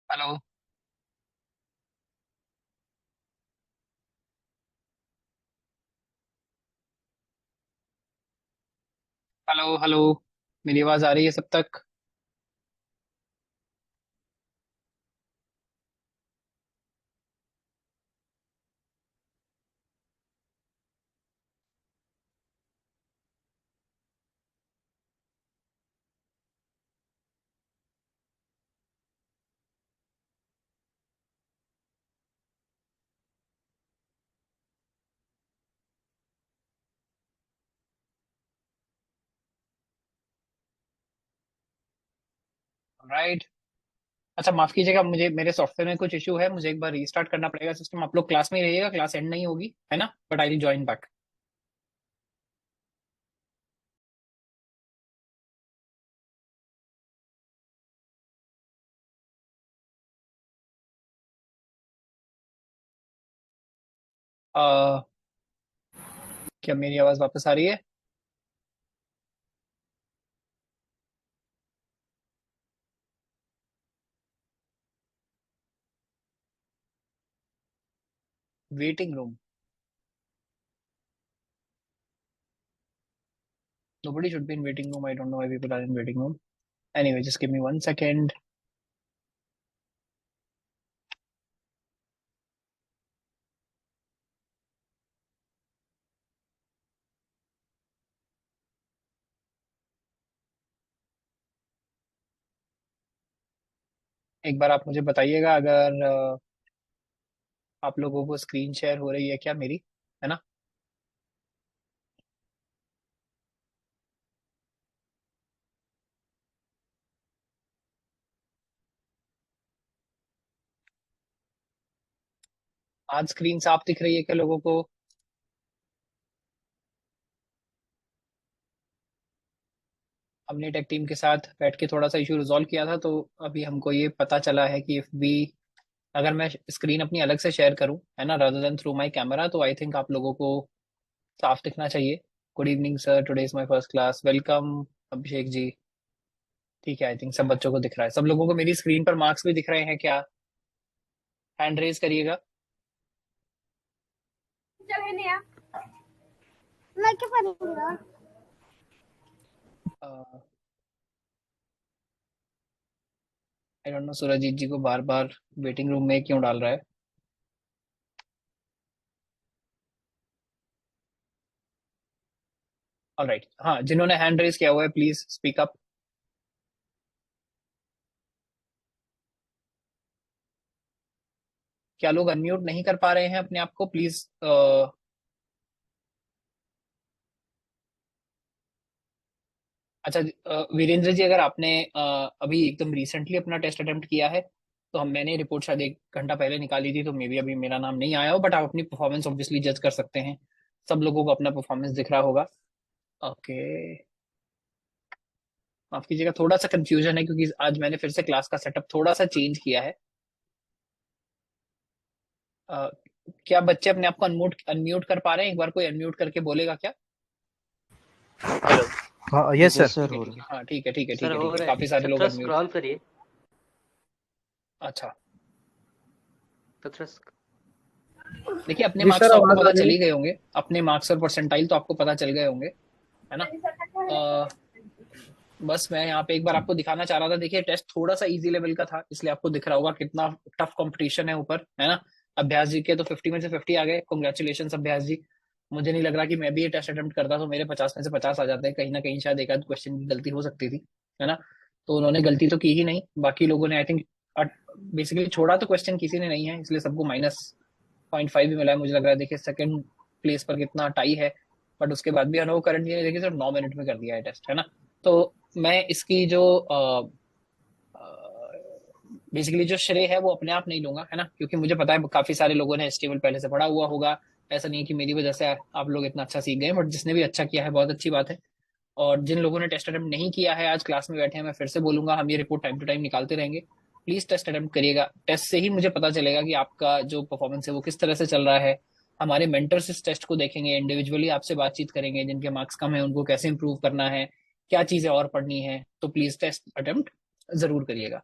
Hello. Hello hello. मेरी आवाज आ रही है सब तक? राइट। अच्छा, माफ कीजिएगा, मुझे मेरे सॉफ्टवेयर में कुछ इशू है, मुझे एक बार रीस्टार्ट करना पड़ेगा सिस्टम। आप लोग क्लास में ही रहिएगा, क्लास एंड नहीं होगी, है ना? But I will join back. क्या मेरी आवाज वापस आ रही है? Waiting room? nobody should be in waiting room. I don't know why people are in waiting room. Anyway, just give me 1 second. एक बार आप मुझे बताइएगा अगर आप लोगों को स्क्रीन शेयर हो रही है क्या मेरी, है ना? आज स्क्रीन साफ दिख रही है क्या लोगों को? हमने टेक टीम के साथ बैठ के थोड़ा सा इशू रिजॉल्व किया था, तो अभी हमको ये पता चला है कि इफ भी अगर मैं स्क्रीन अपनी अलग से शेयर करूं, है ना, rather than through my camera, तो आई थिंक आप लोगों को साफ दिखना चाहिए। Good evening sir, today is my first class, welcome. Abhishek ji. ठीक है, आई थिंक सब बच्चों को दिख रहा है। सब लोगों को मेरी स्क्रीन पर मार्क्स भी दिख रहे हैं क्या? हैंड रेज करिएगा। मैं क्या पढ़ूंगा? आई डोंट नो सूरजीत जी को बार बार वेटिंग रूम में क्यों डाल रहा है। ऑलराइट, हाँ, जिन्होंने हैंड रेज किया हुआ है प्लीज स्पीक अप। क्या लोग अनम्यूट नहीं कर पा रहे हैं अपने आप को? प्लीज। अच्छा, वीरेंद्र जी, अगर आपने अभी एकदम रिसेंटली अपना टेस्ट अटेम्प्ट किया है, तो हम मैंने रिपोर्ट शायद 1 घंटा पहले निकाली थी, तो मे बी अभी मेरा नाम नहीं आया हो, बट आप अपनी परफॉर्मेंस ऑब्वियसली जज कर सकते हैं। सब लोगों को अपना परफॉर्मेंस दिख रहा होगा। ओके। माफ कीजिएगा, थोड़ा सा कंफ्यूजन है क्योंकि आज मैंने फिर से क्लास का सेटअप थोड़ा सा चेंज किया है। अ, क्या बच्चे अपने आप को अनम्यूट अनम्यूट कर पा रहे हैं? एक बार कोई अनम्यूट करके बोलेगा क्या? हेलो। हाँ, यस यस सर। सर, ठीक है हो ठीक है, रहा हाँ, ठीक है ठीक है है ठीक सर, है ठीक हो है, रहा काफी है सारे सर। लोग थोड़ा अनम्यूट। स्क्रॉल करिए। अच्छा। तो थोड़ा देखिए, अपने जी मार्क्स सर, तो आपको आवाज आ पता रही चल है। ही गए होंगे, अपने मार्क्स और परसेंटाइल तो आपको पता चल गए होंगे, है ना? अ, बस मैं यहाँ पे एक बार आपको दिखाना चाह रहा था। देखिए, टेस्ट थोड़ा सा इजी लेवल का था, इसलिए आपको दिख रहा होगा कितना टफ कंपटीशन है ऊपर, है ना? अभ्यास जी के तो 50 में से 50 आ गए, कॉन्ग्रेचुलेशन अभ्यास जी। मुझे नहीं लग रहा कि मैं भी ये टेस्ट अटेम्प्ट करता तो मेरे 50 में से 50 आ जाते हैं। कहीं ना कहीं शायद एक आध क्वेश्चन की गलती हो सकती थी, है ना? तो उन्होंने गलती तो की ही नहीं, बाकी लोगों ने आई थिंक बेसिकली छोड़ा तो क्वेश्चन किसी ने नहीं है, इसलिए सबको -0.5 भी मिला है मुझे लग रहा है। देखिए, सेकंड प्लेस पर कितना टाई है, बट उसके बाद भी अनुभव करंट जी ने देखिए सिर्फ 9 मिनट में कर दिया है टेस्ट, है ना? तो मैं इसकी जो बेसिकली जो श्रेय है वो अपने आप नहीं लूंगा, है ना, क्योंकि मुझे पता है काफी सारे लोगों ने एचटीएमएल पहले से पढ़ा हुआ होगा। ऐसा नहीं है कि मेरी वजह से आप लोग इतना अच्छा सीख गए, बट जिसने भी अच्छा किया है बहुत अच्छी बात है। और जिन लोगों ने टेस्ट अटेम्प्ट नहीं किया है, आज क्लास में बैठे हैं, मैं फिर से बोलूंगा, हम ये रिपोर्ट टाइम टू टाइम निकालते रहेंगे। प्लीज टेस्ट अटेम्प्ट करिएगा। टेस्ट से ही मुझे पता चलेगा कि आपका जो परफॉर्मेंस है वो किस तरह से चल रहा है। हमारे मेंटर्स इस टेस्ट को देखेंगे, इंडिविजुअली आपसे बातचीत करेंगे, जिनके मार्क्स कम है उनको कैसे इंप्रूव करना है, क्या चीजें और पढ़नी है। तो प्लीज टेस्ट अटेम्प्ट जरूर करिएगा।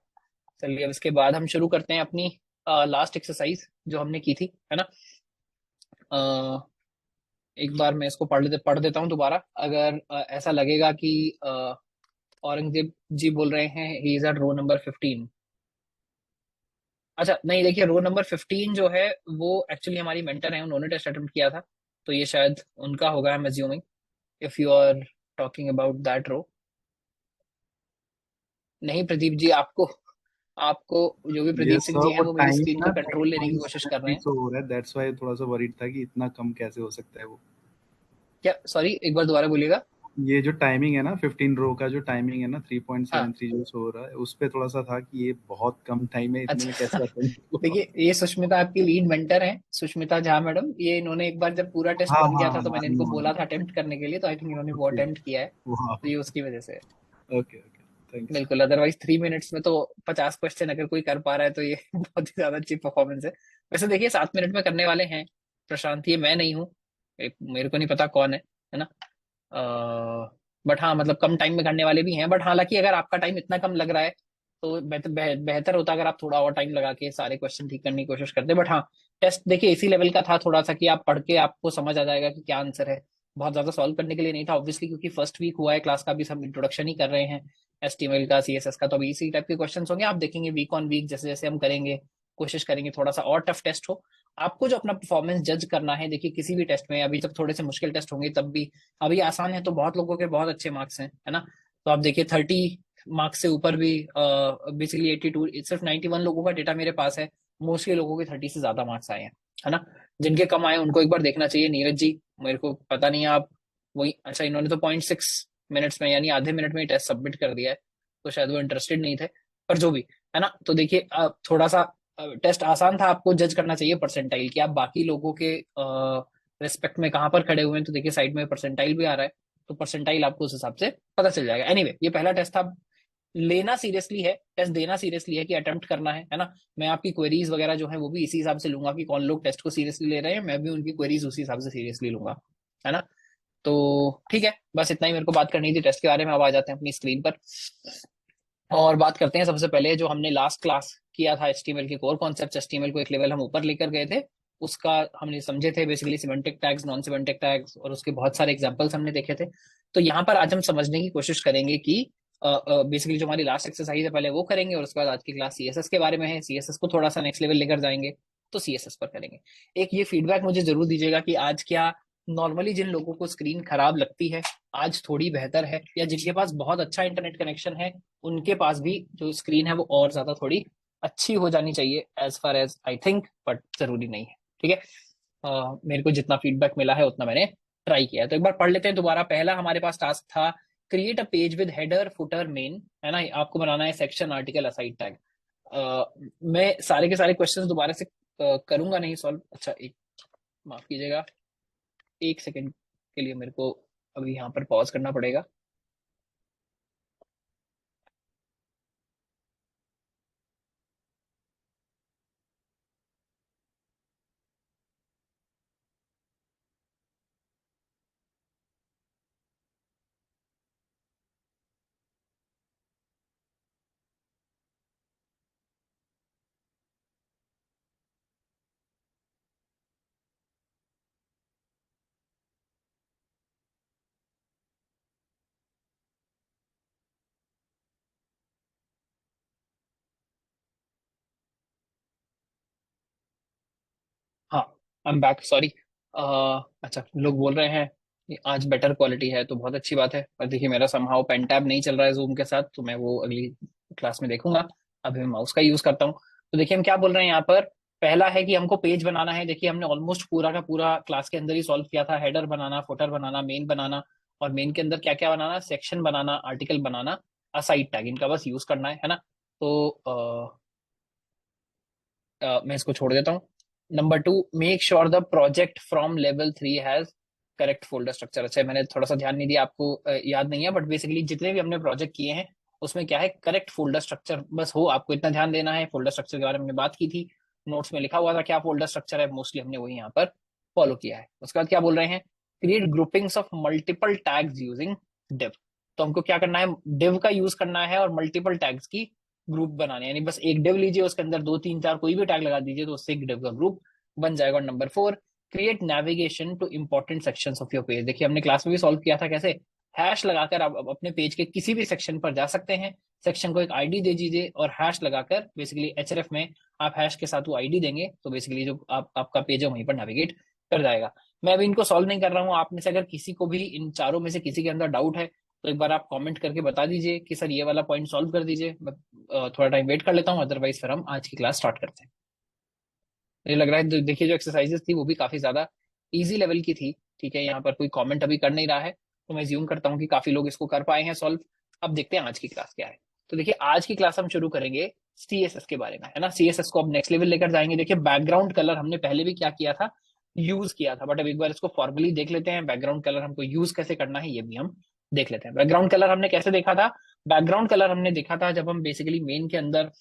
चलिए अब इसके बाद हम शुरू करते हैं अपनी लास्ट एक्सरसाइज जो हमने की थी, है ना। अ, एक बार मैं इसको पढ़ देता हूँ दोबारा। अगर ऐसा लगेगा कि औरंगजेब जी बोल रहे हैं he is at row number 15। अच्छा नहीं, देखिए रो नंबर 15 जो है वो एक्चुअली हमारी मेंटर है, उन्होंने टेस्ट अटेम्प्ट किया था, तो ये शायद उनका होगा, I am assuming, if you are talking about that row. नहीं प्रदीप जी, आपको आपको जो भी प्रदीप यस सिंह सर, जी हैं वो वो मेरी टाइम स्क्रीन ना का कंट्रोल लेने की कोशिश कर रहे 10.73 हैं। शो हो रहा है, दैट्स व्हाई थोड़ा सा वरीड था कि इतना कम कैसे हो सकता है वो। क्या, सॉरी एक बार दोबारा बोलिएगा। ये जो टाइमिंग है ना 15 रो का, जो टाइमिंग है ना हाँ 3.73 जो शो हो रहा है, उस पे थोड़ा सा था कि ये बहुत कम टाइम है, इतने में अच्छा कैसे अटेंड हुआ। देखिए ये सुष्मिता आपकी लीड मेंटर हैं, सुष्मिता झा मैडम। ये इन्होंने एक बार जब पूरा टेस्ट हाँ बन गया हाँ था तो हाँ, मैंने आई इनको नो। बोला था अटेम्प्ट करने के लिए, तो आई थिंक इन्होंने वो ओके, अटेम्प्ट किया है, वाह, तो ये उसकी वजह से है। Okay okay, thanks. बिल्कुल, अदरवाइज 3 मिनट्स में तो 50 क्वेश्चन अगर कोई कर पा रहा है तो ये बहुत ही ज्यादा अच्छी परफॉर्मेंस है। वैसे देखिए 7 मिनट में करने वाले हैं प्रशांत, ये मैं नहीं हूँ, मेरे को नहीं पता कौन है ना। बट हाँ मतलब कम टाइम में करने वाले भी हैं, बट हालांकि अगर आपका टाइम इतना कम लग रहा है तो बेहतर होता अगर आप थोड़ा और टाइम लगा के सारे क्वेश्चन ठीक करने की कोशिश करते। बट हाँ, टेस्ट देखिए इसी लेवल का था थोड़ा सा कि आप पढ़ के आपको समझ आ जाएगा कि क्या आंसर है। बहुत ज्यादा सॉल्व करने के लिए नहीं था ऑब्वियसली, क्योंकि फर्स्ट वीक हुआ है क्लास का, भी सब इंट्रोडक्शन ही कर रहे हैं HTML का, CSS का, तो अभी इसी टाइप के क्वेश्चन होंगे। आप देखेंगे वीक ऑन वीक जैसे जैसे हम करेंगे, कोशिश करेंगे थोड़ा सा और टफ टेस्ट हो। आपको जो अपना परफॉर्मेंस जज करना है, देखिए किसी भी टेस्ट में, अभी जब थोड़े से मुश्किल टेस्ट होंगे तब भी, अभी आसान है तो बहुत लोगों के बहुत अच्छे मार्क्स हैं, है ना। तो आप देखिए 30 मार्क्स से ऊपर भी, बेसिकली 82, सिर्फ 91 लोगों का डेटा मेरे पास है, मोस्टली लोगों के 30 से ज्यादा मार्क्स आए हैं, है ना। जिनके कम आए उनको एक बार देखना चाहिए। नीरज जी, मेरे को पता नहीं है आप वही, अच्छा इन्होंने तो 0.6 मिनट्स में यानी आधे मिनट में ही टेस्ट सबमिट कर दिया है, तो शायद वो इंटरेस्टेड नहीं थे, पर जो भी है ना। तो देखिए थोड़ा सा टेस्ट आसान था, आपको जज करना चाहिए परसेंटाइल कि आप बाकी लोगों के रिस्पेक्ट में कहाँ पर खड़े हुए हैं। तो देखिए साइड में परसेंटाइल भी आ रहा है, तो परसेंटाइल आपको उस हिसाब से पता चल जाएगा। एनीवे ये पहला टेस्ट था, लेना सीरियसली है, टेस्ट देना सीरियसली है कि अटेम्प्ट करना है ना। मैं आपकी क्वेरीज वगैरह जो है वो भी इसी हिसाब से लूंगा कि कौन लोग टेस्ट को सीरियसली ले रहे हैं, मैं भी उनकी क्वेरीज उसी हिसाब से सीरियसली लूंगा, है ना। तो ठीक है, बस इतना ही मेरे को बात करनी थी टेस्ट के बारे में। अब आ जाते हैं अपनी स्क्रीन पर और बात करते हैं सबसे पहले जो हमने लास्ट क्लास किया था HTML के कोर कॉन्सेप्ट। HTML को एक लेवल हम ऊपर लेकर गए थे, उसका हमने समझे थे basically semantic tags, non semantic tags, और उसके बहुत सारे एग्जांपल्स हमने देखे थे। तो यहाँ पर आज हम समझने की कोशिश करेंगे कि बेसिकली जो हमारी लास्ट एक्सरसाइज है पहले वो करेंगे, और उसके बाद आज की क्लास CSS के बारे में है। CSS को थोड़ा सा नेक्स्ट लेवल लेकर जाएंगे, तो CSS पर करेंगे। एक ये फीडबैक मुझे जरूर दीजिएगा कि आज क्या नॉर्मली जिन लोगों को स्क्रीन खराब लगती है आज थोड़ी बेहतर है, या जिनके पास बहुत अच्छा इंटरनेट कनेक्शन है उनके पास भी जो स्क्रीन है वो और ज्यादा थोड़ी अच्छी हो जानी चाहिए, as far as I think, but जरूरी नहीं है। ठीक है, मेरे को जितना फीडबैक मिला है उतना मैंने ट्राई किया है। तो एक बार पढ़ लेते हैं दोबारा। पहला हमारे पास टास्क था create a page with header footer main, है ना। आपको बनाना है सेक्शन आर्टिकल असाइड टैग। मैं सारे के सारे क्वेश्चंस दोबारा से करूंगा नहीं सॉल्व। अच्छा एक, माफ कीजिएगा, 1 सेकंड के लिए मेरे को अभी यहाँ पर पॉज करना पड़ेगा। हाँ, आई एम बैक, सॉरी। अच्छा लोग बोल रहे हैं कि आज बेटर क्वालिटी है तो बहुत अच्छी बात है, पर देखिए मेरा समहाउ पेन टैब नहीं चल रहा है जूम के साथ, तो मैं वो अगली क्लास में देखूंगा। अभी मैं माउस का यूज करता हूँ। तो देखिए हम क्या बोल रहे हैं यहाँ पर। पहला है कि हमको पेज बनाना है। देखिए हमने ऑलमोस्ट पूरा का पूरा क्लास के अंदर ही सॉल्व किया था। हेडर बनाना, फुटर बनाना, मेन बनाना, और मेन के अंदर क्या क्या बनाना, सेक्शन बनाना, आर्टिकल बनाना, असाइड टैग, इनका बस यूज करना है ना। तो मैं इसको छोड़ देता हूँ। Number 2, make sure the project from level 3 has correct folder structure. अच्छा मैंने थोड़ा सा ध्यान नहीं दिया, आपको याद नहीं है, बट बेसिकली जितने भी हमने प्रोजेक्ट किए हैं उसमें क्या है, करेक्ट फोल्डर स्ट्रक्चर बस हो, आपको इतना ध्यान देना है। फोल्डर स्ट्रक्चर के बारे में हमने बात की थी, नोट्स में लिखा हुआ था क्या फोल्डर स्ट्रक्चर है, मोस्टली हमने वही यहाँ पर फॉलो किया है। उसके बाद क्या बोल रहे हैं, create groupings of multiple tags using div. तो हमको क्या करना है, डिव का यूज करना है और मल्टीपल टैग्स की ग्रुप बनाने, यानी बस एक डिव लीजिए, उसके अंदर 2 3 4 कोई भी टैग लगा दीजिए तो उससे एक डिव का ग्रुप बन जाएगा। और number 4, create navigation two important sections of your page. देखिए हमने क्लास में भी सॉल्व किया था कैसे, हैश लगाकर आप अपने पेज के किसी भी सेक्शन पर जा सकते हैं, सेक्शन को एक आईडी दे दीजिए और हैश लगाकर बेसिकली एचएरएफ में आप हैश के साथ वो आईडी देंगे तो बेसिकली जो आपका पेज है वहीं पर नेविगेट कर जाएगा। मैं अभी इनको सॉल्व नहीं कर रहा हूँ, आप में से अगर किसी को भी इन चारों में से किसी के अंदर डाउट है तो एक बार आप कमेंट करके बता दीजिए कि सर ये वाला पॉइंट सॉल्व कर दीजिए। मैं थोड़ा टाइम वेट कर लेता हूँ, अदरवाइज फिर हम आज की क्लास स्टार्ट करते हैं। मुझे लग रहा है देखिए जो एक्सरसाइजेस थी वो भी काफी ज्यादा इजी लेवल की थी। ठीक है, यहाँ पर कोई कमेंट अभी कर नहीं रहा है तो मैं ज्यूम करता हूँ कि काफी लोग इसको कर पाए हैं सॉल्व। अब देखते हैं आज की क्लास क्या है। तो देखिए आज की क्लास हम शुरू करेंगे सीएसएस के बारे में, है ना। सीएसएस को अब नेक्स्ट लेवल लेकर जाएंगे। देखिए बैकग्राउंड कलर हमने पहले भी क्या किया था, यूज किया था, बट अब एक बार इसको फॉर्मली देख लेते हैं। बैकग्राउंड कलर हमको यूज कैसे करना है ये भी हम देख लेते हैं। बैकग्राउंड कलर हमने कैसे देखा था, बैकग्राउंड कलर हमने देखा था जब हम बेसिकली मेन के अंदर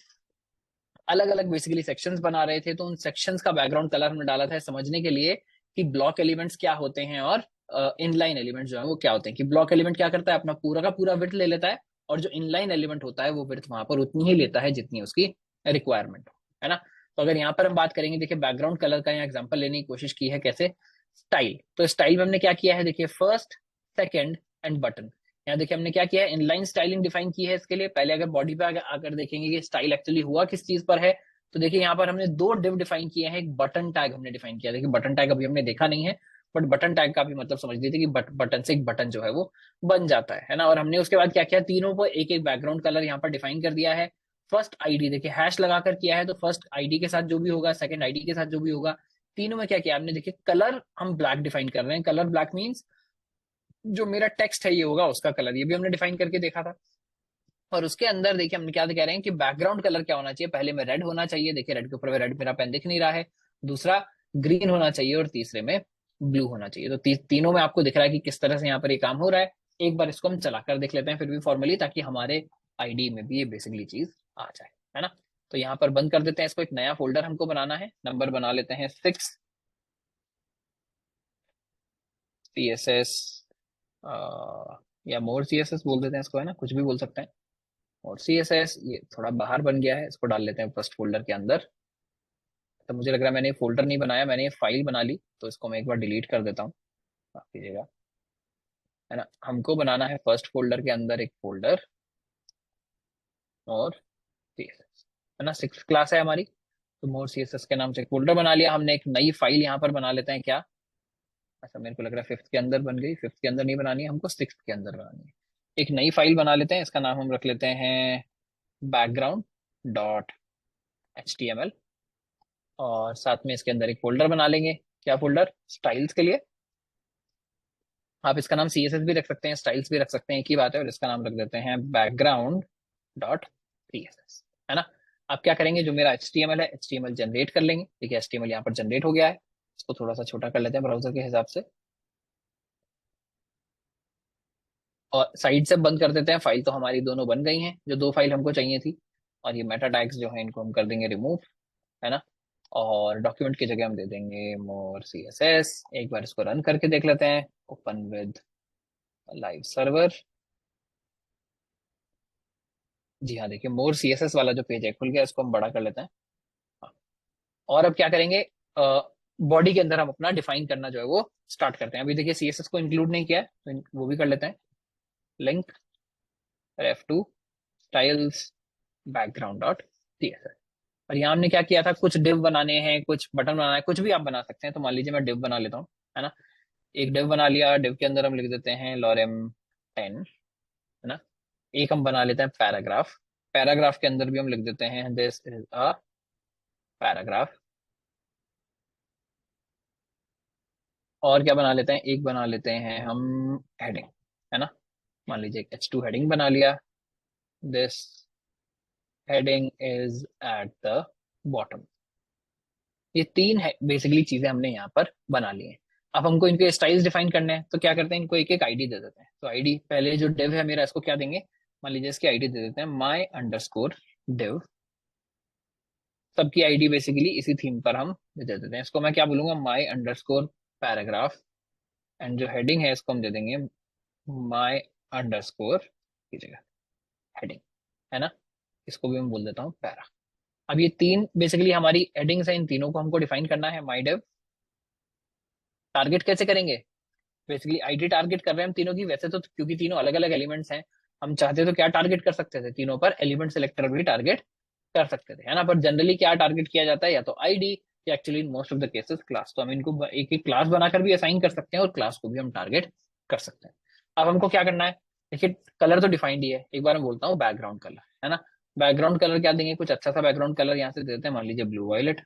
अलग अलग बेसिकली सेक्शंस बना रहे थे तो उन सेक्शंस का बैकग्राउंड कलर हमने डाला था समझने के लिए कि ब्लॉक एलिमेंट्स क्या होते हैं और इनलाइन एलिमेंट्स जो है वो क्या होते हैं। कि ब्लॉक एलिमेंट क्या करता है, अपना पूरा का पूरा विड्थ ले लेता है और जो इनलाइन एलिमेंट होता है वो विड्थ वहां पर उतनी ही लेता है जितनी उसकी रिक्वायरमेंट हो, है ना। तो अगर यहाँ पर हम बात करेंगे, देखिए बैकग्राउंड कलर का यहाँ एग्जाम्पल लेने की कोशिश की है कैसे, स्टाइल। तो स्टाइल में हमने क्या किया है, देखिए फर्स्ट, सेकेंड एंड बटन। यहाँ देखिए हमने क्या किया है, इनलाइन स्टाइलिंग डिफाइन की है इसके लिए। पहले अगर बॉडी पे आकर देखेंगे कि स्टाइल एक्चुअली हुआ किस चीज पर है, तो देखिए यहाँ पर हमने 2 डिव डिफाइन किए हैं। एक बटन टैग हमने डिफाइन किया, देखिए बटन टैग अभी हमने देखा नहीं है बट बटन टैग का भी मतलब समझ लीजिए कि बटन से एक बटन जो है वो बन जाता है ना। और हमने उसके बाद क्या किया, तीनों को एक एक बैकग्राउंड कलर यहाँ पर डिफाइन कर दिया है। फर्स्ट आईडी देखिए हैश लगाकर किया है, तो फर्स्ट आईडी के साथ जो भी होगा, सेकंड आईडी के साथ जो भी होगा, तीनों में क्या किया हमने, देखिए कलर हम ब्लैक डिफाइन कर रहे हैं। कलर ब्लैक मीन्स जो मेरा टेक्स्ट है ये होगा उसका कलर, ये भी हमने डिफाइन करके देखा था। और उसके अंदर देखिए हम क्या कह रहे हैं कि बैकग्राउंड कलर क्या होना चाहिए, पहले में रेड होना चाहिए, देखिए रेड के ऊपर रेड मेरा पेन दिख नहीं रहा है, दूसरा ग्रीन होना चाहिए और तीसरे में ब्लू होना चाहिए। तो तीनों में आपको दिख रहा है कि किस तरह से यहाँ पर ये काम हो रहा है। एक बार इसको हम चलाकर देख लेते हैं फिर भी फॉर्मली, ताकि हमारे आईडी में भी ये बेसिकली चीज आ जाए, है ना। तो यहाँ पर बंद कर देते हैं इसको, एक नया फोल्डर हमको बनाना है, नंबर बना लेते हैं 6 CSS या मोर CSS बोल देते हैं इसको, है ना, कुछ भी बोल सकते हैं। और CSS ये थोड़ा बाहर बन गया है, इसको डाल लेते हैं फर्स्ट फोल्डर के अंदर। तो मुझे लग रहा है मैंने फोल्डर नहीं बनाया, मैंने ये फाइल बना ली, तो इसको मैं एक बार डिलीट कर देता हूँ, माफ कीजिएगा, है ना। हमको बनाना है फर्स्ट फोल्डर के अंदर एक फोल्डर और CSS, है ना, 6 क्लास है हमारी, तो मोर CSS के नाम से एक फोल्डर बना लिया हमने। एक नई फाइल यहाँ पर बना लेते हैं क्या, ऐसा मेरे को लग रहा है 5th के अंदर बन गई, 5th के अंदर नहीं बनानी है हमको, 6th के अंदर बनानी है। एक नई फाइल बना लेते हैं, इसका नाम हम रख लेते हैं background.html, और साथ में इसके अंदर एक फोल्डर बना लेंगे। क्या फोल्डर, स्टाइल्स के लिए। आप इसका नाम CSS भी रख सकते हैं, स्टाइल्स भी रख सकते हैं, एक ही बात है। और इसका नाम रख देते हैं background.css, है ना। आप क्या करेंगे, जो मेरा HTML है HTML जनरेट कर लेंगे। देखिए HTML यहाँ पर जनरेट हो गया है, इसको थोड़ा सा छोटा कर लेते हैं ब्राउजर के हिसाब से और साइड से बंद कर देते हैं। फाइल तो हमारी दोनों बन गई हैं, जो 2 फाइल हमको चाहिए थी। और ये मेटा टैग्स जो है इनको हम कर देंगे रिमूव, है ना। और डॉक्यूमेंट की जगह हम दे देंगे मोर CSS। एक बार इसको रन करके देख लेते हैं, ओपन विद लाइव सर्वर। जी हाँ, देखिए मोर CSS वाला जो पेज है खुल गया, इसको हम बड़ा कर लेते हैं। हाँ। और अब क्या करेंगे, बॉडी के अंदर हम अपना डिफाइन करना जो है वो स्टार्ट करते हैं। अभी देखिए CSS को इंक्लूड नहीं किया है तो वो भी कर लेते हैं, लिंक ref2 styles background.css। और यहाँ हमने क्या किया था, कुछ डिव बनाने हैं, कुछ बटन बनाना है, कुछ भी आप बना सकते हैं। तो मान लीजिए मैं डिव बना लेता हूँ, है ना। एक डिव बना लिया, डिव के अंदर हम लिख देते हैं lorem 10, है ना। एक हम बना लेते हैं पैराग्राफ, पैराग्राफ के अंदर भी हम लिख देते हैं दिस इज अ पैराग्राफ। और क्या बना लेते हैं, एक बना लेते हैं हम हेडिंग, है ना। मान लीजिए एक H2 हेडिंग बना लिया, this heading is at the bottom. ये 3 है बेसिकली चीजें हमने यहाँ पर बना ली हैं। अब हमको इनके स्टाइल्स डिफाइन करने हैं, तो क्या करते हैं, इनको एक एक आईडी दे देते हैं। तो आईडी पहले जो डिव है मेरा, इसको क्या देंगे, मान लीजिए इसकी आईडी दे देते हैं my_div। सबकी आईडी बेसिकली इसी थीम पर हम दे देते हैं। इसको मैं क्या बोलूंगा, my_paragraph। एंड जो हेडिंग है इसको हम दे देंगे my_की जगह हेडिंग, है ना। इसको भी मैं बोल देता हूँ पैरा। अब ये तीन बेसिकली हमारी हेडिंग्स हैं, इन तीनों को हमको डिफाइन करना है माई डेव। टारगेट कैसे करेंगे? बेसिकली आईडी टारगेट कर रहे हैं हम तीनों की, वैसे तो क्योंकि तीनों अलग अलग एलिमेंट्स हैं, हम चाहते तो क्या टारगेट कर सकते थे, तीनों पर एलिमेंट सिलेक्टर भी टारगेट कर सकते थे, है ना। पर जनरली क्या टारगेट किया जाता है, या तो आईडी या actually in most of the cases class. तो हम इनको एक एक क्लास बनाकर भी असाइन कर सकते हैं और क्लास को भी हम टारगेट कर सकते हैं। अब हमको क्या करना है, देखिए कलर तो डिफाइंड ही है, एक बार मैं बोलता हूँ बैकग्राउंड कलर, है ना। बैकग्राउंड कलर क्या देंगे, कुछ अच्छा सा बैकग्राउंड कलर यहाँ से देते हैं, मान लीजिए ब्लू वायलेट,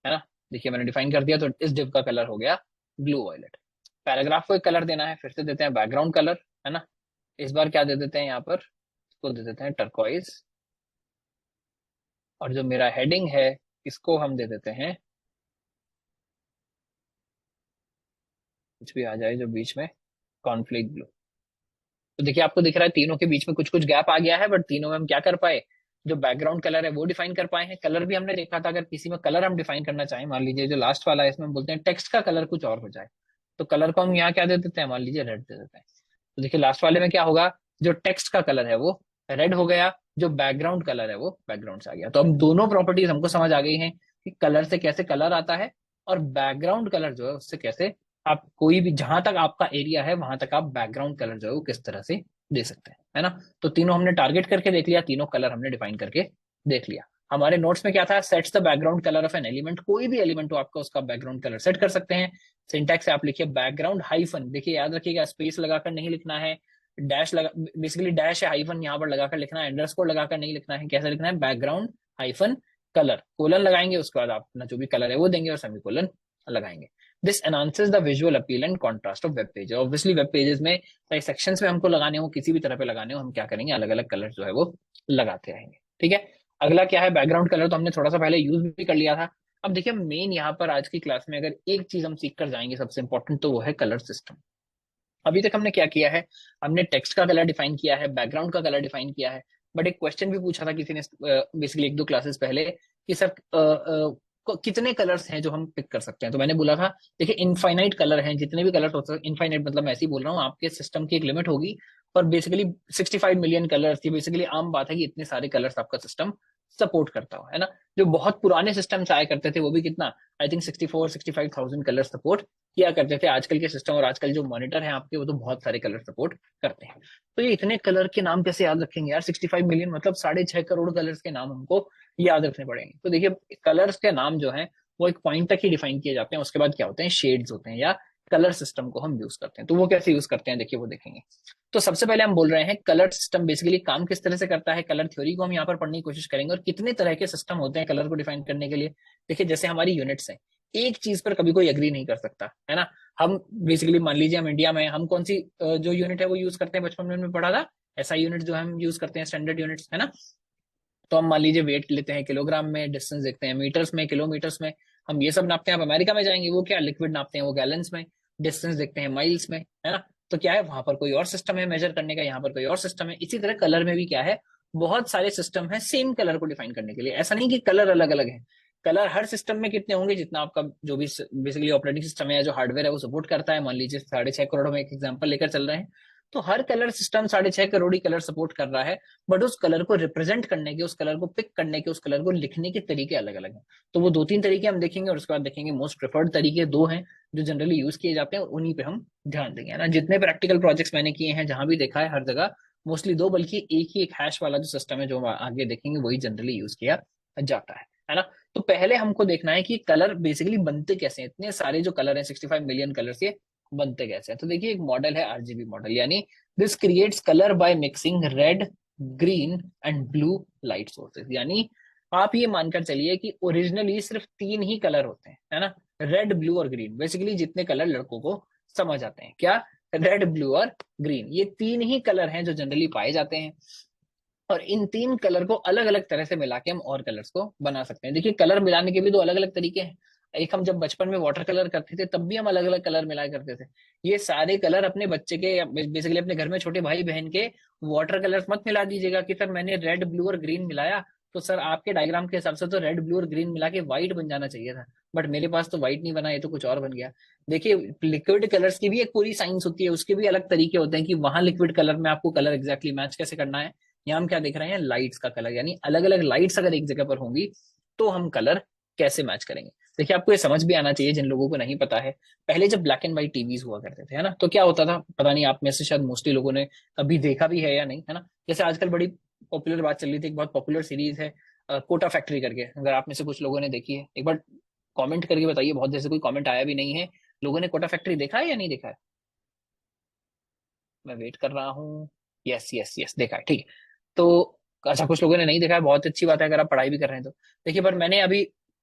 है ना। देखिए मैंने डिफाइन कर दिया, तो इस डिव का कलर हो गया ब्लू वायलेट। पैराग्राफ को एक कलर देना है, फिर से देते हैं बैकग्राउंड कलर, है ना। इस बार क्या दे देते हैं यहाँ पर, इसको दे देते हैं टर्कोइज। और जो मेरा हेडिंग है इसको हम दे देते हैं, कुछ भी आ जाए जो बीच में, कॉन्फ्लिक्ट ब्लू। तो देखिए आपको दिख रहा है तीनों के बीच में कुछ कुछ गैप आ गया है, बट तीनों में हम क्या कर पाए, जो बैकग्राउंड कलर है वो डिफाइन कर पाए हैं। कलर भी हमने देखा था, अगर किसी में कलर हम डिफाइन करना चाहें, मान लीजिए जो लास्ट वाला है इसमें हम बोलते हैं टेक्स्ट का कलर कुछ और हो जाए, तो कलर को हम यहाँ क्या दे देते हैं, मान लीजिए रेड दे देते हैं। तो देखिए लास्ट वाले में क्या होगा, जो टेक्स्ट का कलर है वो रेड हो गया, जो बैकग्राउंड कलर है वो बैकग्राउंड से आ गया। तो अब दोनों प्रॉपर्टीज हमको समझ आ गई हैं कि कलर से कैसे कलर आता है, और बैकग्राउंड कलर जो है उससे कैसे आप कोई भी, जहां तक आपका एरिया है वहां तक आप बैकग्राउंड कलर जो है वो किस तरह से दे सकते हैं, है ना। तो तीनों हमने टारगेट करके देख लिया, तीनों कलर हमने डिफाइन करके देख लिया। हमारे नोट्स में क्या था, sets the background colour of an element, कोई भी एलिमेंट हो आपका उसका बैकग्राउंड कलर सेट कर सकते हैं। सिंटैक्स से आप लिखिए बैकग्राउंड हाइफन, देखिए याद रखिएगा स्पेस लगाकर नहीं लिखना है, डैश लगा, बेसिकली डैश है, हाइफन यहाँ पर लगाकर लिखना है, अंडरस्कोर लगाकर नहीं लिखना है। कैसे लिखना है, बैकग्राउंड हाइफन कलर, कोलन लगाएंगे, उसके बाद आप अपना जो भी कलर है वो देंगे और सेमीकोलन लगाएंगे। This enhances the visual appeal and contrast of web page. Obviously web pages में चाहे सेक्शंस में हमको लगाने हो, किसी भी तरह पे लगाने हो, हम क्या करेंगे, अलग अलग कलर जो है वो लगाते रहेंगे, ठीक है। अगला क्या है, बैकग्राउंड कलर तो हमने थोड़ा सा पहले यूज भी कर लिया था। अब देखिए मेन यहाँ पर आज की क्लास में अगर एक चीज हम सीख कर जाएंगे सबसे इंपॉर्टेंट, तो वो है कलर सिस्टम। अभी तक हमने क्या किया है, हमने टेक्स्ट का कलर डिफाइन किया है, बैकग्राउंड का कलर डिफाइन किया है, बट एक क्वेश्चन भी पूछा था किसी ने बेसिकली एक दो क्लासेस पहले, कि सर कितने कलर्स हैं जो हम पिक कर सकते हैं। तो मैंने बोला था देखिए इनफाइनाइट कलर हैं, जितने भी कलर हो सकते हैं, इनफाइनाइट मतलब मैं ऐसे ही बोल रहा हूँ, आपके सिस्टम की एक लिमिट होगी, पर बेसिकली 65 मिलियन कलर्स, ये बेसिकली आम बात है कि इतने सारे कलर्स आपका सिस्टम सपोर्ट करता हो, है ना। जो बहुत पुराने सिस्टम आया करते थे वो भी कितना, आई थिंक 64-65,000 कलर सपोर्ट किया करते थे। आजकल के सिस्टम और आजकल जो मॉनिटर हैं आपके वो तो बहुत सारे कलर सपोर्ट करते हैं। तो ये इतने कलर के नाम कैसे याद रखेंगे यार, 65 मिलियन मतलब 6.5 करोड़ कलर्स के नाम हमको याद रखने पड़ेंगे। तो देखिए कलर्स के नाम जो है वो एक पॉइंट तक ही डिफाइन किए जाते हैं, उसके बाद क्या होते हैं, शेड्स होते हैं, या कलर सिस्टम को हम यूज करते हैं। तो वो कैसे यूज करते हैं देखिए वो देखेंगे। तो सबसे पहले हम बोल रहे हैं कलर सिस्टम बेसिकली काम किस तरह से करता है, कलर थ्योरी को हम यहाँ पर पढ़ने की कोशिश करेंगे, और कितने तरह के सिस्टम होते हैं कलर को डिफाइन करने के लिए। देखिए जैसे हमारी यूनिट्स हैं, एक चीज पर कभी कोई एग्री नहीं कर सकता, है ना। हम बेसिकली मान लीजिए हम इंडिया में, हम कौन सी जो यूनिट है वो यूज करते हैं, बचपन में हमने पढ़ा था एसआई यूनिट जो हम यूज करते हैं, स्टैंडर्ड यूनिट्स, है ना। तो हम मान लीजिए वेट लेते हैं किलोग्राम में, डिस्टेंस देखते हैं मीटर्स में, किलोमीटर्स में, हम ये सब नापते हैं। आप अमेरिका में जाएंगे वो क्या लिक्विड नापते हैं, वो गैलन्स में, डिस्टेंस देखते हैं माइल्स में, है ना। तो क्या है, वहां पर कोई और सिस्टम है मेजर करने का, यहाँ पर कोई और सिस्टम है। इसी तरह कलर में भी क्या है, बहुत सारे सिस्टम है सेम कलर को डिफाइन करने के लिए। ऐसा नहीं कि कलर अलग अलग है, कलर हर सिस्टम में कितने होंगे, जितना आपका जो भी बेसिकली ऑपरेटिंग सिस्टम है या जो हार्डवेयर है वो सपोर्ट करता है। मान लीजिए 6.5 करोड़ में एक एग्जाम्पल लेकर चल रहे हैं, तो हर कलर सिस्टम 6.5 करोड़ ही कलर सपोर्ट कर रहा है, बट उस कलर को रिप्रेजेंट करने के, उस कलर को पिक करने के, उस कलर को लिखने के तरीके अलग अलग हैं। तो वो 2-3 तरीके हम देखेंगे, और उसके बाद देखेंगे मोस्ट प्रेफर्ड तरीके 2 हैं जो जनरली यूज किए जाते हैं, और उन्हीं पे हम ध्यान देंगे, है ना। जितने प्रैक्टिकल प्रोजेक्ट्स मैंने किए हैं, जहां भी देखा है हर जगह मोस्टली 2, बल्कि एक ही एक हैश वाला जो सिस्टम है जो हम आगे देखेंगे वही जनरली यूज किया जाता है ना। तो पहले हमको देखना है कि कलर बेसिकली बनते कैसे हैं, इतने सारे जो कलर हैं 65 मिलियन कलर्स, ये बनते कैसे हैं। तो देखिए एक मॉडल है आरजीबी मॉडल, यानी this creates colour by mixing red, green and blue light sources. यानी आप ये मानकर चलिए कि ओरिजिनली सिर्फ 3 ही कलर होते हैं, है ना, रेड, ब्लू और ग्रीन। बेसिकली जितने कलर लड़कों को समझ आते हैं, क्या, रेड, ब्लू और ग्रीन, ये 3 ही कलर हैं जो जनरली पाए जाते हैं। और इन 3 कलर को अलग अलग तरह से मिला के हम और कलर्स को बना सकते हैं। देखिए कलर मिलाने के भी 2 अलग अलग तरीके हैं। एक, हम जब बचपन में वाटर कलर करते थे तब भी हम अलग अलग कलर मिलाया करते थे। ये सारे कलर अपने बच्चे के, बेसिकली अपने घर में छोटे भाई बहन के वाटर कलर्स मत मिला दीजिएगा कि सर मैंने रेड, ब्लू और ग्रीन मिलाया, तो सर आपके डायग्राम के हिसाब से तो रेड, ब्लू और ग्रीन मिला के व्हाइट बन जाना चाहिए था, बट मेरे पास तो व्हाइट नहीं बना, ये तो कुछ और बन गया। देखिए लिक्विड कलर्स की भी एक पूरी साइंस होती है, उसके भी अलग तरीके होते हैं कि वहां लिक्विड कलर में आपको कलर एग्जैक्टली मैच कैसे करना है, यहाँ हम क्या देख रहे हैं, लाइट्स का कलर, यानी अलग अलग लाइट्स अगर एक जगह पर होंगी तो हम कलर कैसे मैच करेंगे। देखिए आपको ये समझ भी आना चाहिए जिन लोगों को नहीं पता है, पहले जब ब्लैक एंड व्हाइट टीवीज हुआ करते थे, है ना, तो क्या होता था, पता नहीं आप में से शायद मोस्टली लोगों ने कभी देखा भी है या नहीं, है ना। जैसे आजकल बड़ी पॉपुलर बात चल रही थी, एक बहुत पॉपुलर सीरीज है कोटा फैक्ट्री करके, अगर आप में से कुछ लोगों ने देखी है एक बार कमेंट करके बताइए, बहुत जैसे कोई कमेंट आया भी नहीं है, लोगों ने कोटा फैक्ट्री देखा है या नहीं देखा है। मैं वेट कर रहा हूँ, यस यस यस देखा है, ठीक है। तो अच्छा कुछ लोगों ने नहीं देखा है, बहुत अच्छी बात है अगर आप पढ़ाई भी कर रहे हैं तो। देखिए पर मैंने अभी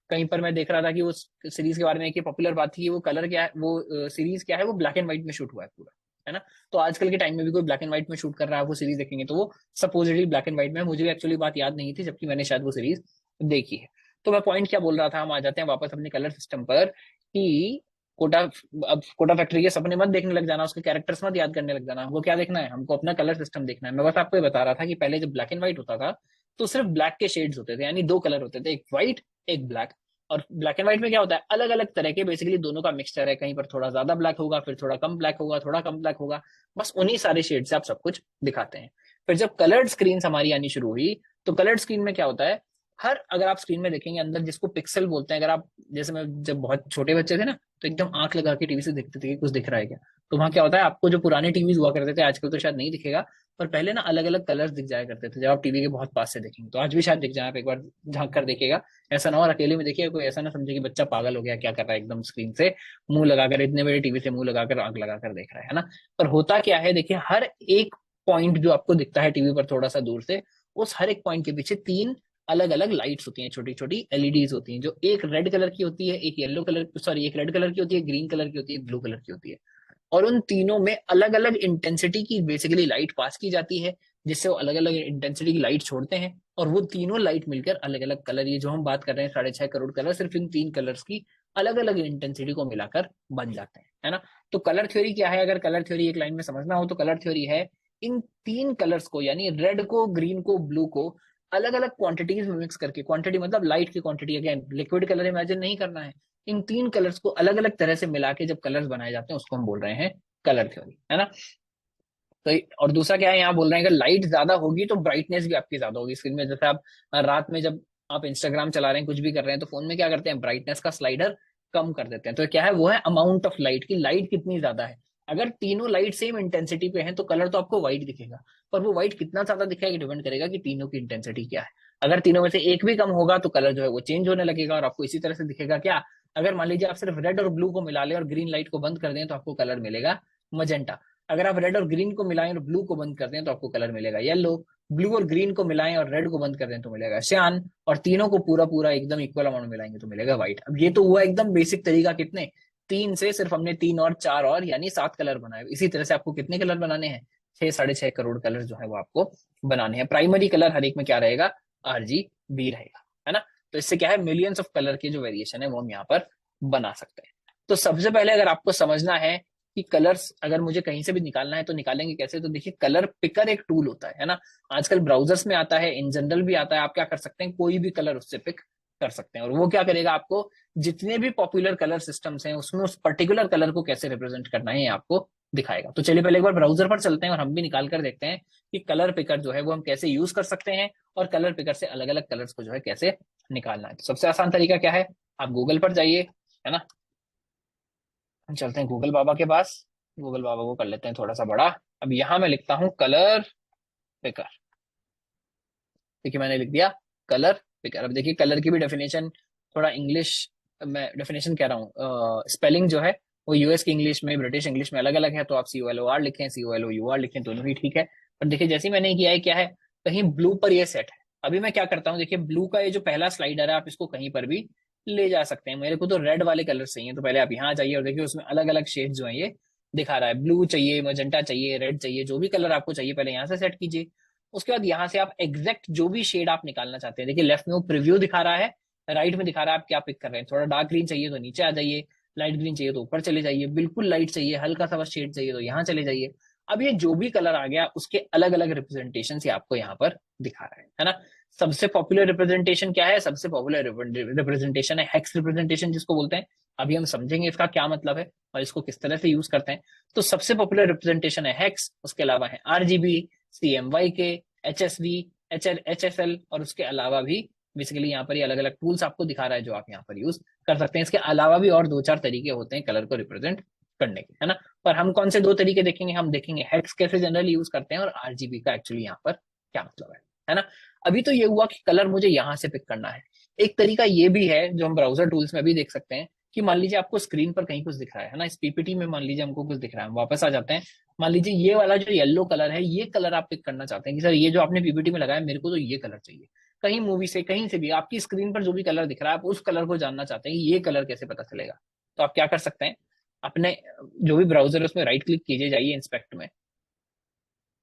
कहीं पर मैं देख रहा था कि वो सीरीज के बारे में एक पॉपुलर बात थी कि वो कलर क्या है, वो सीरीज क्या है, वो ब्लैक एंड व्हाइट में शूट हुआ है पूरा, है ना। तो आजकल के टाइम में भी कोई ब्लैक एंड व्हाइट में शूट कर रहा है, वो सीरीज देखेंगे तो वो सपोजिटली ब्लैक एंड व्हाइट में है। मुझे भी एक्चुअली बात याद नहीं थी जबकि मैंने शायद वो सीरीज देखी है। तो मैं पॉइंट क्या बोल रहा था, हम आ जाते हैं वापस अपने कलर सिस्टम पर कि कोटा, अब कोटा फैक्ट्री के सपने मत देखने लग जाना, उसके कैरेक्टर्स मत याद करने लग जाना, हमको क्या देखना है, हमको अपना कलर सिस्टम देखना है। मैं बस आपको ये बता रहा था कि पहले जब ब्लैक एंड व्हाइट होता था तो सिर्फ ब्लैक के शेड्स होते थे, यानी दो कलर होते थे, एक व्हाइट एक ब्लैक। और ब्लैक एंड व्हाइट में क्या होता है, अलग अलग तरह के बेसिकली दोनों का मिक्सचर है, कहीं पर थोड़ा ज्यादा ब्लैक होगा, फिर थोड़ा कम ब्लैक होगा, थोड़ा कम ब्लैक होगा, बस उन्हीं सारे शेड से आप सब कुछ दिखाते हैं। फिर जब कलर्ड स्क्रीन हमारी आनी शुरू हुई तो कलर्ड स्क्रीन में क्या होता है, हर अगर आप स्क्रीन में देखेंगे अंदर जिसको पिक्सल बोलते हैं, अगर आप जैसे मैं जब बहुत छोटे बच्चे थे ना तो एकदम आंख लगा के टीवी से देखते थे कि कुछ दिख रहा है क्या, तो वहां क्या होता है, आपको जो पुराने टीवीज हुआ करते थे, आजकल तो शायद नहीं दिखेगा, पर पहले ना अलग अलग कलर्स दिख जाया करते थे जब आप टीवी के बहुत पास से देखेंगे, तो आज भी शायद दिख जाए, आप एक बार झांक कर देखिएगा। ऐसा ना हो और अकेले में देखिए, कोई ऐसा ना समझे कि बच्चा पागल हो गया क्या कर रहा है, एकदम स्क्रीन से मुंह लगाकर, इतने बड़े टीवी से मुंह लगाकर आंख लगाकर देख रहा है ना। पर होता क्या है, देखिए हर एक पॉइंट जो आपको दिखता है टीवी पर थोड़ा सा दूर से, उस हर एक पॉइंट के पीछे तीन अलग अलग लाइट्स होती हैं, छोटी छोटी एलईडीज होती हैं, जो एक रेड कलर की होती है, एक येलो कलर, सॉरी एक रेड कलर की होती है, ग्रीन कलर की होती है, ब्लू कलर की होती है। और उन तीनों में अलग अलग इंटेंसिटी की बेसिकली लाइट पास की जाती है, जिससे वो अलग अलग इंटेंसिटी की लाइट छोड़ते हैं, और वो तीनों लाइट मिलकर अलग अलग कलर, ये जो हम बात कर रहे हैं 6.5 करोड़ कलर, सिर्फ इन तीन कलर्स की अलग अलग इंटेंसिटी को मिलाकर बन जाते हैं, है ना। तो कलर थ्योरी क्या है, अगर कलर थ्योरी एक लाइन में समझना हो तो कलर थ्योरी है इन तीन कलर्स को, यानी रेड को, ग्रीन को, ब्लू को अलग अलग क्वांटिटीज में मिक्स करके, क्वांटिटी मतलब लाइट की quantity, again liquid colour imagine नहीं करना है, इन तीन कलर्स को अलग अलग तरह से मिला के जब कलर्स बनाए जाते हैं उसको हम बोल रहे हैं कलर थ्योरी, है ना। तो और दूसरा क्या है, यहाँ बोल रहे हैं अगर लाइट ज्यादा होगी तो ब्राइटनेस भी आपकी ज्यादा होगी स्क्रीन में। जैसे आप रात में जब आप इंस्टाग्राम चला रहे हैं, कुछ भी कर रहे हैं, तो फोन में क्या करते हैं, ब्राइटनेस का स्लाइडर कम कर देते हैं। तो क्या है, वो है अमाउंट ऑफ लाइट की, लाइट कितनी ज्यादा है। अगर तीनों लाइट सेम इंटेंसिटी पे हैं तो कलर तो आपको व्हाइट दिखेगा, पर वो व्हाइट कितना ज्यादा दिखेगा डिपेंड करेगा कि तीनों की इंटेंसिटी क्या है। अगर तीनों में से एक भी कम होगा तो कलर जो है वो चेंज होने लगेगा, और आपको इसी तरह से दिखेगा क्या, अगर मान लीजिए आप सिर्फ रेड और ब्लू को मिला लें और ग्रीन लाइट को बंद कर दें तो आपको कलर मिलेगा मजेंटा। अगर आप रेड और ग्रीन को मिलाएं और ब्लू को बंद कर दें तो आपको कलर मिलेगा येलो। ब्लू और ग्रीन को मिलाएं और रेड को बंद कर दें तो मिलेगा श्यान, और तीनों को पूरा पूरा एकदम इक्वल अमाउंट मिलाएंगे तो मिलेगा व्हाइट। अब ये तो हुआ एकदम बेसिक तरीका, कितने, तीन से सिर्फ हमने तीन और चार और यानी 7 कलर बनाए। इसी तरह से आपको कितने कलर बनाने हैं, 6-6.5 करोड़ कलर जो है वो आपको बनाने हैं। प्राइमरी कलर हर एक में क्या रहेगा, RGB रहेगा, है ना। तो इससे क्या है, मिलियंस ऑफ कलर की जो वेरिएशन है वो हम यहाँ पर बना सकते हैं। तो सबसे पहले अगर आपको समझना है कि कलर्स अगर मुझे कहीं से भी निकालना है तो निकालेंगे कैसे, तो देखिए कलर पिकर एक टूल होता है ना। आजकल ब्राउजर्स में आता है, इन जनरल भी आता है, आप क्या कर सकते हैं, कोई भी कलर उससे पिक कर सकते हैं, और वो क्या करेगा, आपको जितने भी पॉपुलर कलर सिस्टम्स हैं उसमें उस पर्टिकुलर कलर को कैसे रिप्रेजेंट करना है आपको दिखाएगा। तो चलिए पहले एक बार ब्राउजर पर चलते हैं और हम भी निकाल कर देखते हैं कि कलर पिकर जो है वो हम कैसे यूज कर सकते हैं, और कलर पिकर से अलग अलग कलर्स को जो है कैसे निकालना है। तो सबसे आसान तरीका क्या है, आप गूगल पर जाइए, है ना। हम चलते हैं गूगल बाबा के पास, गूगल बाबा को कर लेते हैं थोड़ा सा बड़ा। अब यहां मैं लिखता हूं कलर पिकर, देखिए मैंने लिख दिया कलर पिकर। अब देखिए कलर की भी डेफिनेशन थोड़ा इंग्लिश, मैं डेफिनेशन कह रहा हूँ, स्पेलिंग जो है वो यूएस की इंग्लिश में, ब्रिटिश इंग्लिश में अलग अलग है, तो आप COLOR लिखें, COLOUR लिखें, दोनों ही ठीक है। पर देखिए जैसे मैंने किया है, क्या है, कहीं ब्लू पर ये सेट है। अभी मैं क्या करता हूँ, देखिए ब्लू का ये जो पहला स्लाइडर है आप इसको कहीं पर भी ले जा सकते हैं। मेरे को तो रेड वाले कलर चाहिए, तो पहले आप यहाँ जाइए और देखिए उसमें अलग अलग शेड जो है ये दिखा रहा है, ब्लू चाहिए, मजेंटा चाहिए, रेड चाहिए, जो भी कलर आपको चाहिए पहले यहाँ से सेट कीजिए। उसके बाद यहाँ से आप एग्जैक्ट जो भी शेड आप निकालना चाहते हैं, देखिए लेफ्ट में वो प्रीव्यू दिखा रहा है, राइट में दिखा रहा है आप क्या पिक कर रहे हैं। थोड़ा डार्क ग्रीन चाहिए तो नीचे आ जाइए, लाइट ग्रीन चाहिए तो ऊपर चले जाइए, बिल्कुल लाइट चाहिए, हल्का सा बस शेड चाहिए तो यहाँ चले जाइए। अब ये जो भी कलर आ गया उसके अलग अलग रिप्रेजेंटेशन से आपको यहाँ पर दिखा रहा है ना। सबसे पॉपुलर रिप्रेजेंटेशन क्या है, सबसे पॉपुलर रिप्रेजेंटेशन है हेक्स रिप्रेजेंटेशन जिसको बोलते हैं। अभी हम समझेंगे इसका क्या मतलब है और इसको किस तरह से यूज करते हैं। तो सबसे पॉपुलर रिप्रेजेंटेशन है हेक्स, उसके अलावा है RGB, CMYK, HSV, HSL और उसके अलावा भी बेसिकली यहाँ पर ये अलग अलग टूल्स आपको दिखा रहा है जो आप यहाँ पर यूज कर सकते हैं। इसके अलावा भी और 2-4 तरीके होते हैं कलर को रिप्रेजेंट करने के, है ना। पर हम कौन से 2 तरीके देखेंगे, हम देखेंगे हेक्स कैसे जनरली यूज करते हैं और RGB का एक्चुअली यहाँ पर क्या मतलब है ना। अभी तो ये हुआ कि कलर मुझे यहाँ से पिक करना है। एक तरीका ये भी है जो हम ब्राउजर टूल्स में भी देख सकते हैं कि मान लीजिए आपको स्क्रीन पर कहीं कुछ दिख रहा है ना, इस PPT में मान लीजिए हमको कुछ दिख रहा है, हम वापस आ जाते हैं। मान लीजिए ये वाला जो येलो कलर है, ये कलर आप पिक करना चाहते हैं कि सर ये जो आपने PPT में लगाया मेरे को तो ये कलर चाहिए। कहीं मूवी से कहीं से भी आपकी स्क्रीन पर जो भी कलर दिख रहा है आप उस कलर को जानना चाहते हैं कि ये कलर कैसे पता चलेगा। तो आप क्या कर सकते हैं, अपने जो भी ब्राउजर है उसमें राइट क्लिक कीजिए, जाइए इंस्पेक्ट में,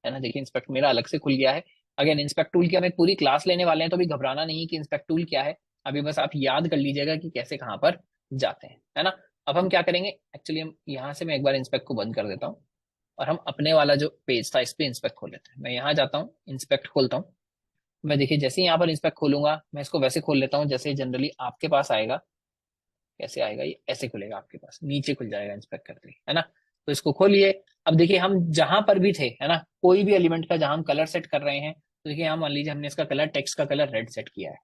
है ना। देखिए इंस्पेक्ट मेरा अलग से खुल गया है। अगेन इंस्पेक्ट टूल की हम एक पूरी क्लास लेने वाले हैं, तो भी घबराना नहीं कि इंस्पेक्ट टूल क्या है। अभी बस आप याद कर लीजिएगा कि कैसे कहाँ पर जाते हैं, है ना। अब हम क्या करेंगे, एक्चुअली हम यहाँ से मैं एक बार इंस्पेक्ट को बंद कर देता हूँ और हम अपने वाला जो पेज था इस पे इंस्पेक्ट खोल लेते हैं। मैं यहाँ जाता हूँ, इंस्पेक्ट खोलता हूँ। मैं देखिए जैसे ही यहाँ पर इंस्पेक्ट खोलूंगा मैं इसको वैसे खोल लेता हूँ जैसे जनरली आपके पास आएगा। कैसे आएगा, ये ऐसे खुलेगा आपके पास, नीचे खुल जाएगा इंस्पेक्ट करते ही, है ना। तो इसको खोलिए। अब देखिए हम जहां पर भी थे, है ना, कोई भी एलिमेंट का जहां हम कलर सेट कर रहे हैं, तो देखिए यहाँ मान लीजिए हमने इसका कलर, टेक्स्ट का कलर रेड सेट किया है।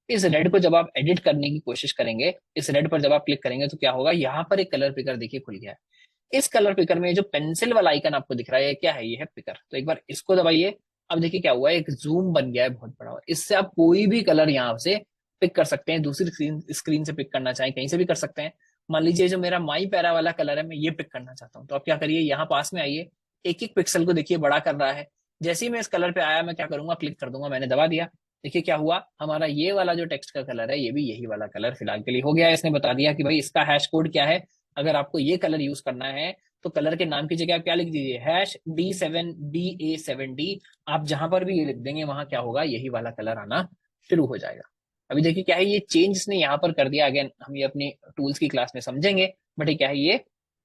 इस रेड को जब आप एडिट करने की कोशिश करेंगे, इस रेड पर जब आप क्लिक करेंगे तो क्या होगा, यहाँ पर एक कलर पिकर देखिए खुल गया है। इस कलर पिकर में जो पेंसिल वाला आइकन आपको दिख रहा है, ये क्या है, ये है पिकर। तो एक बार इसको दबाइए। अब देखिए क्या हुआ है, एक जूम बन गया है बहुत बड़ा। इससे आप कोई भी कलर यहाँ से पिक कर सकते हैं, दूसरी स्क्रीन से पिक करना चाहें कहीं से भी कर सकते हैं। मान लीजिए जो मेरा माई पैरा वाला कलर है मैं ये पिक करना चाहता हूँ, तो आप क्या करिए, यहाँ पास में आइए, एक एक पिक्सल को देखिए बड़ा कर रहा है। जैसे ही मैं इस कलर पे आया मैं क्या करूंगा, क्लिक कर दूंगा, मैंने दबा दिया। देखिए क्या हुआ, हमारा ये वाला जो टेक्स्ट का कलर है ये भी यही वाला कलर फिलहाल के लिए हो गया है। इसने बता दिया कि भाई इसका हैश कोड क्या है। अगर आपको ये कलर यूज करना है तो कलर के नाम की जगह आप क्या लिख दीजिए, #D7BA7D। आप जहां पर भी ये लिख देंगे वहां क्या होगा, यही वाला कलर आना शुरू हो जाएगा। अभी देखिए क्या है, ये चेंज इसने यहाँ पर कर दिया। अगेन हम ये अपनी टूल्स की क्लास में समझेंगे, बट ये क्या है, ये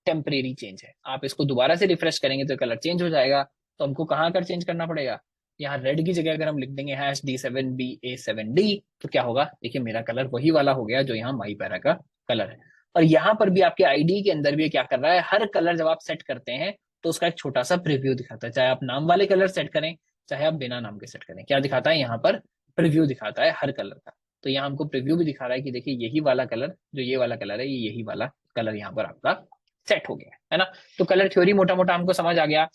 टेम्परेरी चेंज है। आप इसको दोबारा से रिफ्रेश करेंगे तो कलर चेंज हो जाएगा। तो हमको कहाँ कर चेंज करना पड़ेगा, यहाँ रेड की जगह अगर हम लिख देंगे #D7BA7D तो क्या होगा, देखिए मेरा कलर वही वाला हो गया जो यहाँ माई पैरा का कलर है। और यहाँ पर भी आपके आईडी के अंदर भी क्या कर रहा है, हर कलर जब आप सेट करते हैं तो उसका एक छोटा सा प्रीव्यू दिखाता है। चाहे आप नाम वाले कलर सेट करें चाहे आप बिना नाम के सेट करें, क्या दिखाता है यहाँ पर, प्रीव्यू दिखाता है हर कलर का। तो यहाँ हमको प्रीव्यू भी दिखा रहा है कि देखिए यही वाला कलर, जो ये वाला कलर है, ये यही वाला कलर यहाँ पर आपका सेट हो गया है ना। तो कलर थ्योरी मोटा मोटा हमको समझ आ गया।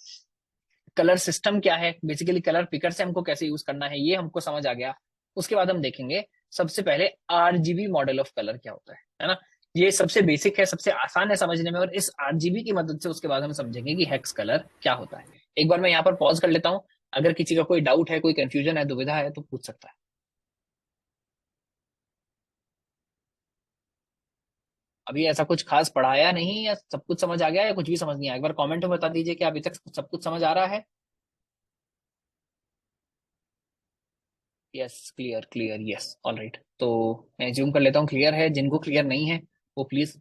कलर सिस्टम क्या है, बेसिकली कलर पिकर से हमको कैसे यूज करना है ये हमको समझ आ गया। उसके बाद हम देखेंगे सबसे पहले RGB मॉडल ऑफ कलर क्या होता है ना। ये सबसे बेसिक है, सबसे आसान है समझने में, और इस RGB की मदद से उसके बाद हम समझेंगे कि हेक्स कलर क्या होता है। एक बार मैं यहाँ पर पॉज कर लेता हूँ, अगर किसी का कोई डाउट है, कोई कंफ्यूजन है, दुविधा है तो पूछ सकता है। अभी ऐसा कुछ खास पढ़ाया नहीं, या सब कुछ समझ आ गया, या कुछ भी समझ नहीं आया, एक बार कमेंट में बता दीजिए कि अभी तक सब कुछ समझ आ रहा है। Yes, clear clear, yes, all right. तो मैं ज्यूम कर लेता हूँ क्लियर है, जिनको क्लियर नहीं है वो प्लीज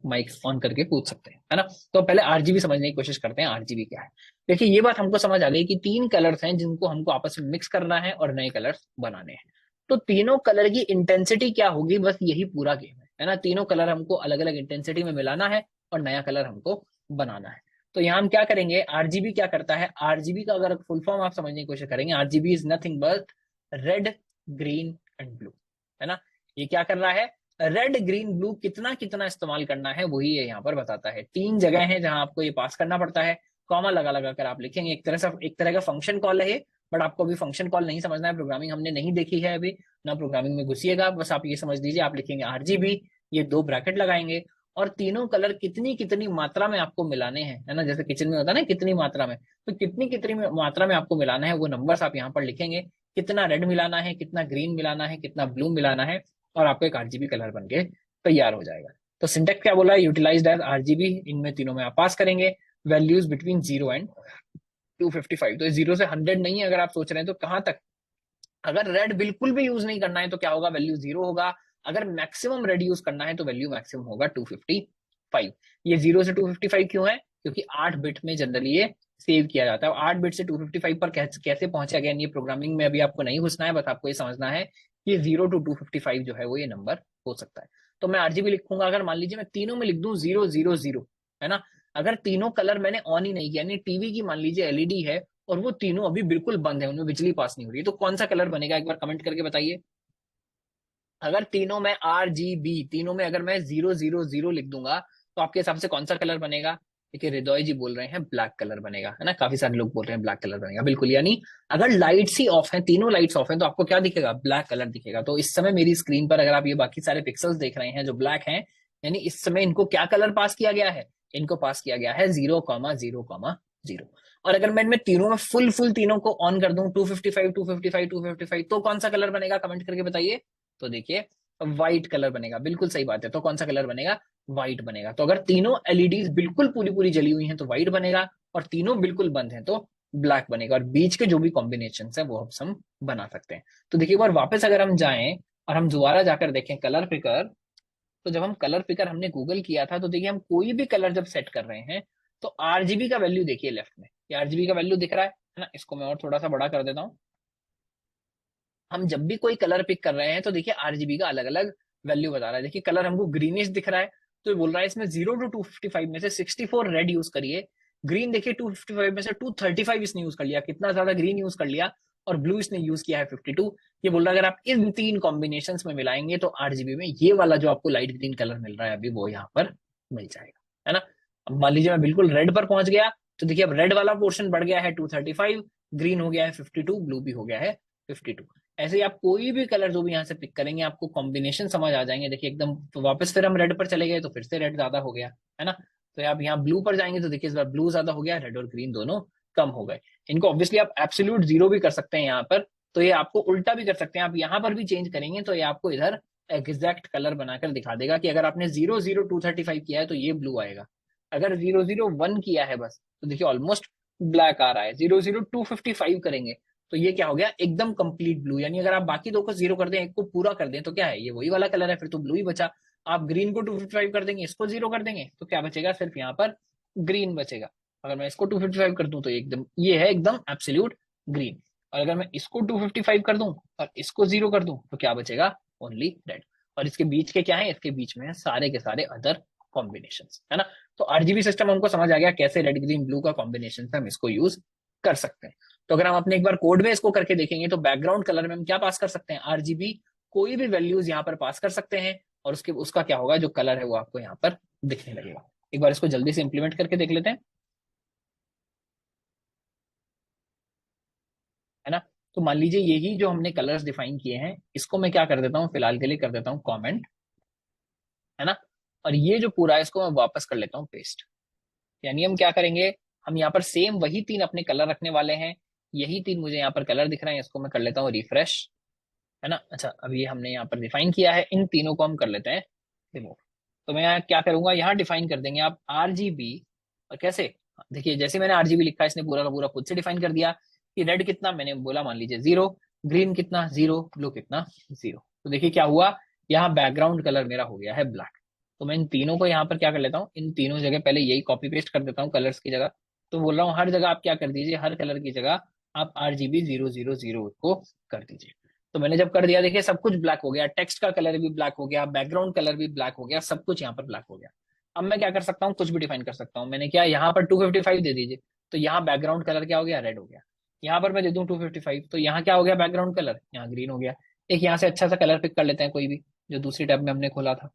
माइक ऑन करके पूछ सकते हैं, है ना। तो पहले RGB समझने की कोशिश करते हैं, RGB क्या है। देखिए ये बात हमको समझ आ गई कि 3 कलर्स हैं जिनको हमको आपस में मिक्स करना है और नए कलर्स बनाने हैं। तो तीनों कलर की इंटेंसिटी क्या होगी, बस यही पूरा गेम है ना। तीनों कलर हमको अलग अलग इंटेंसिटी में मिलाना है और नया कलर हमको बनाना है। तो यहाँ हम क्या करेंगे, RGB क्या करता है, RGB का अगर फुल फॉर्म आप समझने की कोशिश करेंगे, RGB is nothing but red, green and blue, है ना। ये क्या कर रहा है, रेड ग्रीन ब्लू कितना कितना इस्तेमाल करना है वही ये यहाँ पर बताता है। 3 जगह है जहां आपको ये पास करना पड़ता है, कॉमा लगा लगा कर आप लिखेंगे। एक तरह का फंक्शन कॉल है, बट आपको अभी फंक्शन कॉल नहीं समझना है, प्रोग्रामिंग हमने नहीं देखी है अभी ना, प्रोग्रामिंग में घुसिएगा। बस आप ये समझ लीजिए, आप लिखेंगे RGB, ये 2 ब्रैकेट लगाएंगे, और तीनों कलर कितनी कितनी मात्रा में आपको मिलाने हैं, है ना। जैसे किचन में होता है ना कितनी मात्रा में, तो कितनी कितनी मात्रा में आपको मिलाना है वो नंबर्स आप यहाँ पर लिखेंगे। कितना रेड मिलाना है, कितना ग्रीन मिलाना है, कितना ब्लू मिलाना है, और आपको एक RGB कलर बन के तैयार हो जाएगा। तो सिंटेक्स क्या बोला है, यूटिलाइज्ड एज RGB, इनमें तीनों में आप पास करेंगे वैल्यूज बिटवीन 0 एंड 255। तो 0 से 100 नहीं है, अगर आप सोच रहे हैं तो कहां तक। अगर रेड बिल्कुल भी यूज नहीं करना है तो क्या होगा, वैल्यू 0 होगा। अगर मैक्सिमम रेड यूज करना है तो वैल्यू मैक्सिमम होगा 255। ये 0 से 255 क्यों है, क्योंकि 8 बिट में जनरली ये सेव किया जाता है। 8 बिट से 255 पर कैसे पहुंचे, अगेन ये प्रोग्रामिंग में अभी आपको नहीं घुसना है, बस आपको ये समझना है कि 0 to 255 जो है वो ये नंबर हो सकता है। तो मैं RGB लिखूंगा, अगर मान लीजिए मैं तीनों में लिख दूं 0 0 0, है ना। अगर तीनों कलर मैंने ऑन ही नहीं किया, यानी टीवी की मान लीजिए LED है और वो तीनों अभी बिल्कुल बंद है, उनमें बिजली पास नहीं हो रही है, तो कौन सा कलर बनेगा एक बार कमेंट करके बताइए। अगर तीनों में RGB, तीनों में अगर मैं 000 लिख दूंगा तो आपके हिसाब से कौन सा कलर बनेगा? देखिए हृदय जी बोल रहे हैं ब्लैक कलर बनेगा, है ना, काफी सारे लोग बोल रहे हैं ब्लैक कलर बनेगा, बिल्कुल। यानी अगर लाइट्स ही ऑफ है, तीनों लाइट्स ऑफ है, तो आपको क्या दिखेगा? ब्लैक कलर दिखेगा। तो इस समय मेरी स्क्रीन पर अगर आप ये बाकी सारे पिक्सल्स देख रहे हैं जो ब्लैक हैं, यानी इस समय इनको क्या कलर पास किया गया है? इनको पास किया गया है 0,0,0। और अगर मैं इनमें तीनों में फुल फुल तीनों को ऑन कर दूं, 255 255 255, तो कौन सा कलर बनेगा कमेंट करके बताइए। तो देखिए व्हाइट कलर बनेगा, बिल्कुल सही बात है। तो कौन सा कलर बनेगा? व्हाइट बनेगा। तो अगर तीनों एलईडीज बिल्कुल पूरी पूरी जली हुई हैं तो व्हाइट बनेगा, और तीनों बिल्कुल बंद हैं तो ब्लैक बनेगा। और बीच के जो भी कॉम्बिनेशन है वो हम बना सकते हैं। तो देखिए एक बार वापस अगर हम जाएं और हम दोबारा जाकर देखें कलर पिकर, तो जब हम कलर पिकर हमने गूगल किया था तो देखिए हम कोई भी कलर जब सेट कर रहे हैं तो RGB का वैल्यू देखिए लेफ्ट में, ये RGB का वैल्यू दिख रहा है ना। इसको मैं और थोड़ा सा बड़ा कर देता हूँ। हम जब भी कोई कलर पिक कर रहे हैं तो देखिए RGB का अलग अलग वैल्यू बता रहा है। देखिए कलर हमको ग्रीनिश दिख रहा है, तो ये बोल रहा है इसमें 0 to 255 में से 64 रेड यूज करिए। ग्रीन देखिए 255 में से 235 इसने यूज कर लिया, कितना ज्यादा ग्रीन यूज कर लिया। और ब्लू इसने यूज किया है 52। ये बोल रहा है अगर आप इन तीन कॉम्बिनेशन में मिलाएंगे तो RGB में ये वाला जो आपको लाइट ग्रीन कलर मिल रहा है अभी वो यहाँ पर मिल जाएगा, है ना। अब मान लीजिए मैं बिल्कुल रेड पर पहुंच गया, तो देखिए अब रेड वाला पोर्शन बढ़ गया है 235, ग्रीन हो गया है 52, ब्लू भी हो गया है 52। ऐसे ही आप कोई भी कलर जो भी यहाँ से पिक करेंगे आपको कॉम्बिनेशन समझ आ जाएंगे। देखिए एकदम, तो वापस फिर हम रेड पर चले गए तो फिर से रेड ज्यादा हो गया, है ना। तो आप यहाँ ब्लू पर जाएंगे तो देखिए इस बार ब्लू ज्यादा हो गया, रेड और ग्रीन दोनों कम हो गए। इनको ऑब्वियसली आप एब्सोल्यूट जीरो भी कर सकते हैं यहाँ पर, तो ये आपको उल्टा भी कर सकते हैं। आप यहाँ पर भी चेंज करेंगे तो ये आपको इधर एग्जैक्ट कलर बनाकर दिखा देगा कि अगर आपने 00235 किया है तो ये ब्लू आएगा, अगर 001 किया है बस तो देखिए ऑलमोस्ट ब्लैक आ रहा है, 00255 करेंगे तो ये क्या हो गया? एकदम कंप्लीट ब्लू। यानी अगर आप बाकी दो को जीरो कर दें, एक को पूरा कर दें, तो क्या है? ये वही वाला कलर है, फिर तो ब्लू ही बचा। आप ग्रीन को 255 कर देंगे, इसको जीरो कर देंगे, तो क्या बचेगा? सिर्फ यहाँ पर ग्रीन बचेगा। अगर मैं इसको 255 कर दूं तो एकदम ये है एकदम एब्सोल्यूट ग्रीन। और अगर मैं इसको 255 कर दूं और इसको जीरो कर दूं तो क्या बचेगा? Only red. और इसके बीच के क्या है? इसके बीच में है सारे के सारे अदर कॉम्बिनेशन, है ना। तो RGB सिस्टम हमको समझ आ गया कैसे रेड ग्रीन ब्लू का कॉम्बिनेशन हम इसको यूज कर सकते हैं। तो अगर हम अपने एक बार कोड में इसको करके देखेंगे तो बैकग्राउंड कलर में हम क्या पास कर सकते हैं? RGB, कोई भी वैल्यूज यहाँ पर पास कर सकते हैं और उसके उसका क्या होगा? जो कलर है वो आपको यहाँ पर दिखने लगेगा। एक बार इसको जल्दी से इंप्लीमेंट करके देख लेते हैं, है ना। तो मान लीजिए यही जो हमने कलर्स डिफाइन किए हैं इसको मैं क्या कर देता हूँ, फिलहाल के लिए कर देता हूँ कॉमेंट, है ना। और ये जो पूरा है इसको मैं वापस कर लेता हूँ पेस्ट। यानी हम क्या करेंगे, हम यहाँ पर सेम वही तीन अपने कलर रखने वाले हैं। यही तीन मुझे यहाँ पर कलर दिख रहे हैं, इसको मैं कर लेता हूँ रिफ्रेश, है ना। अच्छा अब ये हमने यहाँ पर डिफाइन किया है, इन तीनों को हम कर लेते हैं रिमूव। तो मैं यहाँ क्या करूंगा, यहाँ डिफाइन कर देंगे आप RGB। और कैसे? देखिए जैसे मैंने RGB लिखा इसने पूरा का पूरा खुद से डिफाइन कर दिया कि रेड कितना, मैंने बोला मान लीजिए 0, ग्रीन कितना 0, ब्लू कितना 0। तो देखिए क्या हुआ, यहाँ बैकग्राउंड कलर मेरा हो गया है ब्लैक। तो मैं इन तीनों को यहाँ पर क्या कर लेता हूँ, इन तीनों जगह पहले यही कॉपी पेस्ट कर देता हूँ कलर्स की जगह। तो बोल रहा हूँ हर जगह आप क्या कर दीजिए, हर कलर की जगह आप RGB 000 को कर दीजिए। तो मैंने जब कर दिया देखिए सब कुछ ब्लैक हो गया, टेक्स्ट का कलर भी ब्लैक हो गया, बैकग्राउंड कलर भी ब्लैक हो गया, सब कुछ यहाँ पर ब्लैक हो गया। अब मैं क्या कर सकता हूँ, कुछ भी डिफाइन कर सकता हूँ। मैंने क्या यहाँ पर 255 दे दीजिए, तो यहाँ बैकग्राउंड कलर क्या हो गया? रेड हो गया। यहाँ पर मैं दे दूं 255 तो यहाँ क्या हो गया? बैकग्राउंड कलर यहाँ ग्रीन हो गया। एक यहाँ से अच्छा सा कलर पिक कर लेते हैं कोई भी जो दूसरी टैब में हमने खोला था।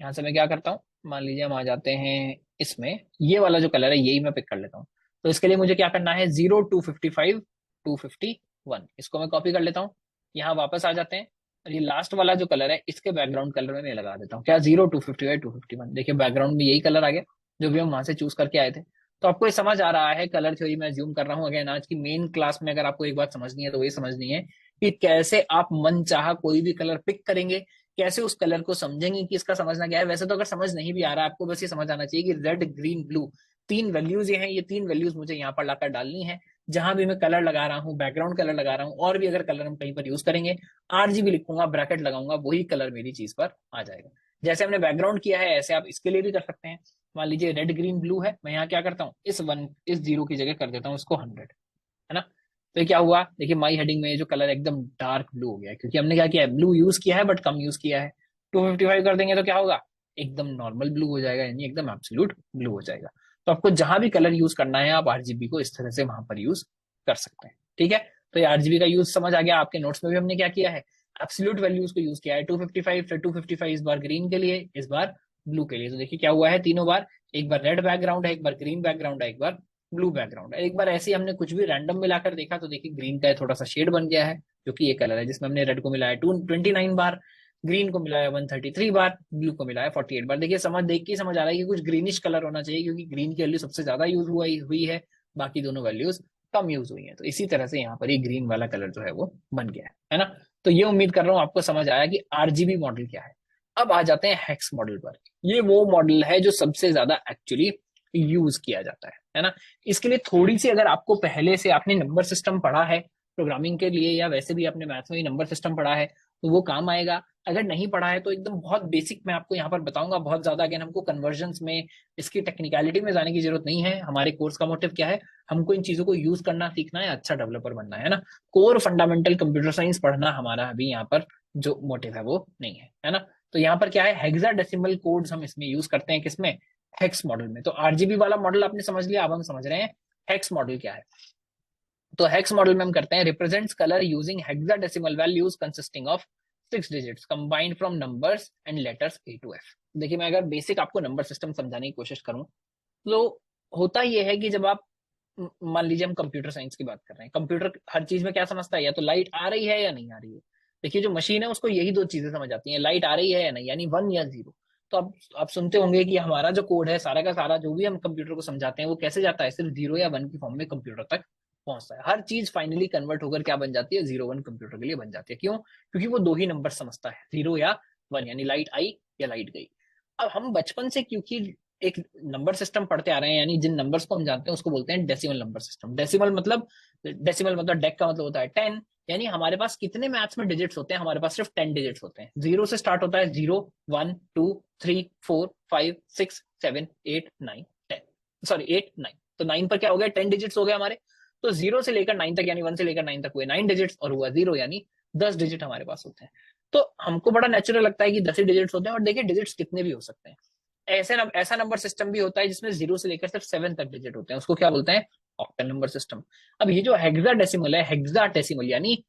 यहाँ से मैं क्या करता हूँ, मान लीजिए हम आ जाते हैं इसमें, ये वाला जो कलर है यही मैं पिक कर लेता हूँ। तो इसके लिए मुझे क्या करना है, 0 255 251, इसको मैं कॉपी कर लेता हूँ। यहाँ वापस आ जाते हैं और ये लास्ट वाला जो कलर है इसके बैकग्राउंड कलर में मैं लगा देता हूँ क्या, 0 255 251। देखिए बैकग्राउंड में यही कलर आ गया जो भी हम वहां से चूज करके आए थे। तो आपको ये समझ आ रहा है कलर थ्योरी मैं ज्यूम कर रहा हूँ। अगेन आज की मेन क्लास में अगर आपको एक बात समझनी है तो ये समझनी है कि कैसे आप मन चाह कोई भी कलर पिक करेंगे, कैसे उस कलर को समझेंगे कि इसका समझना क्या है। वैसे तो अगर समझ नहीं भी आ रहा है आपको बस ये समझ आना चाहिए कि रेड ग्रीन ब्लू तीन वैल्यूज ये हैं, ये तीन वैल्यूज मुझे यहाँ पर लाकर डालनी है। जहां भी मैं कलर लगा रहा हूँ, बैकग्राउंड कलर लगा रहा हूँ, और भी अगर कलर हम कहीं पर यूज करेंगे, RGB लिखूंगा, ब्रैकेट लगाऊंगा, वही कलर मेरी चीज पर आ जाएगा। जैसे हमने बैकग्राउंड किया है ऐसे आप इसके लिए भी कर सकते हैं। मान लीजिए रेड ग्रीन ब्लू है, मैं यहाँ क्या करता हूँ, इस 0 की जगह कर देता हूँ इसको 100, है ना। तो ये क्या हुआ, देखिए माई हेडिंग में जो कलर एकदम डार्क ब्लू हो गया है, क्योंकि हमने क्या किया है, ब्लू यूज किया है बट कम यूज किया है। 255 कर देंगे तो क्या होगा, एकदम नॉर्मल ब्लू हो जाएगा, यानी एकदम एब्सोल्यूट ब्लू हो जाएगा। तो आपको जहां भी कलर यूज करना है आप RGB को इस तरह से वहां पर यूज कर सकते हैं। ठीक है, तो ये आरजीबी का यूज समझ आ गया। आपके नोट्स में भी हमने क्या किया है, एब्सोल्यूट वैल्यूज को यूज किया है 255, फिर 255 इस बार ग्रीन के लिए, इस बार ब्लू के लिए। तो देखिए क्या हुआ है तीनों बार, एक बार रेड बैकग्राउंड है, एक बार ग्रीन बैकग्राउंड है, एक बार ब्लू बैकग्राउंड है। एक बार ऐसे ही हमने कुछ भी रैंडम मिलाकर देखा तो देखिए ग्रीन का थोड़ा सा शेड बन गया है, जो कि ये कलर है, जिसमें हमने रेड को मिलाया 29 बार, ग्रीन को मिलाया 133 बार, ब्लू को मिलाया 48 बार। देखिए समझ देख के समझ आ रहा है कि कुछ ग्रीनिश कलर होना चाहिए, क्योंकि ग्रीन की वैल्यू सबसे ज्यादा यूज हुई है, बाकी दोनों वैल्यूज कम यूज हुई है। तो इसी तरह से यहाँ पर ये ग्रीन वाला कलर जो है वो बन गया है ना। तो ये उम्मीद कर रहा हूँ आपको समझ आया कि आरजीबी मॉडल क्या है। अब आ जाते हैं हेक्स मॉडल पर। ये वो मॉडल है जो सबसे ज्यादा एक्चुअली यूज किया जाता है ना। इसके लिए थोड़ी सी, अगर आपको पहले से आपने नंबर सिस्टम पढ़ा है प्रोग्रामिंग के लिए, या वैसे भी आपने मैथ्स में नंबर सिस्टम पढ़ा है, तो वो काम आएगा। अगर नहीं पढ़ा है तो एकदम बहुत बेसिक मैं आपको यहाँ पर बताऊंगा, बहुत ज्यादा। अगेन हमको कन्वर्जन्स में, इसकी टेक्निकलिटी में जाने की जरूरत नहीं है। हमारे कोर्स का मोटिव क्या है, हमको इन चीजों को यूज करना सीखना है, अच्छा डेवलपर बनना है ना। कोर फंडामेंटल कंप्यूटर साइंस पढ़ना हमारा अभी यहाँ पर जो मोटिव है वो नहीं है ना। तो यहाँ पर क्या है, हेक्साडेसिमल कोड्स हम इसमें यूज करते हैं, किसमें, हेक्स मॉडल में। तो आरजीबी वाला मॉडल आपने समझ लिया, अब हम समझ रहे हैं हेक्स मॉडल क्या है। तो हेक्स मॉडल में हम करते हैं represents colour using hexadecimal values consisting of 6 digits combined from numbers and letters A to F. देखिए मैं अगर बेसिक आपको नंबर सिस्टम समझाने की कोशिश करूं तो होता यह है कि जब आप, मान लीजिए हम कंप्यूटर साइंस की बात कर रहे हैं, कंप्यूटर हर चीज में क्या समझता है, या तो लाइट आ रही है या नहीं आ रही है। देखिए जो मशीन है उसको यही दो चीजें समझ आती हैं, लाइट आ रही है या नहीं, यानी 1 या 0। तो अब आप सुनते होंगे कि हमारा जो कोड है सारा का सारा, जो भी हम कंप्यूटर को समझाते हैं, वो कैसे जाता है, सिर्फ 0 या 1 की फॉर्म में कंप्यूटर तक पहुंचता है। हर चीज फाइनली कन्वर्ट होकर क्या बन जाती है, 0 1 कंप्यूटर के लिए बन जाती है। क्यों, क्योंकि वो दो ही नंबर समझता है, 0 या 1, यानी लाइट आई या लाइट गई। अब हम बचपन से क्योंकि एक नंबर सिस्टम पढ़ते आ रहे हैं, यानी जिन नंबर्स को हम जानते हैं उसको बोलते हैं डेसिमल नंबर सिस्टम। डेसिमल मतलब डेक का मतलब होता है 10, यानी हमारे पास कितने मैथ्स में डिजिट्स होते हैं, हमारे पास सिर्फ 10 डिजिट्स होते हैं। 0 से स्टार्ट होता है, 0 1 2 3 4 5 6 7 8 9 10, सॉरी 8 9। तो 9 पर क्या हो गया, 10 डिजिट्स हो गए हमारे। तो 0 से लेकर 9 तक, यानी 1 से लेकर 9 तक हुए 9 डिजिट्स, और हुआ 0, यानी 10 डिजिट हमारे पास होते हैं। तो हमको बड़ा नेचुरल लगता है कि 10 ही डिजिट्स होते हैं। और देखिए डिजिट्स कितने भी हो सकते हैं। ऐसा नंबर सिस्टम भी होता है जिसमें 0 से लेकर सिर्फ 7 तक डिजिट होते हैं, उसको क्या बोलते हैं, ऑक्टल नंबर सिस्टम। अब ये जो हेक्साडेसिमल है, हेक्साडेसिमल यानी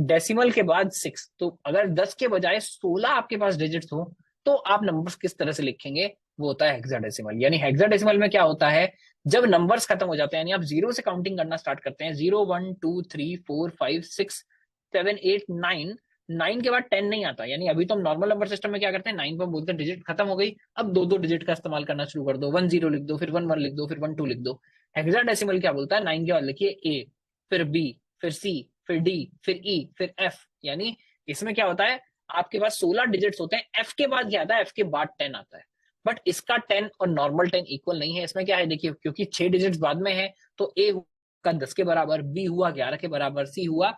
डेसिमल के बाद 6, तो अगर 10 के बजाय 16 आपके पास डिजिट्स हो तो आप नंबर्स किस तरह से लिखेंगे, वो होता है हेक्साडेसिमल। यानी हेक्साडेसिमल में क्या होता है, जब नंबर्स खत्म हो जाते हैं, यानी आप 0 से काउंटिंग करना स्टार्ट करते हैं, 0 1 2 3 4 5 6 7 8 9, 9 के बाद 10 नहीं आता। यानी अभी तो हम नॉर्मल नंबर सिस्टम में क्या करते हैं, 9 पर बोलते हैं डिजिट खत्म हो गई, अब दो दो डिजिट का इस्तेमाल करना शुरू कर दो, 1 0 लिख दो, फिर 1 1 लिख दो, फिर 1 2 लिख दो। हेक्साडेसिमल क्या बोलता है, 9 के बाद लिखिए ए, फिर बी, फिर सी, फिर डी, फिर ई, फिर एफ। यानी इसमें क्या होता है, आपके पास 16 डिजिट्स होते हैं, एफ के बाद क्या आता है, एफ के बाद 10 आता है। बट इसका 10 और नॉर्मल 10 इक्वल नहीं है। इसमें क्या है, देखिए क्योंकि 6 डिजिट्स बाद में है, तो ए का 10 के बराबर, बी हुआ 11 के बराबर, सी हुआ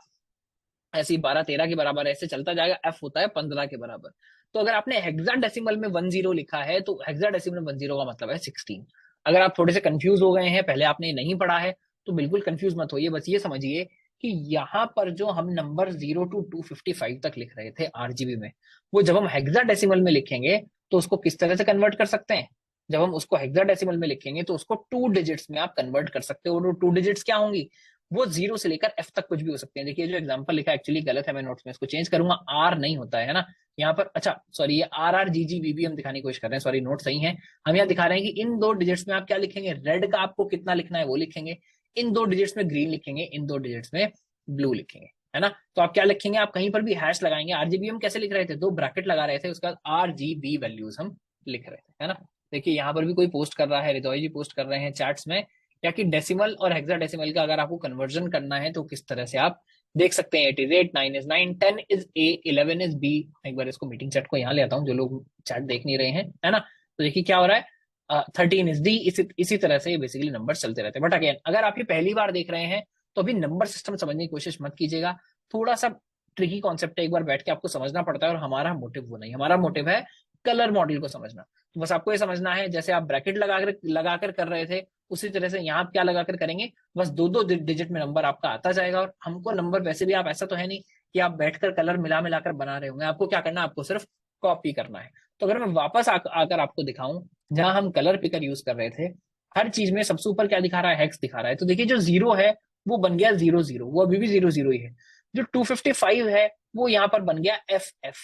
ऐसे ही 12 13 के बराबर, ऐसे चलता जाएगा, एफ होता है 15 के बराबर। तो अगर आपने हेक्साडेसिमल में 10 लिखा है तो हेक्साडेसिमल में 10 का मतलब है 16। अगर आप थोड़े से कंफ्यूज हो गए हैं, पहले आपने नहीं पढ़ा है, तो बिल्कुल कंफ्यूज मत होइए, बस ये समझिए कि यहाँ पर जो हम नंबर 0 to 255 तक लिख रहे थे आरजीबी में, वो जब हम हेक्साडेसिमल में लिखेंगे तो उसको किस तरह से कन्वर्ट कर सकते हैं, जब हम उसको हेक्साडेसिमल में लिखेंगे तो उसको 2 डिजिट्स में आप कन्वर्ट कर सकते हो। और 2 डिजिट्स क्या होंगी, वो 0 से लेकर एफ तक कुछ भी हो सकते हैं। देखिए जो एग्जांपल लिखा है एक्चुअली गलत है, मैं नोट्स में इसको चेंज करूंगा, आर नहीं होता है ना यहाँ पर, अच्छा सॉरी, ये R R G G B B हम दिखाने की कोशिश कर रहे हैं, सॉरी नोट सही है। हम यहाँ दिखा रहे हैं कि इन 2 डिजिट्स में आप क्या लिखेंगे, रेड का आपको कितना लिखना है वो लिखेंगे, इन 2 डिजिट्स में ग्रीन लिखेंगे, इन 2 डिजिट्स में ब्लू लिखेंगे, है ना। तो आप क्या लिखेंगे, आप कहीं पर भी हैश लगाएंगे। आरजीबी हम कैसे लिख रहे थे, 2 ब्रैकेट लगा रहे थे, उसका आरजीबी वैल्यूज हम लिख रहे थे, है ना। देखिए यहाँ पर भी कोई पोस्ट कर रहा है, रिदोई जी पोस्ट कर रहे हैं चैट्स में, या कि डेसिमल और हेक्साडेसिमल का अगर आपको कन्वर्जन करना है तो किस तरह से आप देख सकते हैं। 8 is 8, 9 is 9, 10 is A, 11 is B। एक बार इसको मीटिंग चैट को यहाँ ले आता हूँ, जो लोग चैट देख नहीं रहे हैं, है ना। तो देखिए क्या हो रहा है, 13 is D। इसी तरह से बेसिकली नंबर चलते रहते हैं। बट अगेन अगर आप ये पहली बार देख रहे हैं तो अभी नंबर सिस्टम समझने की कोशिश मत कीजिएगा, थोड़ा सा ट्रिकी कॉन्सेप्ट है, एक बार बैठ के आपको समझना पड़ता है। और हमारा मोटिव वो नहीं, हमारा मोटिव है कलर मॉडल को समझना। तो बस आपको ये समझना है, जैसे आप ब्रैकेट लगाकर कर रहे थे, उसी तरह से यहाँ क्या लगाकर करेंगे, बस 2 डिजिट में नंबर आपका आता जाएगा। और हमको नंबर वैसे भी, आप ऐसा तो है नहीं कि आप बैठकर कलर मिलाकर बना रहे होंगे, आपको क्या करना है, आपको सिर्फ कॉपी करना है। तो अगर मैं वापस आकर आपको दिखाऊं जहां हम कलर पिकर यूज कर रहे थे, हर चीज में सबसे ऊपर क्या दिखा रहा है, हेक्स दिखा रहा है। तो देखिए जो 0 है वो बन गया 00, वो अभी भी 00 ही है। जो 255 है वो यहाँ पर बन गया FF,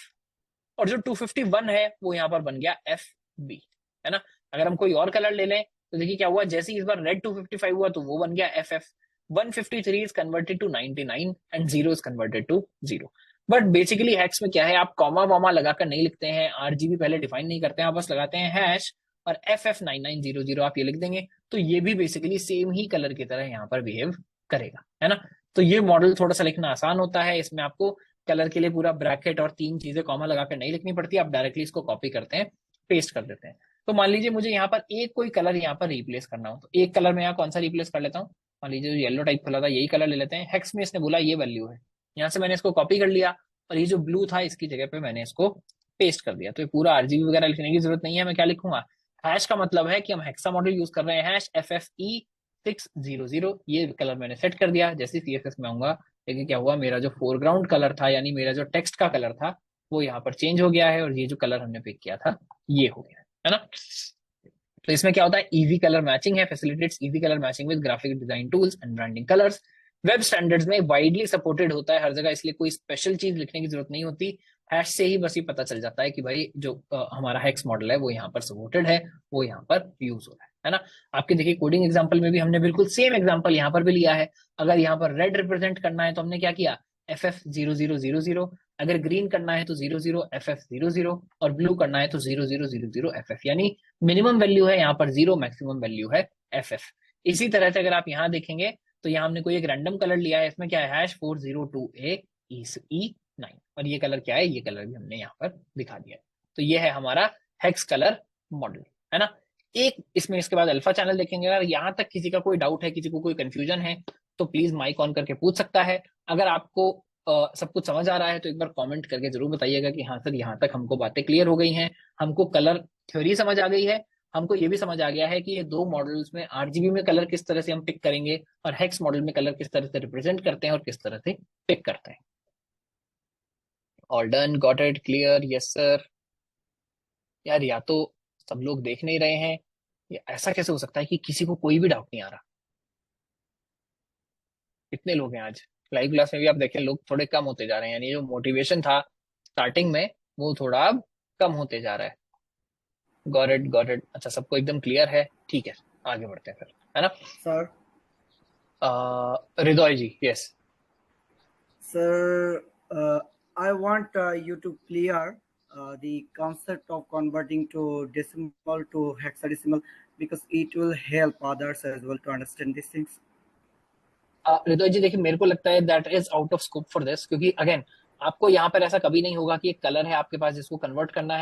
और जो 251 है वो यहाँ पर बन गया FB, है ना। अगर हम कोई और कलर ले लें तो देखिए क्या हुआ, जैसे इस बार रेड 255 हुआ तो वो बन गया FF, 153 is converted to 99 and 0 is converted to 0। But basically hex में क्या है, आप कॉमा वामा लगाकर नहीं लिखते हैं, RGB पहले डिफाइन नहीं करते हैं, आप बस लगाते हैं हैश और FF9900 आप ये लिख देंगे, तो ये भी बेसिकली सेम ही कलर की तरह यहाँ पर बिहेव करेगा, है ना। तो ये मॉडल थोड़ा सा लिखना आसान होता है, इसमें आपको कलर के लिए पूरा ब्रैकेट और 3 चीजें कॉमा लगाकर नहीं लिखनी पड़ती, आप डायरेक्टली इसको कॉपी करते हैं, पेस्ट कर देते हैं। तो मान लीजिए मुझे यहाँ पर एक कोई कलर यहाँ पर रिप्लेस करना हो, तो एक कलर में यहाँ कौन सा रिप्लेस कर लेता हूँ, मान लीजिए जो येलो टाइप खुला था यही कलर ले लेते हैं। हेक्स में इसने बोला ये वैल्यू है, यहाँ से मैंने इसको कॉपी कर लिया और ये जो ब्लू था इसकी जगह पे मैंने इसको पेस्ट कर दिया। तो ये पूरा RGB वगैरह लिखने की जरूरत नहीं है, मैं क्या लिखूंगा, हैश का मतलब है कि हम हेक्सा मॉडल यूज कर रहे हैं, हैश FFE600, ये कलर मैंने सेट कर दिया। जैसे CSS में आऊंगा देखिए क्या हुआ, मेरा जो फोरग्राउंड कलर था यानी मेरा जो टेक्स्ट का कलर था वो यहाँ पर चेंज हो गया है, और ये जो कलर हमने पिक किया था ये हो गया है ना। तो इसमें क्या होता है, इजी कलर मैचिंग है, facilitates easy colour matching with graphic design tools and branding colours. Web standards में वाइडली सपोर्टेड होता है हर जगह, इसलिए कोई स्पेशल चीज लिखने की जरूरत नहीं होती, हैश से ही बस ये पता चल जाता है कि भाई जो हमारा हेक्स मॉडल है वो यहाँ पर सपोर्टेड है, वो यहाँ पर यूज हो रहा है ना। आपके देखिए कोडिंग एग्जांपल में भी हमने बिल्कुल सेम एग्जांपल यहाँ पर भी लिया है। अगर यहाँ पर रेड रिप्रेजेंट करना है तो हमने क्या किया, FF0000, अगर ग्रीन करना है तो 00FF00, और ब्लू करना है तो 0000FF, यानी मिनिमम वैल्यू है यहाँ पर 0, मैक्सिमम वैल्यू है FF। इसी तरह से अगर आप यहाँ देखेंगे तो यहाँ हमने कोई एक रैंडम कलर लिया है, इसमें क्या है, हैश 402A-E9, और ये कलर क्या है, ये कलर भी हमने यहाँ पर दिखा दिया। तो ये है हमारा हेक्स कलर मॉडल, है ना। एक इसमें इसके बाद अल्फा चैनल देखेंगे। अगर यहाँ तक किसी का कोई डाउट है, किसी को कोई कंफ्यूजन है तो प्लीज माइक ऑन करके पूछ सकता है। अगर आपको सब कुछ समझ आ रहा है तो एक बार कमेंट करके जरूर बताइएगा कि हाँ सर यहाँ तक हमको बातें क्लियर हो गई हैं, हमको कलर थ्योरी समझ आ गई है, हमको ये भी समझ आ गया है कि ये दो मॉडल्स में RGB में कलर किस तरह से हम पिक करेंगे और हेक्स मॉडल में कलर किस तरह से रिप्रेजेंट करते हैं और किस तरह से पिक करते हैं। All done, got it, clear, yes sir. यार या तो सब लोग देख नहीं रहे हैं, या ऐसा कैसे हो सकता है कि किसी को कोई भी डाउट नहीं आ रहा। कितने लोग हैं आज लाइव क्लास में भी, आप देखें लोग थोड़े कम होते जा रहे हैं, यानी जो मोटिवेशन था स्टार्टिंग में वो थोड़ा अब कम होते जा रहा है। गॉट इट, गॉट इट, अच्छा सबको एकदम क्लियर है, ठीक है आगे बढ़ते हैं फिर, है ना। Sir, हृदय जी, yes sir, I want you to clear the concept of converting to decimal to hexadecimal because it will help others as well to understand these things. हृदय जी देखिए मेरे को लगता है that is out of scope for this, क्योंकि again आपको यहाँ पर ऐसा कभी नहीं होगा कि एक कलर है आपके पास जिसको कन्वर्ट करना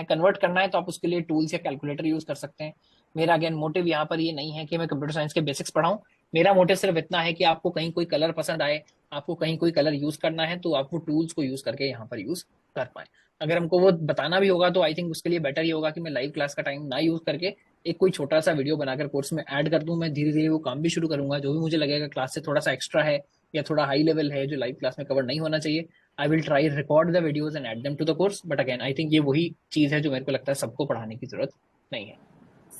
है तो आप उसके लिए टूल्स या कैलकुलेटर यूज कर सकते हैं। मेरा अगेन मोटिव यहाँ पर ये नहीं है कि मैं कंप्यूटर साइंस के बेसिक्स पढ़ाऊं, मेरा मोटिव सिर्फ इतना है कि आपको कहीं कोई कलर पसंद आए, आपको कहीं कोई कलर यूज करना है तो आप वो टूल्स को यूज करके यहाँ पर यूज कर पाए। अगर हमको वो बताना भी होगा तो आई थिंक उसके लिए बेटर ये होगा कि मैं लाइव क्लास का टाइम ना यूज करके एक कोई छोटा सा वीडियो बनाकर कोर्स में ऐड कर दूं। मैं धीरे धीरे वो काम भी शुरू करूंगा, जो भी मुझे लगेगा क्लास से थोड़ा सा एक्स्ट्रा है या थोड़ा हाई लेवल है जो लाइव क्लास में कवर नहीं होना चाहिए, I will try record the videos and add them to the course. But again I think ये वही चीज है जो मेरे को लगता है सबको पढ़ाने की जरूरत नहीं है।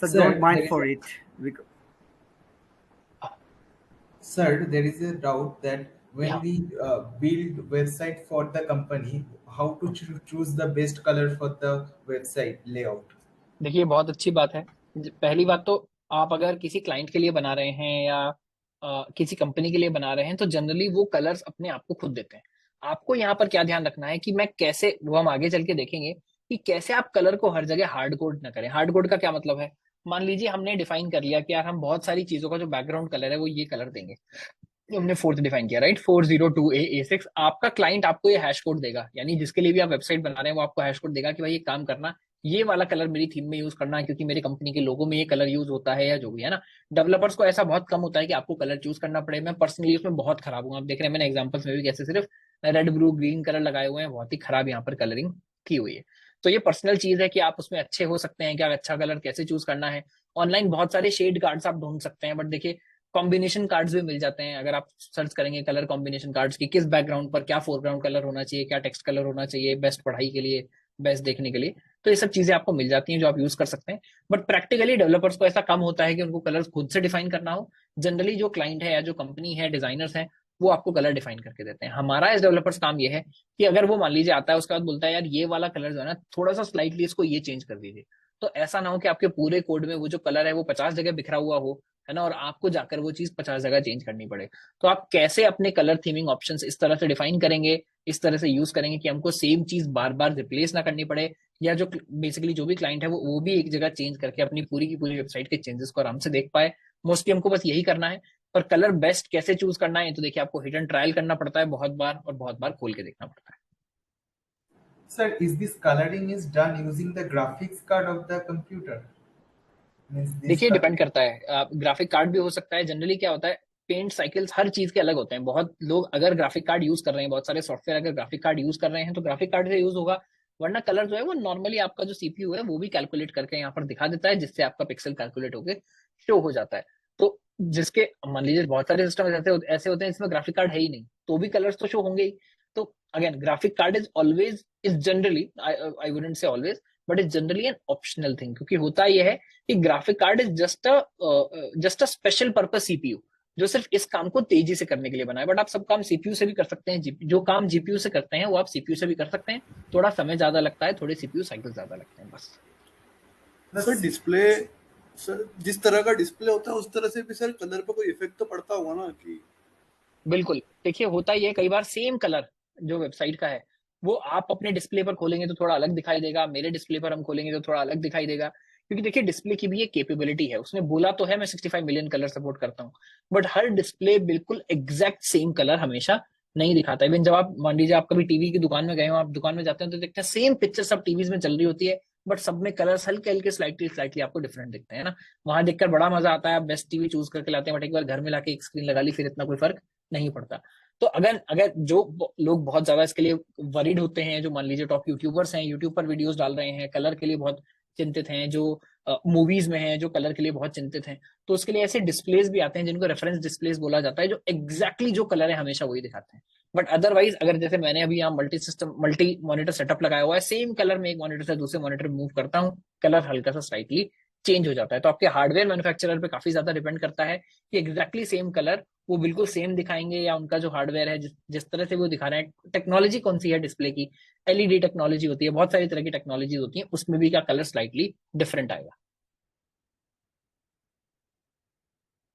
So Sir, don't mind there is for a- it. Because, Sir, there is a doubt that when Yeah. we build website for the company, how to choose the best color for the website layout? देखिए बहुत अच्छी बात है। पहली बात तो आप अगर किसी क्लाइंट के लिए बना रहे हैं या किसी कंपनी के लिए बना रहे हैं तो जनरली वो कलर्स अपने आप को खुद देते हैं। आपको यहाँ पर क्या ध्यान रखना है कि मैं कैसे, वो हम आगे चल के देखेंगे कि कैसे आप कलर को हर जगह हार्ड कोड ना करें। हार्ड कोड का क्या मतलब है, मान लीजिए हमने डिफाइन कर लिया कि यार हम बहुत सारी चीजों का जो बैकग्राउंड कलर है वो ये कलर देंगे, तो हमने फोर्थ डिफाइन किया राइट, 402A-A6। आपका क्लाइंट आपको ये हैश कोड देगा, यानी जिसके लिए भी आप वेबसाइट बना रहे हैं वो आपको हैश कोड देगा कि भाई ये काम करना, ये वाला कलर मेरी थीम में यूज करना है क्योंकि मेरी कंपनी के लोगो में ये कलर यूज होता है या जो भी है ना। डेवलपर्स को ऐसा बहुत कम होता है कि आपको कलर चूज करना पड़े। मैं पर्सनली उसमें बहुत खराब हूँ, आप देख रहे हैं मैंने एग्जांपल्स में भी कैसे सिर्फ रेड ब्लू ग्रीन कलर लगाए हुए हैं, बहुत ही खराब यहाँ पर कलरिंग की हुई है। तो ये पर्सनल चीज है कि आप उसमें अच्छे हो सकते हैं, क्या अच्छा कलर कैसे चूज करना है। ऑनलाइन बहुत सारे शेड कार्ड्स आप ढूंढ सकते हैं, बट देखिए कॉम्बिनेशन कार्ड्स भी मिल जाते हैं। अगर आप सर्च करेंगे कलर कॉम्बिनेशन कार्ड्स की, किस बैकग्राउंड पर क्या फोरग्राउंड कलर होना चाहिए, क्या टेक्स्ट कलर होना चाहिए बेस्ट पढ़ाई के लिए, बेस्ट देखने के लिए, तो ये सब चीजें आपको मिल जाती हैं जो आप यूज कर सकते हैं। बट प्रैक्टिकली डेवलपर्स को ऐसा कम होता है कि उनको कलर्स खुद से डिफाइन करना हो, जनरली जो क्लाइंट है या जो कंपनी है, डिजाइनर्स हैं, वो आपको कलर डिफाइन करके देते हैं। हमारा एज डेवलपर्स काम ये है कि अगर वो मान लीजिए आता है उसके बाद बोलता है यार ये वाला कलर जो है ना थोड़ा सा स्लाइटली इसको ये चेंज कर दीजिए, तो ऐसा ना हो कि आपके पूरे कोड में वो जो कलर है वो 50 जगह बिखरा हुआ हो, है ना, और आपको जाकर वो चीज 50 जगह चेंज करनी पड़े। तो आप कैसे अपने कलर थीमिंग ऑप्शंस इस तरह से डिफाइन करेंगे, इस तरह से यूज करेंगे कि हमको सेम चीज बार बार रिप्लेस ना करनी पड़े, या जो बेसिकली जो भी क्लाइंट है वो भी एक जगह चेंज करके अपनी पूरी की पूरी वेबसाइट के चेंजेस को आराम से देख पाए। मोस्टली हमको बस यही करना है। पर कलर बेस्ट कैसे चूज करना है तो देखिए आपको हिट एंड ट्रायल करना पड़ता है बहुत बार, और बहुत बार खोल के देखना पड़ता है। Sir, is this coloring is done using the graphics card of the computer? Means this देखिए color. डिपेंड करता है, ग्राफिक कार्ड भी हो सकता है। जनरली क्या होता है, पेंट साइकिल्स हर चीज के अलग होते हैं। बहुत लोग अगर ग्राफिक कार्ड यूज कर रहे हैं, बहुत सारे सॉफ्टवेयर अगर ग्राफिक कार्ड यूज कर रहे हैं तो ग्राफिक कार्ड से यूज होगा, वरना कलर जो है वो नॉर्मली आपका जो सीपीयू है वो भी कैलकुलेट करके यहाँ पर दिखा देता है, जिससे आपका पिक्सल कैलकुलेट होकर शो हो जाता है। तो जिसके मान लीजिए बहुत सारे सिस्टम ऐसे होते हैं जिसमें ग्राफिक कार्ड है ही नहीं, तो भी कलर्स तो शो होंगे ही। तो again graphic card is generally, I wouldn't say always, but is generally an optional thing, क्योंकि होता यह है कि graphic card is just a special purpose CPU जो सिर्फ इस काम को तेजी से करने के लिए बना है। बट आप सब काम सीपीयू से भी कर सकते हैं। जो काम जीपीयू से करते हैं वो आप सीपीयू से भी कर सकते हैं। थोड़ा समय ज्यादा लगता है, थोड़े सीपीयू साइकिल ज्यादा लगते हैं बस। सर डिस्प्ले, सर जिस तरह का डिस्प्ले होता है उस तरह से भी सर कलर पे कोई इफेक्ट तो पड़ता होगा ना कि? बिल्कुल, देखिए होता ही है कई बार सेम कलर जो वेबसाइट का है वो आप अपने डिस्प्ले पर खोलेंगे तो थोड़ा अलग दिखाई देगा, मेरे डिस्प्ले पर हम खोलेंगे तो थोड़ा अलग दिखाई देगा। क्योंकि देखिए डिस्प्ले की भी एक कैपेबिलिटी है, उसने बोला तो है मैं 65 मिलियन कलर सपोर्ट करता हूँ, बट हर डिस्प्ले बिल्कुल एग्जैक्ट सेम कलर हमेशा नहीं दिखाता। इवन जब आप मान लीजिए आप कभी टीवी की दुकान में गए हो, आप दुकान में जाते हैं तो देखते हैं सेम पिक्चर सब टीवीज में चल रही होती है, बट सब में कलर्स हल्के हल्के स्लाइटली स्लाइटली आपको डिफरेंट दिखते हैं ना। वहां देखकर बड़ा मजा आता है, आप बेस्ट टीवी चूज करके लाते हैं, बट एक बार घर में लाके एक स्क्रीन लगा ली फिर इतना कोई फर्क नहीं पड़ता। तो अगर अगर जो लोग बहुत ज्यादा इसके लिए वरीड होते हैं, जो मान लीजिए टॉप यूट्यूबर्स हैं, यूट्यूब पर वीडियोस डाल रहे हैं, कलर के लिए बहुत चिंतित हैं, जो मूवीज में हैं जो कलर के लिए बहुत चिंतित हैं, तो उसके लिए ऐसे डिस्प्लेस भी आते हैं जिनको रेफरेंस डिस्प्लेस बोला जाता है, जो एग्जैक्टली जो कलर है हमेशा वही दिखाते हैं। बट अदरवाइज अगर जैसे मैंने अभी यहाँ मल्टी मॉनिटर सेटअप लगाया हुआ है, सेम कलर में एक मॉनिटर से दूसरे मॉनिटर मूव करता हूँ, कलर हल्का सा स्लाइटली चेंज हो जाता है। तो आपके हार्डवेयर मैन्युफैक्चरर पे काफी ज्यादा डिपेंड करता है कि एग्जैक्टली सेम कलर वो बिल्कुल सेम दिखाएंगे, या उनका जो हार्डवेयर है जिस तरह से वो दिखा रहे हैं, टेक्नोलॉजी कौन सी है डिस्प्ले की, एलईडी टेक्नोलॉजी होती है, बहुत सारी तरह की टेक्नोलॉजी होती है, उसमें भी क्या कलर स्लाइटली डिफरेंट आएगा।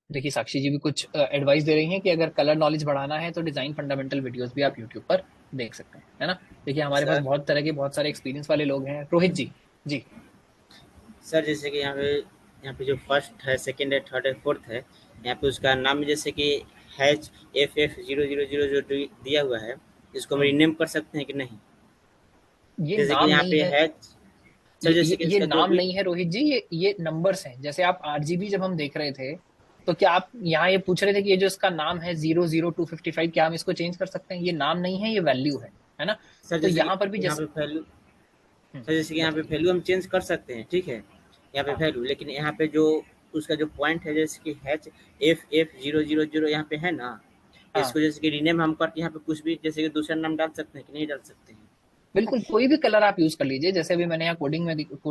देखिए साक्षी जी भी कुछ एडवाइस दे रही हैं कि अगर कलर नॉलेज बढ़ाना है तो डिजाइन फंडामेंटल वीडियोस भी आप यूट्यूब पर देख सकते हैं, है ना। देखिए हमारे पास बहुत तरह के बहुत सारे एक्सपीरियंस वाले लोग हैं। रोहित जी। जी सर जैसे कि यहाँ पे जो फर्स्ट है, सेकंड है, थर्ड है, फोर्थ है, यहाँ पे उसका नाम जैसे कि HFF000 जो दिया हुआ है, इसको हम रीनेम कर सकते हैं कि नहीं? ये जैसे कि नाम यहाँ नहीं पे है, है सर, जैसे कि ये इसका जो नाम भी नहीं है रोहित जी, ये नंबर्स हैं। जैसे आप आरजीबी जब हम देख रहे थे तो क्या आप यहाँ ये पूछ रहे थे कि ये जो इसका नाम है 00255 क्या हम इसको चेंज कर सकते हैं? ये नाम नहीं है, ये वैल्यू है ना। सर तो जैसे यहाँ पर भी कि यहाँ जैसे पे वैल्यू, सर जैसे कि यहाँ पे बताइए। वैल्यू हम चेंज कर सकते हैं, ठीक है, यहाँ पे हाँ वैल्यू, लेकिन यहाँ पे जो उसका जो पॉइंट है जैसे कि HFF000 यहाँ पे है ना, हाँ इसको जैसे कि रीनेम हम करके यहाँ पे कुछ भी जैसे कि दूसरा नाम डाल सकते हैं कि नहीं डाल सकते हैं? बिल्कुल, कोई भी कलर आप यूज कर लीजिए। जैसे अभी मैंने यहाँ कोडिंग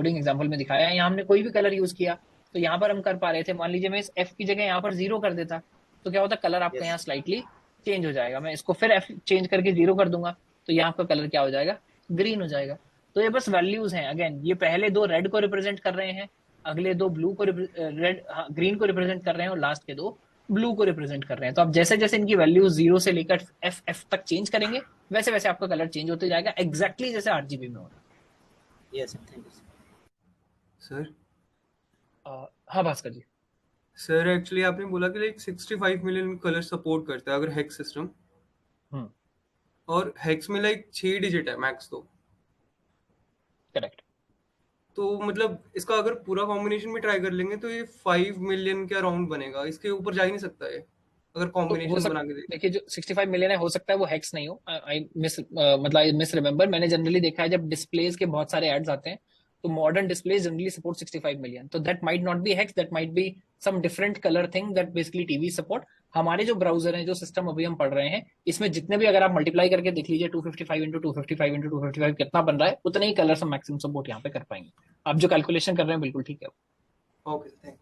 एग्जांपल में दिखाया है, यहाँ हमने कोई भी कलर यूज किया तो यहाँ पर हम कर पा रहे थे। मान लीजिए मैं इस एफ की जगह यहाँ पर 0 कर देता तो क्या होता, कलर आपका यहाँ यस, स्लाइटली चेंज हो जाएगा। मैं इसको फिर एफ चेंज करके 0 कर दूंगा तो यहाँ आपका कलर क्या हो जाएगा, ग्रीन हो जाएगा। तो ये बस वैल्यूज हैं। अगेन ये पहले दो रेड को रिप्रेजेंट कर रहे हैं, अगले दो ब्लू को रेड ग्रीन को रिप्रेजेंट कर रहे हैं, और लास्ट के दो ब्लू को रिप्रेजेंट कर रहे हैं। तो आप जैसे जैसे इनकी वैल्यू 0 से लेकर एफ तक चेंज करेंगे वैसे वैसे आपका कलर चेंज होते जाएगा, एग्जैक्टली जैसे आरजीबी में होता यस, थैंक यू सर है। हाँ भास्कर जी। सर एक्चुअली आपने बोला कि लाइक 65 मिलियन कलर सपोर्ट करता है अगर हेक्स सिस्टम, हम्म, और हेक्स में लाइक 6 डिजिट है मैक्स। करेक्ट। तो मतलब इसका अगर पूरा कॉम्बिनेशन में ट्राई कर लेंगे तो ये 5 मिलियन के अराउंड बनेगा, इसके ऊपर जा ही नहीं सकता है अगर तो हो कॉम्बिनेशन सकता, बना के देखें। देखिए जो 65 मिलियन है हो सकता है वो हेक्स नहीं हो। आई मिस मतलब आई मिस रिमेंबर। मैंने जनरली देखा है जब डिस्प्लेज के बहुत सारे एड्स आते हैं तो modern displays generally support 65 million, तो that might not be hex, that might be some different colour thing that basically TV support. हमारे जो ब्राउजर हैं, जो सिस्टम अभी हम पढ़ रहे हैं, इसमें जितने भी अगर आप मल्टीप्लाई करके देख लीजिए 255 इंटू 255 इंटू 255 कितना बन रहा है, उतने ही कलर्स हम मैक्सिमम सपोर्ट यहाँ पे कर पाएंगे। आप जो कैलकुलेशन कर रहे हैं बिल्कुल ठीक है। Okay, thank you.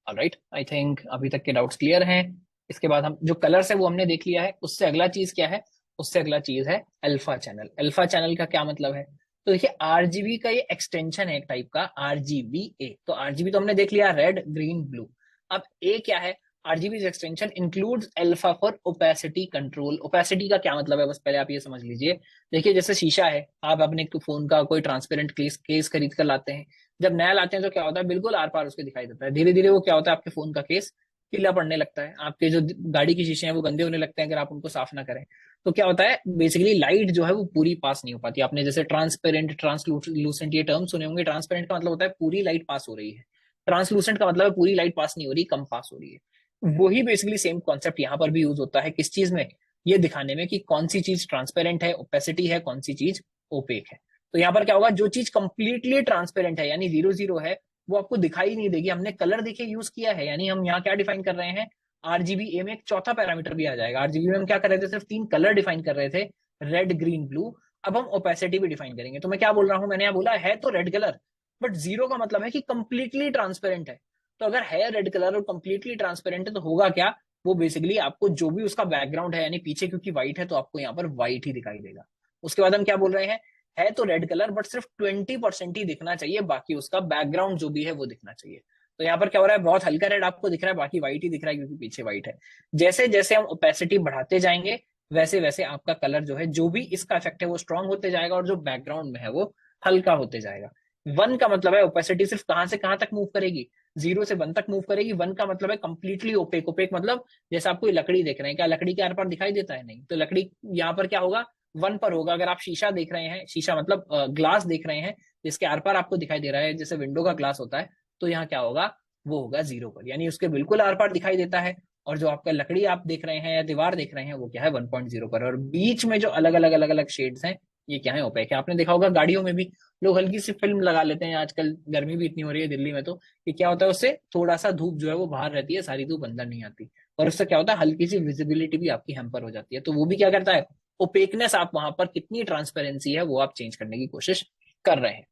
Alright, I think अभी तक के डाउट्स क्लियर हैं। इसके बाद हम जो कलर्स है वो हमने देख लिया है। उससे अगला चीज क्या है? उससे अगला चीज है अल्फा चैनल। अल्फा चैनल का क्या मतलब है? तो देखिए आरजीबी का ये एक्सटेंशन है एक टाइप का, आरजीबी ए। तो आरजीबी तो हमने देख लिया, रेड ग्रीन ब्लू। अब ए क्या है? RGB extension includes alpha for opacity control. Opacity का क्या मतलब है, बस पहले आप ये समझ लीजिए। देखिए जैसे शीशा है, आप अपने फोन का कोई ट्रांसपेरेंट केस खरीद कर लाते हैं। जब नया लाते हैं तो क्या होता है, बिल्कुल आर पार उसके दिखाई देता है। धीरे धीरे वो क्या होता है, आपके फोन का केस पीला पड़ने लगता है, आपके जो गाड़ी की शीशे हैं वो गंदे होने लगते हैं अगर आप उनको साफ ना करें। तो क्या होता है, बेसिकली लाइट जो है वो पूरी पास नहीं हो पाती। आपने जैसे ट्रांसपेरेंट, ट्रांसलूसेंट ये टर्म सुने होंगे। ट्रांसपेरेंट का मतलब होता है पूरी लाइट पास हो रही है, ट्रांसलूसेंट का मतलब है पूरी लाइट पास नहीं हो रही, कम पास हो रही है। वही बेसिकली सेम कॉन्सेप्ट यहाँ पर भी यूज होता है, किस चीज में? ये दिखाने में कि कौन सी चीज ट्रांसपेरेंट है, ओपेसिटी है, कौन सी चीज ओपेक है। तो यहाँ पर क्या होगा, जो चीज कंप्लीटली ट्रांसपेरेंट है यानी 0 0 है, वो आपको दिखाई नहीं देगी। हमने कलर देखिए यूज किया है, यानी हम यहाँ क्या डिफाइन कर रहे हैं, आरजीबी ए में एक चौथा पैरामीटर भी आ जाएगा। आरजीबी में हम क्या कर रहे थे, सिर्फ 3 कलर डिफाइन कर रहे थे, रेड ग्रीन ब्लू। अब हम ओपेसिटी भी डिफाइन करेंगे। तो मैं क्या बोल रहा हूं, मैंने यहाँ बोला है तो रेड कलर, बट 0 का मतलब है कि कंप्लीटली ट्रांसपेरेंट है। तो अगर है रेड कलर और कंप्लीटली ट्रांसपेरेंट है तो होगा क्या, वो बेसिकली आपको जो भी उसका बैकग्राउंड है, यानी पीछे क्योंकि व्हाइट है तो आपको यहाँ पर व्हाइट ही दिखाई देगा। उसके बाद हम क्या बोल रहे हैं, है तो रेड कलर बट सिर्फ 20% ही दिखना चाहिए, बाकी उसका बैकग्राउंड जो भी है वो दिखना चाहिए। तो यहाँ पर क्या हो रहा है, बहुत हल्का रेड आपको दिख रहा है, बाकी व्हाइट ही दिख रहा है क्योंकि पीछे व्हाइट है। जैसे जैसे हम ओपेसिटी बढ़ाते जाएंगे वैसे वैसे आपका कलर जो है, जो भी इसका इफेक्ट है वो स्ट्रांग होते जाएगा और जो बैकग्राउंड में है वो हल्का होते जाएगा। 1 का मतलब है ओपेसिटी सिर्फ कहां से कहां तक मूव करेगी, 0 से 1 तक मूव करेगी। 1 का मतलब है कंप्लीटली ओपेक। ओपेक मतलब जैसे आप कोई लकड़ी देख रहे हैं, क्या लकड़ी के आर पार दिखाई देता है? नहीं। तो लकड़ी यहाँ पर क्या होगा, 1 पर होगा। अगर आप शीशा देख रहे हैं, शीशा मतलब ग्लास देख रहे हैं जिसके आर पार आपको दिखाई दे रहा है, जैसे विंडो का ग्लास होता है, तो यहाँ क्या होगा, वो होगा 0 पर, यानी उसके बिल्कुल आर पार दिखाई देता है। और जो आपका लकड़ी आप देख रहे हैं या दीवार देख रहे हैं वो क्या है, 1.0 पर। और बीच में जो अलग अलग शेड्स हैं ये क्या है, ओपेक है। आपने देखा होगा गाड़ियों में भी लोग हल्की सी फिल्म लगा लेते हैं, आजकल गर्मी भी इतनी हो रही है दिल्ली में, तो कि क्या होता है, उससे थोड़ा सा धूप जो है वो बाहर रहती है, सारी धूप अंदर नहीं आती। और उससे क्या होता है, हल्की सी विजिबिलिटी भी आपकी हैम्पर हो जाती है। तो वो भी क्या करता है, ओपेकनेस, आप वहां पर कितनी ट्रांसपेरेंसी है वो आप चेंज करने की कोशिश कर रहे हैं।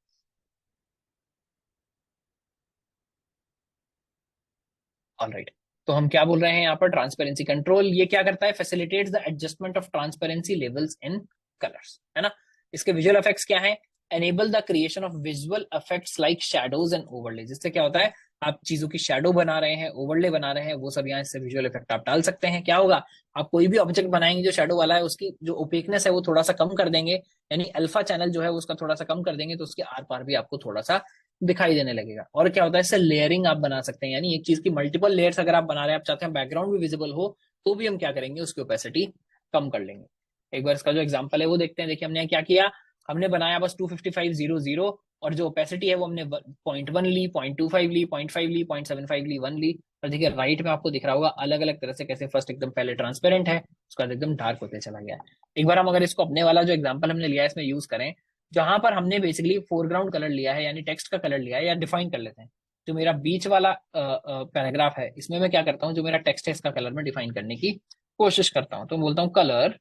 ऑलराइट, तो हम क्या बोल रहे हैं यहाँ पर, ट्रांसपेरेंसी कंट्रोल। ये क्या करता है, facilitates the adjustment of transparency levels in colours, है ना। इसके विजुअल इफेक्ट्स क्या है, enable the creation of visual effects like shadows and overlay. जिससे क्या होता है, आप चीजों की शैडो बना रहे हैं, ओवरले बना रहे हैं, वो सब यहाँ इससे विजुअल इफेक्ट आप डाल सकते हैं। क्या होगा, आप कोई भी ऑब्जेक्ट बनाएंगे जो शैडो वाला है, उसकी जो ओपेकनेस है वो थोड़ा सा कम कर देंगे, यानी अल्फा चैनल जो है उसका थोड़ा सा कम कर देंगे, तो उसके आर पार भी आपको थोड़ा सा दिखाई देने लगेगा। और क्या होता है, इससे लेयरिंग आप बना सकते हैं, यानी एक चीज की मल्टीपल लेयर्स अगर आप बना रहे हैं, आप चाहते हैं बैकग्राउंड भी विजिबल हो, तो भी हम क्या करेंगे, उसकी ओपेसिटी कम कर लेंगे। एक बार इसका जो एग्जांपल है वो देखते हैं। देखिए हमने क्या किया, हमने बनाया बस 255 और जो ओपेसिटी है वो हमने 0.1 ली, 0.25 ली, 0.5 ली, 0.75 ली, 1 ली। और देखिए राइट में आपको दिख रहा होगा अलग अलग तरह से कैसे, फर्स्ट एकदम पहले ट्रांसपेरेंट है, उसके बाद एकदम डार्क होते चला गया है। एक बार हम अगर इसको अपने वाला जो एग्जाम्पल हमने लिया है इसमें यूज करें, जहां पर हमने बेसिकली फोरग्राउंड कलर लिया है, यानी टेक्स्ट का कलर लिया है, या डिफाइन कर लेते हैं। जो मेरा बीच वाला पैराग्राफ है, इसमें मैं क्या करता हूँ, जो मेरा टेक्स्ट है इसका कलर में डिफाइन करने की कोशिश करता हूँ। तो बोलता हूँ कलर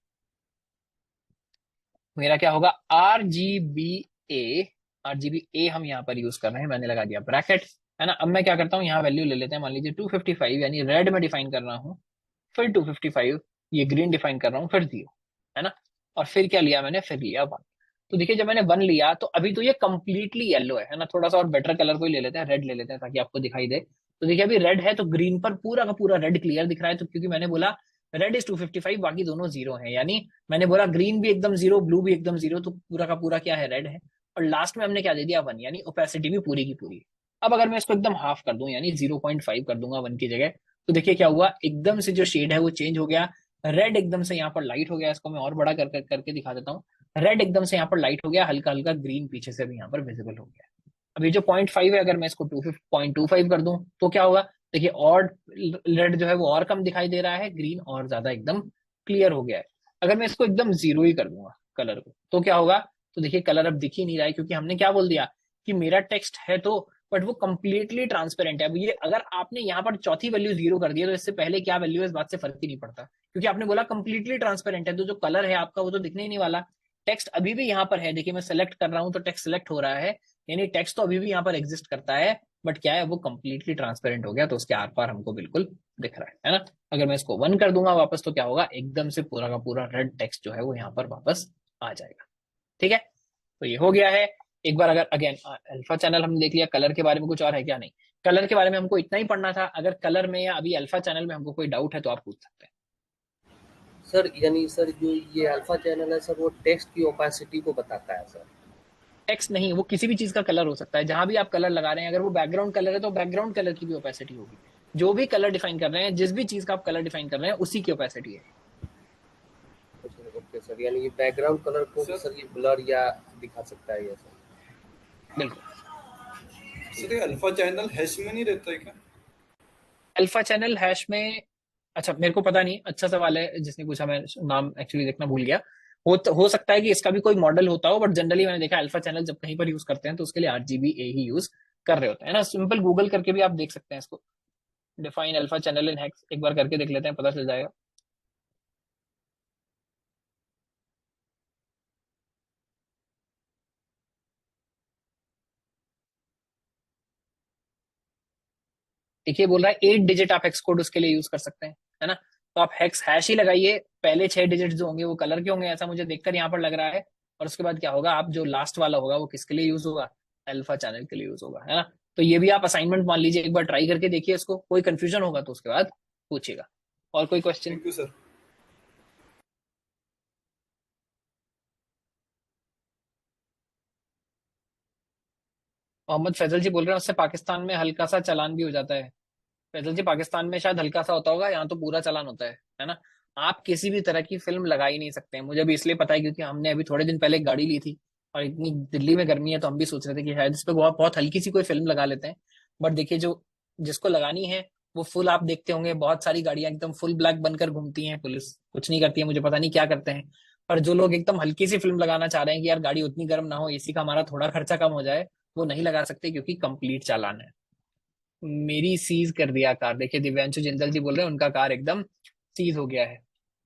मेरा क्या होगा, RGBA। RGBA हम यहाँ पर यूज कर रहे हैं, मैंने लगा दिया ब्रैकेट, है ना। अब मैं क्या करता हूँ, यहाँ वैल्यू ले लेते हैं, मान लीजिए 255, यानी रेड में डिफाइन कर रहा हूँ, फिर 255, ये ग्रीन डिफाइन कर रहा हूँ, फिर 0, है ना। और फिर क्या लिया मैंने, फिर लिया 1। तो देखिए जब मैंने 1 लिया तो अभी तो ये कंप्लीटली येलो है ना। थोड़ा सा और बेटर कलर कोई ले लेते हैं, रेड ले लेते हैं ताकि आपको दिखाई दे। तो देखिए अभी रेड है तो ग्रीन पर पूरा का पूरा रेड क्लियर दिख रहा है, तो क्योंकि मैंने बोला रेड इज 255, बाकी दोनों 0 है, यानी मैंने बोला ग्रीन भी एकदम 0, ब्लू भी एकदम 0, तो पूरा का पूरा क्या है, रेड है। और लास्ट में हमने क्या दे दिया, 1, यानी ओपेसिटी भी पूरी की पूरी। अब अगर मैं इसको एकदम हाफ कर दूं, यानी 0.5 कर दूंगा 1 की जगह, तो देखिए क्या हुआ, एकदम से जो शेड है वो चेंज हो गया, रेड एकदम से यहाँ पर लाइट हो गया। इसको मैं और बड़ा करके दिखा देता हूँ। रेड एकदम से यहाँ पर लाइट हो गया, हल्का हल्का ग्रीन पीछे से भी यहाँ पर विजिबल हो गया। अभी जो 0.5 है, अगर मैं इसको 0.25 कर दूं तो क्या होगा, देखिए और रेड जो है वो और कम दिखाई दे रहा है, ग्रीन और ज्यादा एकदम क्लियर हो गया है। अगर मैं इसको एकदम 0 ही कर दूंगा कलर को, तो क्या होगा, तो देखिए कलर अब दिख ही नहीं रहा है, क्योंकि हमने क्या बोल दिया कि मेरा टेक्स्ट है तो, बट वो कंप्लीटली ट्रांसपेरेंट है। अब ये अगर आपने यहाँ पर चौथी वैल्यू 0 कर दिया तो इससे पहले क्या वैल्यू है इस बात से फर्क ही नहीं पड़ता, क्योंकि आपने बोला कंप्लीटली ट्रांसपेरेंट है, तो जो कलर है आपका वो तो दिखने ही नहीं वाला। टेक्स्ट अभी भी यहाँ पर है, देखिए मैं सेलेक्ट कर रहा हूँ तो टेक्स्ट सेलेक्ट हो रहा है, यानी टेक्स्ट तो अभी भी यहाँ पर एग्जिस्ट करता है, बट क्या है वो कंप्लीटली ट्रांसपेरेंट हो गया, तो उसके आर पार हमको बिल्कुल दिख रहा है ना। अगर मैं इसको 1 कर दूंगा वापस तो क्या होगा, एकदम से पूरा का पूरा रेड टेक्स्ट जो है वो यहाँ पर वापस आ जाएगा। ठीक है, तो ये हो गया है। एक बार अगर अगेन अल्फा चैनल हम देख लिया, कलर के बारे में कुछ और है क्या? नहीं, कलर के बारे में हमको इतना ही पढ़ना था। अगर कलर में या अभी अल्फा चैनल में हमको कोई डाउट है तो आप पूछ सकते हैं। सर यानी सर जो ये अल्फा चैनल है सर वो टेक्स्ट की ओपेसिटी को बताता है सर? टेक्स्ट नहीं, वो किसी भी चीज का कलर हो सकता है। जहां भी आप कलर लगा रहे हैं, अगर वो बैकग्राउंड कलर है तो बैकग्राउंड कलर की भी ओपेसिटी होगी। जो भी कलर डिफाइन कर रहे हैं, जिस भी चीज का आप कलर डिफाइन कर रहे हैं, उसी की ओपेसिटी है। ओके सर, यानी ये बैकग्राउंड कलर को भी सर ये ब्लर या दिखा सकता है ये सर? बिल्कुल सर, ये अल्फा चैनल हैश में नहीं रहता है क्या? अल्फा चैनल हैश में, अच्छा मेरे को पता नहीं, अच्छा सवाल है जिसने पूछा, मैं नाम एक्चुअली देखना भूल गया। हो सकता है कि इसका भी कोई मॉडल होता हो, बट जनरली मैंने देखा अल्फा चैनल जब कहीं पर यूज करते हैं तो उसके लिए RGBA ही यूज कर रहे होते हैं ना। सिंपल गूगल करके भी आप देख सकते हैं इसको, define alpha channel in hex, एक बार करके देख लेते हैं, पता चल जाएगा। देखिए बोल रहा है 8 डिजिट आप हेक्स कोड उसके लिए यूज कर सकते हैं, है ना। तो आप हेक्स हैश ही लगाइए, पहले 6 डिजिट जो होंगे वो कलर के होंगे, ऐसा मुझे देखकर यहाँ पर लग रहा है। और उसके बाद क्या होगा, आप जो लास्ट वाला होगा वो किसके लिए यूज होगा, अल्फा चैनल के लिए यूज होगा, है ना। तो ये भी आप असाइनमेंट मान लीजिए, एक बार ट्राई करके देखिए इसको, कोई कंफ्यूजन होगा तो उसके बाद पूछिएगा। और कोई question? Thank you sir. Mohammad Faisal ji बोल रहे हैं उससे पाकिस्तान में हल्का सा चालान भी हो जाता है। फैजल जी पाकिस्तान में शायद हल्का सा होता होगा, यहाँ तो पूरा चालान होता है ना। आप किसी भी तरह की फिल्म लगा ही नहीं सकते हैं। मुझे भी इसलिए पता है क्योंकि हमने अभी थोड़े दिन पहले एक गाड़ी ली थी, और इतनी दिल्ली में गर्मी है तो हम भी सोच रहे थे कि शायद इस पे बहुत बहुत हल्की सी कोई फिल्म लगा लेते हैं। बट देखिए जो जिसको लगानी है वो फुल, आप देखते होंगे बहुत सारी गाड़ियां एकदम फुल ब्लैक बनकर घूमती हैं, पुलिस कुछ नहीं करती है, मुझे पता नहीं क्या करते हैं। और जो लोग एकदम हल्की सी फिल्म लगाना चाह रहे हैं कि यार गाड़ी उतनी गर्म ना हो, AC का हमारा थोड़ा खर्चा कम हो जाए, वो नहीं लगा सकते क्योंकि कंप्लीट चालान है। मेरी सीज कर दिया कार, देखिए दिव्यांशु जिंदल जी बोल रहे हैं उनका कार एकदम सीज हो गया है।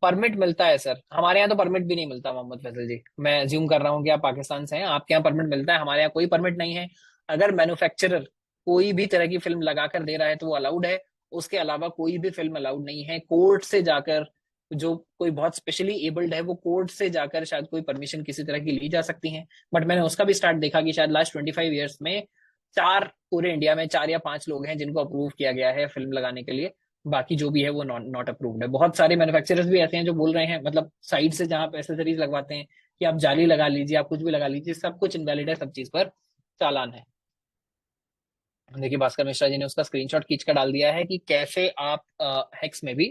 परमिट मिलता है सर, हमारे यहाँ तो परमिट भी नहीं मिलता मोहम्मद फैसल जी। मैं अज्यूम कर रहा हूँ कि आप पाकिस्तान से हैं, आपके यहाँ परमिट मिलता है, हमारे यहाँ कोई परमिट नहीं है। अगर मैन्युफैक्चरर कोई भी तरह की फिल्म लगाकर दे रहा है तो वो अलाउड है, उसके अलावा कोई भी फिल्म अलाउड नहीं है। कोर्ट से जाकर, जो कोई बहुत स्पेशली एबल्ड है वो कोर्ट से जाकर शायद कोई परमिशन किसी तरह की ली जा सकती है। बट मैंने उसका भी स्टार्ट देखा कि शायद लास्ट 25 ईयर्स में 4, पूरे इंडिया में 4 या 5 लोग हैं जिनको अप्रूव किया गया है फिल्म लगाने के लिए। बाकी जो भी है वो नॉट अप्रूव्ड है। बहुत सारे मैन्युफैक्चरर्स भी ऐसे हैं जो बोल रहे हैं, मतलब साइड से जहां पे एसेसरीज लगवाते हैं कि आप जाली लगा लीजिए, आप कुछ भी लगा लीजिए, सब कुछ इनवैलिड है, सब चीज पर चालान है। देखिए भास्कर मिश्रा जी ने उसका स्क्रीनशॉट खींच कर डाल दिया है कि कैसे आप हेक्स में भी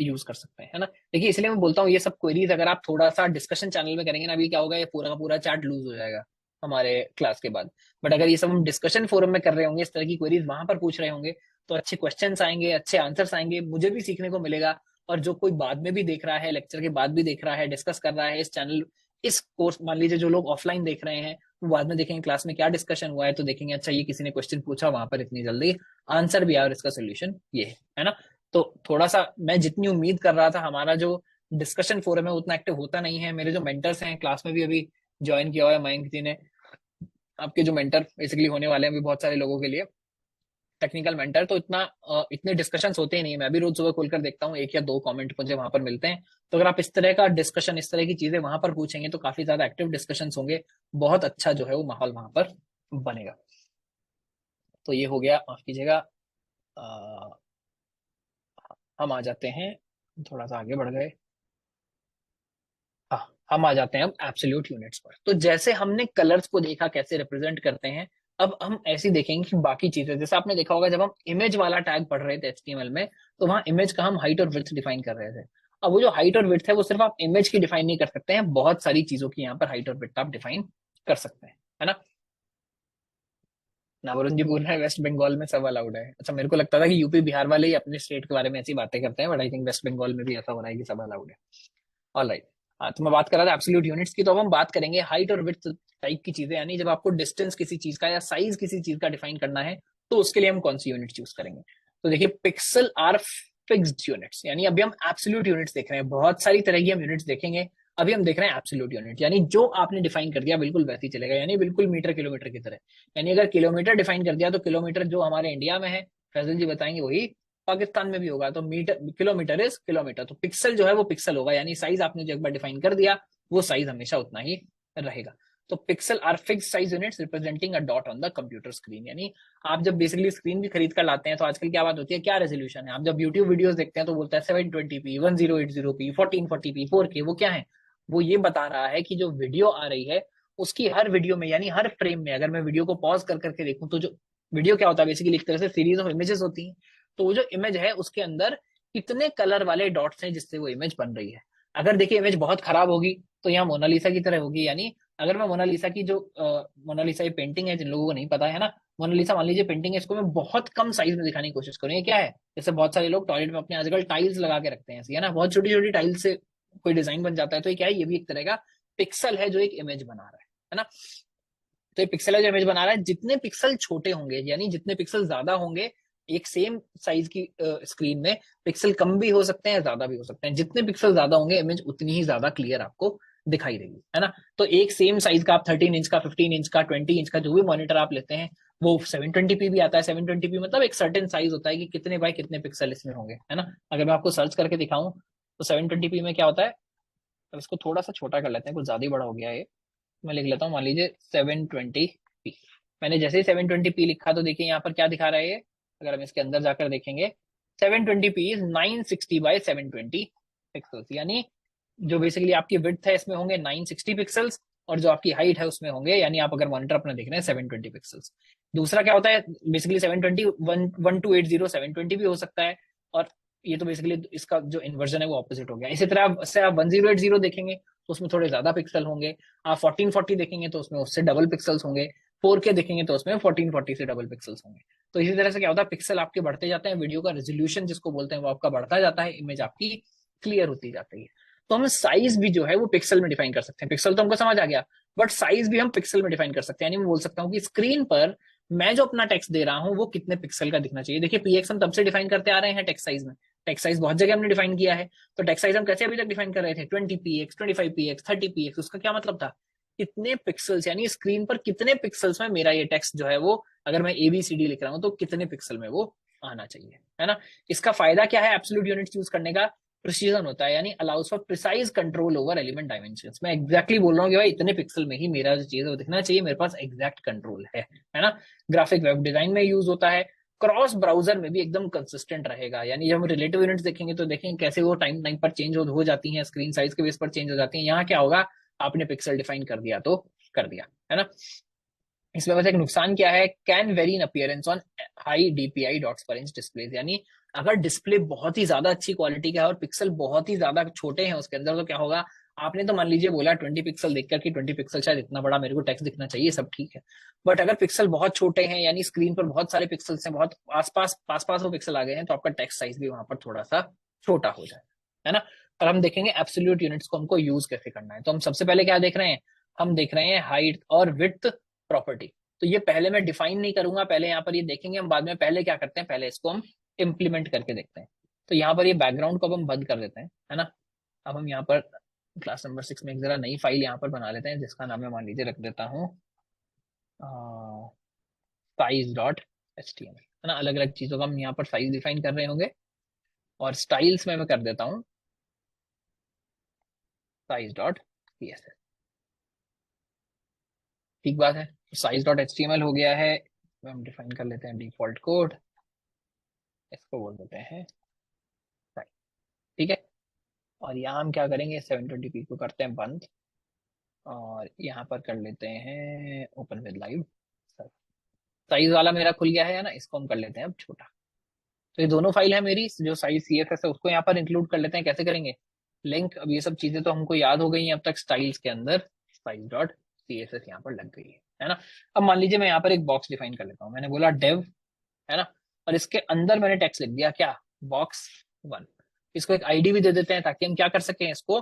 यूज कर सकते हैं, है ना। देखिए इसलिए मैं बोलता हूँ ये सब क्वेरीज अगर आप थोड़ा सा डिस्कशन चैनल में करेंगे ना, अभी क्या होगा, ये पूरा का पूरा चैट लूज हो जाएगा हमारे क्लास के बाद। बट अगर ये सब हम डिस्कशन फोरम में कर रहे होंगे, इस तरह की क्वेरीज वहां पर पूछ रहे होंगे, तो अच्छे क्वेश्चंस आएंगे, अच्छे आंसर्स आएंगे, मुझे भी सीखने को मिलेगा। और जो कोई बाद में भी देख रहा है, लेक्चर के बाद भी देख रहा है, डिस्कस कर रहा है इस चैनल, इस कोर्स, मान लीजिए जो लोग ऑफलाइन देख रहे हैं वो बाद में देखेंगे क्लास में क्या डिस्कशन हुआ है, तो देखेंगे अच्छा ये किसी ने क्वेश्चन पूछा, वहां पर इतनी जल्दी आंसर भी आया और इसका सोल्यूशन ये है ना। तो थोड़ा सा मैं जितनी उम्मीद कर रहा था, हमारा जो डिस्कशन फोरम है उतना एक्टिव होता नहीं है। मेरे जो मेंटर्स हैं क्लास में भी अभी ज्वाइन किया हुआ है मयंक जी ने, आपके जो मेंटर बेसिकली होने वाले हैं अभी बहुत सारे लोगों के लिए, टेक्निकल मेंटर, तो इतने डिस्कशंस होते ही नहीं है। मैं भी रोज सुबह खोलकर देखता हूँ, 1 या 2 कमेंट मुझे वहां पर मिलते हैं। तो अगर आप इस तरह का डिस्कशन, इस तरह की चीजें वहां पर पूछेंगे तो काफी ज्यादा एक्टिव डिस्कशंस होंगे, बहुत अच्छा जो है वो माहौल वहां पर बनेगा। तो ये हो गया, माफ कीजिएगा। हम आ जाते हैं, थोड़ा सा आगे बढ़ गए। हाँ, हम आ जाते हैं अब एब्सोल्यूट यूनिट्स पर। तो जैसे हमने कलर्स को देखा कैसे रिप्रेजेंट करते हैं, अब हम ऐसे ही देखेंगे कि बाकी चीजें, जैसे आपने देखा होगा जब हम इमेज वाला टैग पढ़ रहे थे HTML में, तो वहां इमेज का हम हाइट और विड्थ डिफाइन कर रहे थे। अब वो जो हाइट और विड्थ है वो सिर्फ आप इमेज की डिफाइन नहीं कर सकते हैं, बहुत सारी चीजों की यहाँ पर हाइट और विड्थ आप डिफाइन कर सकते हैं, है ना। नवरुण जी बोल रहे हैं वेस्ट बंगाल में सब अलाउड है। अच्छा, मेरे को लगता था कि यूपी बिहार वाले ही अपने स्टेट के बारे में ऐसी बातें करते हैं, but I think West Bengal में भी ऐसा हो रहा है कि सब अलाउड है। ऑलराइट, हाँ, तो मैं बात कर रहा था एब्सोल्यूट यूनिट्स की। तो अब हम बात करेंगे हाइट और विड्थ टाइप की चीजें, यानी जब आपको डिस्टेंस किसी चीज का या साइज किसी चीज का डिफाइन करना है तो उसके लिए हम कौन सी यूनिट यूज करेंगे। तो देखिए पिक्सल आर फिक्स्ड यूनिट्स, यानी अभी हम एब्सोल्यूट यूनिट्स देख रहे हैं, बहुत सारी तरह की हम यूनिट्स देखेंगे। अभी हम देख रहे हैं एब्सोल्यूट यूनिट, यानी जो आपने डिफाइन कर दिया बिल्कुल वैसे ही चलेगा, यानी बिल्कुल मीटर किलोमीटर की तरह। यानी अगर किलोमीटर डिफाइन कर दिया तो किलोमीटर जो हमारे इंडिया में है, फैजल जी बताएंगे, वही पाकिस्तान में भी होगा। तो मीटर, किलोमीटर इज किलोमीटर, तो पिक्सल जो है वो पिक्सल होगा, यानी साइज आपने जो एक बार डिफाइन कर दिया वो साइज हमेशा उतना ही रहेगा। तो pixel are fixed size units representing a dot on the computer screen. यानी आप जब बेसिकली स्क्रीन भी खरीद कर लाते हैं तो आजकल क्या बात होती है, क्या रेजोल्यूशन है, आप जब यूट्यूब वीडियोस देखते हैं तो बोलता है 720p, 1080p, 1440p, 4K। वो क्या है, वो ये बता रहा है कि जो वीडियो आ रही है उसकी हर वीडियो में, यानी हर फ्रेम में, अगर मैं वीडियो को पॉज कर करके देखूं तो जो वीडियो क्या होता है बेसिकली एक तरह से सीरीज ऑफ इमेजेस होती हैं। तो वो जो इमेज है उसके अंदर कितने कलर वाले डॉट्स हैं जिससे वो इमेज बन रही है। अगर देखिए इमेज बहुत खराब होगी तो यहाँ मोनालिसा की तरह होगी, यानी अगर मैं मोनालिसा की जो मोनालिसा ये पेंटिंग है, जिन लोगों को नहीं पता है ना, मोनालिसा मान लीजिए पेंटिंग है, इसको मैं बहुत कम साइज में दिखाने की कोशिश करूँ। ये क्या है, जैसे बहुत सारे लोग टॉयलेट में अपने आजकल टाइल्स लगा के रखते हैं ऐसी, है ना, बहुत छोटी छोटी टाइल्स से कोई डिजाइन बन जाता है। तो ये क्या है, ये भी एक तरह का पिक्सल है जो एक इमेज बना रहा है ना। तो ये पिक्सल है जो इमेज बना रहा है। जितने पिक्सल छोटे होंगे, यानी जितने पिक्सल ज्यादा होंगे एक सेम साइज की स्क्रीन में, पिक्सल कम भी हो सकते हैं ज्यादा भी हो सकते हैं, जितने पिक्सल ज्यादा होंगे इमेज उतनी ही ज्यादा क्लियर आपको दिखाई देगी, है ना। तो एक सेम साइज का आप 13 इंच का, 15 इंच का, 20 इंच का जो भी मॉनिटर आप लेते हैं वो 720p भी आता है। 720p मतलब एक सर्टेन साइज होता है कि कितने बाय कितने पिक्सल इसमें होंगे, है ना। अगर मैं आपको सर्च करके दिखाऊं तो 720p में क्या होता है, अब इसको थोड़ा सा छोटा कर लेते हैं, कुछ ज्यादा ही बड़ा हो गया है ये। मैं लिख लेता हूँ, मान लीजिए 720p। मैंने जैसे ही 720p लिखा तो देखिए यहाँ पर क्या दिखा रहा है ये, अगर हम इसके अंदर जाकर देखेंगे 720p इज 960 बाय 720 पिक्सल्स, यानी जो बेसिकली आपकी विड्थ है इसमें होंगे 960 पिक्सल्स, और जो आपकी हाइट है उसमें होंगे, यानी आप अगर मॉनिटर अपना देख रहे हैं 720 पिक्सल्स। दूसरा क्या होता है, बेसिकली 720 1280 720 भी हो सकता है, और ये तो बेसिकली इसका जो इन्वर्जन है वो ऑपोजिट हो गया। इसी तरह से आप 1080 देखेंगे तो उसमें थोड़े ज्यादा पिक्सल होंगे, आप 1440 देखेंगे तो उसमें उससे डबल पिक्सल्स होंगे, 4K देखेंगे तो उसमें 1440 से डबल पिक्सल्स होंगे। तो इसी तरह से क्या होता है, पिक्सल आपके बढ़ते जाते हैं, वीडियो का रेजोल्यूशन जिसको बोलते हैं वो आपका बढ़ता जाता है, इमेज आपकी क्लियर होती जाती है। तो हम साइज भी जो है वो पिक्सल में डिफाइन कर सकते हैं। पिक्सल तो हमको समझ आ गया, बट साइज भी हम पिक्सल में डिफाइन कर सकते हैं। यानी मैं बोल सकता हूँ कि स्क्रीन पर मैं जो अपना टेक्स्ट दे रहा हूँ वो कितने पिक्सल का दिखना चाहिए। देखिए पीएक्स हम तब से डिफाइन करते आ रहे हैं टेक्स्ट साइज में, टेक्स्ट साइज बहुत जगह हमने डिफाइन किया है। तो टेक्स्ट साइज हम कैसे अभी तक डिफाइन कर रहे थे, 20px, 25px, 30px। उसका क्या मतलब था, कितने पिक्सल्स, यानी स्क्रीन पर कितने पिक्सल्स में मेरा ये टेक्स्ट जो है वो, अगर मैं ABCD लिख रहा हूँ तो कितने पिक्सल में वो आना चाहिए, है ना। इसका फायदा क्या है एब्सोल्यूट यूनिट्स यूज करने का, प्रिसीजन होता है, यानी allow us for precise control over element dimensions. मैं एग्जैक्टली बोल रहा हूँ कि भाई इतने पिक्सल में ही मेरा जो चीज है वो दिखना चाहिए, मेरे पास एग्जैक्ट कंट्रोल है ना। ग्राफिक वेब डिजाइन में यूज होता है, क्रॉस ब्राउजर में भी एकदम कंसिस्टेंट रहेगा। यानी जब हम रिलेटिव यूनिट्स देखेंगे तो देखेंगे कैसे वो टाइम टाइम पर चेंज हो जाती हैं, स्क्रीन साइज के बेस पर चेंज हो जाती हैं। यहाँ क्या होगा, आपने पिक्सल डिफाइन कर दिया तो कर दिया, है ना। इसमें बस एक नुकसान क्या है, can very in appearance on high DPI dots पर इंच डिस्प्लेज। यानी अगर डिस्प्ले बहुत ही ज्यादा अच्छी क्वालिटी का है और पिक्सल बहुत ही ज्यादा छोटे हैं उसके अंदर, तो क्या होगा, आपने तो मान लीजिए बोला 20 पिक्सल देखकर कि 20 पिक्सल शायद इतना बड़ा मेरे को टेक्स्ट दिखना चाहिए, सब ठीक है। बट अगर पिक्सल बहुत छोटे हैं, यानी स्क्रीन पर बहुत सारे पिक्सल्स हैं, बहुत पास पास वो पिक्सल आ गए हैं, तो आपका टेक्स्ट साइज भी वहां पर थोड़ा सा छोटा हो जाए, है ना। और हम देखेंगे एब्सोल्यूट यूनिट्स को हमको यूज कैसे करना है। तो हम सबसे पहले क्या देख रहे हैं, हम देख रहे हैं हाइट और विड्थ प्रॉपर्टी। तो ये पहले मैं डिफाइन नहीं करूंगा, पहले यहाँ पर ये देखेंगे हम, बाद में पहले क्या करते हैं, पहले इसको हम इम्प्लीमेंट करके देखते हैं। तो यहाँ पर ये बैकग्राउंड को अब हम बंद कर देते हैं, है ना। अब हम यहाँ पर क्लास नंबर 6 में एक जरा नई फाइल यहाँ पर बना लेते हैं, जिसका नाम मैं मान लीजिए रख देता हूँ size.html, है ना। अलग अलग चीजों का हम यहाँ पर साइज डिफाइन कर रहे होंगे, और स्टाइल्स में मैं कर देता हूँ size.css। ठीक बात है, size.html हो गया है। हम डिफाइन कर लेते हैं डिफॉल्ट कोड, इसको बोल देते हैं साइज, ठीक है। और यहाँ हम क्या करेंगे, 720p को करते हैं बंद, और यहाँ पर कर लेते हैं ओपन विद लाइव। साइज वाला मेरा खुल गया है ना, इसको हम कर लेते हैं अब छोटा। तो ये दोनों फाइल है मेरी, जो साइज CSS है उसको यहाँ पर इंक्लूड कर लेते हैं। कैसे करेंगे, लिंक, अब ये सब चीजें तो हमको याद हो गई हैं अब तक, स्टाइल्स के अंदर size.css यहाँ पर लग गई है ना। अब मान लीजिए मैं यहाँ पर एक बॉक्स डिफाइन कर लेता हूँ, मैंने बोला डेव, है ना, और इसके अंदर मैंने टेक्स्ट लिख दिया क्या, box1। इसको एक ID भी दे देते हैं ताकि हम क्या कर सकें, इसको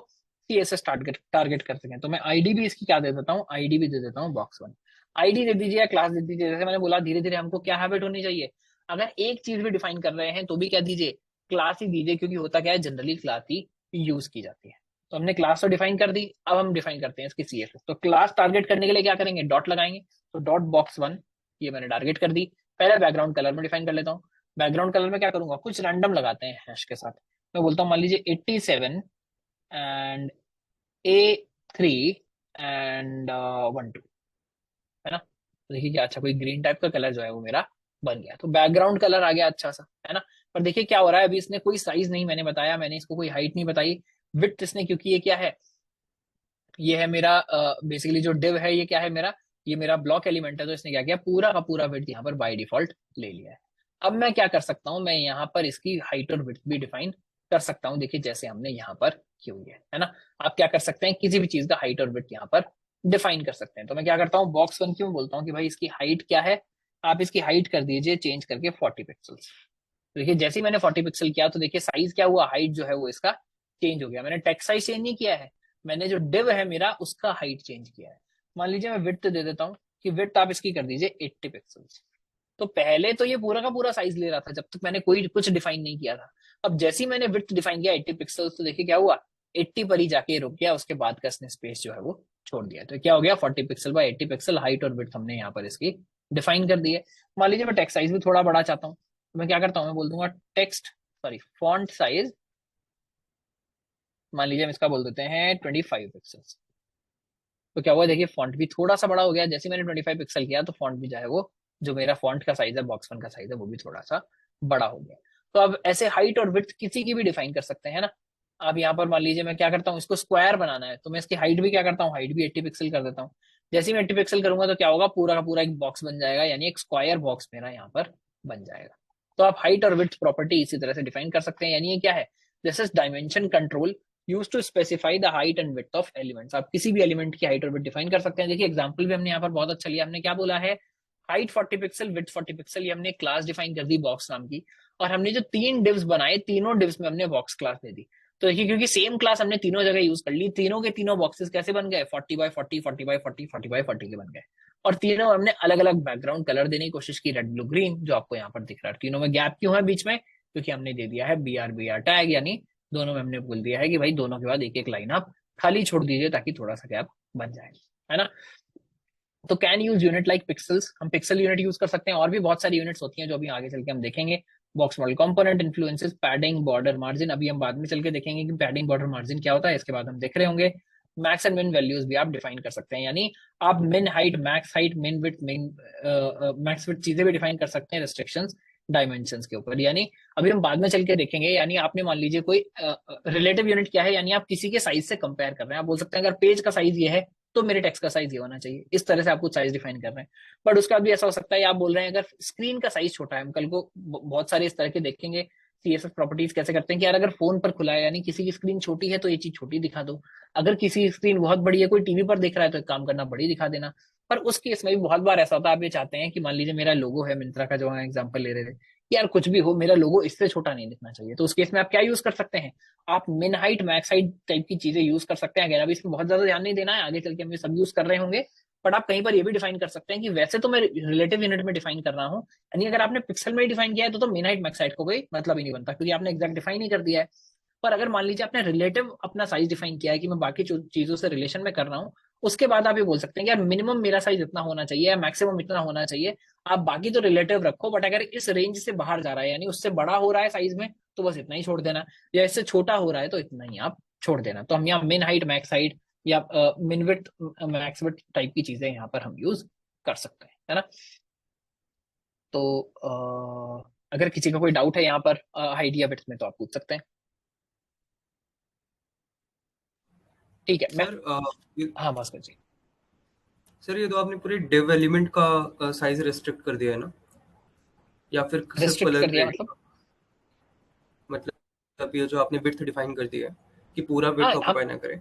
CSS टारगेट कर सकें। तो मैं ID भी इसकी क्या दे देता हूँ, ID भी दे देता हूँ box1। ID दे दीजिए या क्लास दे दीजिए, जैसे मैंने बोला धीरे धीरे हमको क्या हैबिट होनी चाहिए, अगर एक चीज भी डिफाइन कर रहे हैं तो भी क्या दीजिए, क्लास ही दीजिए, क्योंकि होता क्या है जनरली क्लास ही यूज की जाती है। तो हमने क्लास तो डिफाइन कर दी, अब हम डिफाइन करते हैं इसकी CSS। तो क्लास टारगेट करने के लिए क्या करेंगे, डॉट लगाएंगे। तो डॉट बॉक्स1 ये मैंने टारगेट कर दी। पहले बैकग्राउंड कलर में डिफाइन कर लेता हूँ। बैकग्राउंड कलर में क्या करूंगा, कुछ रैंडम लगाते हैं हैश के साथ। मैं बोलता हूँ मान लीजिए 87 एंड A3 एंड 12, है ना। तो देखिए क्या अच्छा कोई ग्रीन टाइप का कलर जो है वो मेरा बन गया। तो बैकग्राउंड कलर आ गया अच्छा सा, है ना। पर देखिए क्या हो रहा है, अभी इसने कोई साइज नहीं मैंने बताया, मैंने इसको कोई हाइट नहीं बताई, विड्थ इसने, क्योंकि ये क्या है, ये है मेरा बेसिकली जो डिव है, ये क्या है मेरा, ये मेरा ब्लॉक एलिमेंट है। तो इसने क्या किया, पूरा का पूरा विड्थ यहाँ पर बाय डिफॉल्ट ले लिया है। अब मैं क्या कर सकता हूँ, मैं यहाँ पर इसकी हाइट और विड्थ भी डिफाइन कर सकता हूँ। देखिए जैसे हमने यहाँ पर की हुई है ना। आप क्या कर सकते हैं, किसी भी चीज का हाइट और विड्थ यहाँ पर डिफाइन कर सकते हैं। तो मैं क्या करता हूँ, बॉक्स1 क्यों बोलता हूँ कि भाई इसकी हाइट क्या है, आप इसकी हाइट कर दीजिए चेंज करके 40 पिक्सल्स। देखिए जैसे ही मैंने 40 पिक्सल किया तो देखिए साइज क्या हुआ, हाइट जो है वो इसका चेंज हो गया। मैंने टेक्स्ट साइज चेंज नहीं किया है, मैंने जो डिव है मेरा उसका हाइट चेंज किया है। मान लीजिए मैं विड्थ दे देता हूँ कि विड्थ आप इसकी कर दीजिए 80 पिक्सल्स। तो पहले तो ये पूरा का पूरा साइज ले रहा था जब तक मैंने कोई कुछ डिफाइन नहीं किया था। अब जैसे ही मैंने विड्थ डिफाइन किया 80 पिक्सल्स, तो देखिए क्या हुआ, 80 पर ही जाके रुक गया, उसके बाद का इसने स्पेस जो है वो छोड़ दिया। तो क्या हो गया, 40 पिक्सल बाय 80 पिक्सल हाइट और विड्थ हमने यहाँ पर इसकी डिफाइन कर दी है। मान लीजिए मैं टेक्स्ट साइज भी थोड़ा बड़ा चाहता हूँ, तो मैं क्या करता हूँ, मैं बोल दूंगा फॉन्ट साइज, मान लीजिए हम इसका बोल देते हैं 25 पिक्सल्स। तो क्या हुआ, देखिए फॉन्ट भी थोड़ा सा बड़ा हो गया। जैसे मैंने 25 पिक्सल किया तो फॉन्ट भी जो है वो, जो मेरा फॉन्ट का साइज है, बॉक्स1 का साइज है, वो भी थोड़ा सा बड़ा हो गया। तो अब ऐसे हाइट और विड्थ किसी की भी डिफाइन कर सकते हैं ना। अब यहाँ पर मान लीजिए मैं क्या करता हूँ, इसको स्क्वायर बनाना है, तो मैं इसकी हाइट भी क्या करता हूँ, हाइट भी 80 पिक्सल कर देता हूँ। जैसे ही मैं 80 पिक्सल करूंगा तो क्या होगा, पूरा का पूरा एक बॉक्स बन जाएगा, यानी एक स्क्वायर बॉक्स मेरा यहाँ पर बन जाएगा। तो आप हाइट और विड्थ प्रॉपर्टी इसी तरह से डिफाइन कर सकते हैं। यानी ये क्या है, this is dimension control use to specify the height and width of elements. आप किसी भी एलिमेंट की हाइट और विड्थ डिफाइन कर सकते हैं। देखिए एग्जांपल भी हमने यहाँ पर बहुत अच्छा लिया। हमने क्या बोला है, हाइट 40 पिक्सल विड्थ 40 पिक्सल, ये हमने क्लास डिफाइन कर दी बॉक्स नाम की। और हमने जो 3 डिव्स बनाए, तीनों डिव्स में हमने बॉक्स क्लास दे दी। तो देखिए क्योंकि सेम क्लास हमने तीनों जगह यूज कर ली, तीनों के तीनों बॉक्सेस कैसे बन गए, 40 बाय 40 40 बाय 40 40 बाय 40 के बन गए। और तीनों हमने अलग अलग बैकग्राउंड कलर देने की कोशिश की, रेड ब्लू ग्रीन, जो आपको यहाँ पर दिख रहा है। तीनों में गैप क्यों है बीच में, क्योंकि हमने दे दिया है BR टैग, यानी दोनों में हमने बोल दिया है कि भाई दोनों के बाद एक एक लाइन आप खाली छोड़ दीजिए ताकि थोड़ा सा गैप बन जाए, है ना। तो can use unit like pixels, हम पिक्सल यूनिट यूज कर सकते हैं। और भी बहुत सारी यूनिट्स होती हैं जो अभी आगे चल के हम देखेंगे। Box model component, influences, padding, border, margin, अभी हम बाद में चल के देखेंगे कि पैडिंग, बॉर्डर, मार्जिन क्या होता है, इसके बाद हम देख रहे होंगे। मैक्स एंड मिन वैल्यूज भी आप डिफाइन कर सकते हैं, यानी आप मिन हाइट, मिन विड्थ, मैक्स विड्थ चीजें भी डिफाइन कर सकते हैं रेस्ट्रिक्शंस डायमेंशंस के ऊपर। यानी अभी हम बाद में चल के देखेंगे। यानी आपने मान लीजिए कोई रिलेटिव यूनिट क्या है, यानी आप किसी के साइज से कंपेयर कर रहे हैं। आप बोल सकते हैं अगर पेज का साइज ये है तो मेरे टेक्स्ट का साइज ये होना चाहिए, इस तरह से आप कुछ साइज डिफाइन कर रहे हैं। बट उसका भी ऐसा हो सकता है आप बोल रहे हैं अगर स्क्रीन का साइज छोटा है, हम कल को बहुत सारे इस तरह के देखेंगे CSS प्रॉपर्टीज कैसे करते हैं कि यार अगर फोन पर खुला है, यानी किसी की स्क्रीन छोटी है तो ये चीज छोटी दिखा दो। अगर किसी की स्क्रीन बहुत बड़ी है, कोई टीवी पर देख रहा है, तो एक काम करना, बड़ी दिखा देना। पर उस केस में भी बहुत बार ऐसा होता है, आप ये चाहते हैं कि मान लीजिए मेरा लोगो है मिंत्रा का, जो हम एग्जांपल ले रहे थे, कि यार कुछ भी हो मेरा लोगो इससे छोटा नहीं दिखना चाहिए। तो उस केस में आप क्या यूज कर सकते हैं, आप मिन हाइट मैक्स हाइट टाइप की चीजें यूज कर सकते हैं। अगर अभी इसमें बहुत ज्यादा ध्यान नहीं देना है, आगे चल के हम ये सब यूज कर रहे होंगे। बट आप कहीं पर ये भी डिफाइन कर सकते हैं कि वैसे तो मैं रिलेटिव यूनिट में डिफाइन कर रहा हूँ, यानी अगर आपने पिक्सल में डिफाइन किया है तो मिन हाइट मैक्स हाइट को कोई मतलब ही नहीं बनता, क्योंकि आपने एग्जैक्ट डिफाइन ही कर दिया है। पर अगर मान लीजिए आपने रिलेटिव अपना साइज डिफाइन किया है कि मैं बाकी चीजों से रिलेशन में कर रहा हूँ, उसके बाद आप ये बोल सकते हैं कि यार मिनिमम मेरा साइज इतना होना चाहिए या मैक्सिमम इतना होना चाहिए। आप बाकी तो रिलेटिव रखो, बट अगर इस रेंज से बाहर जा रहा है, यानी उससे बड़ा हो रहा है साइज में, तो बस इतना ही छोड़ देना, या इससे छोटा हो रहा है तो इतना ही आप छोड़ देना। तो हम यहाँ मिन हाइट मैक्स हाइट या मिन विड्थ मैक्स विड्थ टाइप की चीजें यहाँ पर हम यूज कर सकते हैं, है ना। तो अगर किसी का कोई डाउट है यहाँ पर हाइट या विड्थ में, तो आप पूछ सकते हैं। ठीक है, मैं हाँ भास्कर जी। सर ये तो आपने पूरे डिव एलिमेंट का साइज रेस्ट्रिक्ट कर दिया है ना, या फिर रेस्ट्रिक्ट कर दिया मतलब ये जो आपने विड्थ डिफाइन कर दिया है कि पूरा विड्थ ऑक्यूपाई ना करे।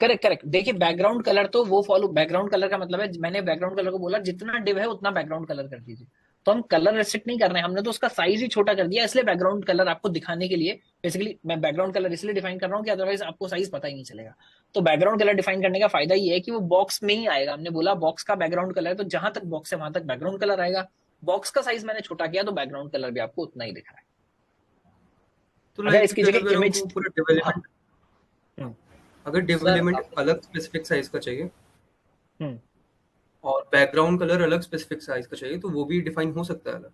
करेक्ट। देखिए बैकग्राउंड कलर तो वो फॉलो, बैकग्राउंड कलर का मतलब है, मैंने बैकग्राउंड कलर को बोला जितना डिव है उतना बैकग्राउंड कलर कर दीजिए। तो हम कलर रेस्ट्रिक्ट नहीं कर रहे हैं, हमने तो उसका साइज ही छोटा कर दिया, इसलिए बैकग्राउंड कलर आपको दिखाने के लिए, बेसिकली मैं बैकग्राउंड कलर इसलिए डिफाइन कर रहा हूँ कि अदरवाइज आपको साइज पता ही नहीं चलेगा। तो बैकग्राउंड कलर डिफाइन करने का फायदा ये है कि वो बॉक्स में ही आएगा। हमने बोला बॉक्स का बैकग्राउंड कलर है, तो जहां तक बॉक्स है वहां तक बैकग्राउंड कलर आएगा। बॉक्स का साइज मैंने छोटा किया तो बैकग्राउंड कलर भी आपको उतना ही दिख रहा है। तो अगर इसकी जगह इमेज पूरा अगर div सर element आप अलग स्पेसिफिक साइज का चाहिए हम्म और बैकग्राउंड कलर अलग स्पेसिफिक साइज का चाहिए तो वो भी डिफाइन हो सकता है अलग।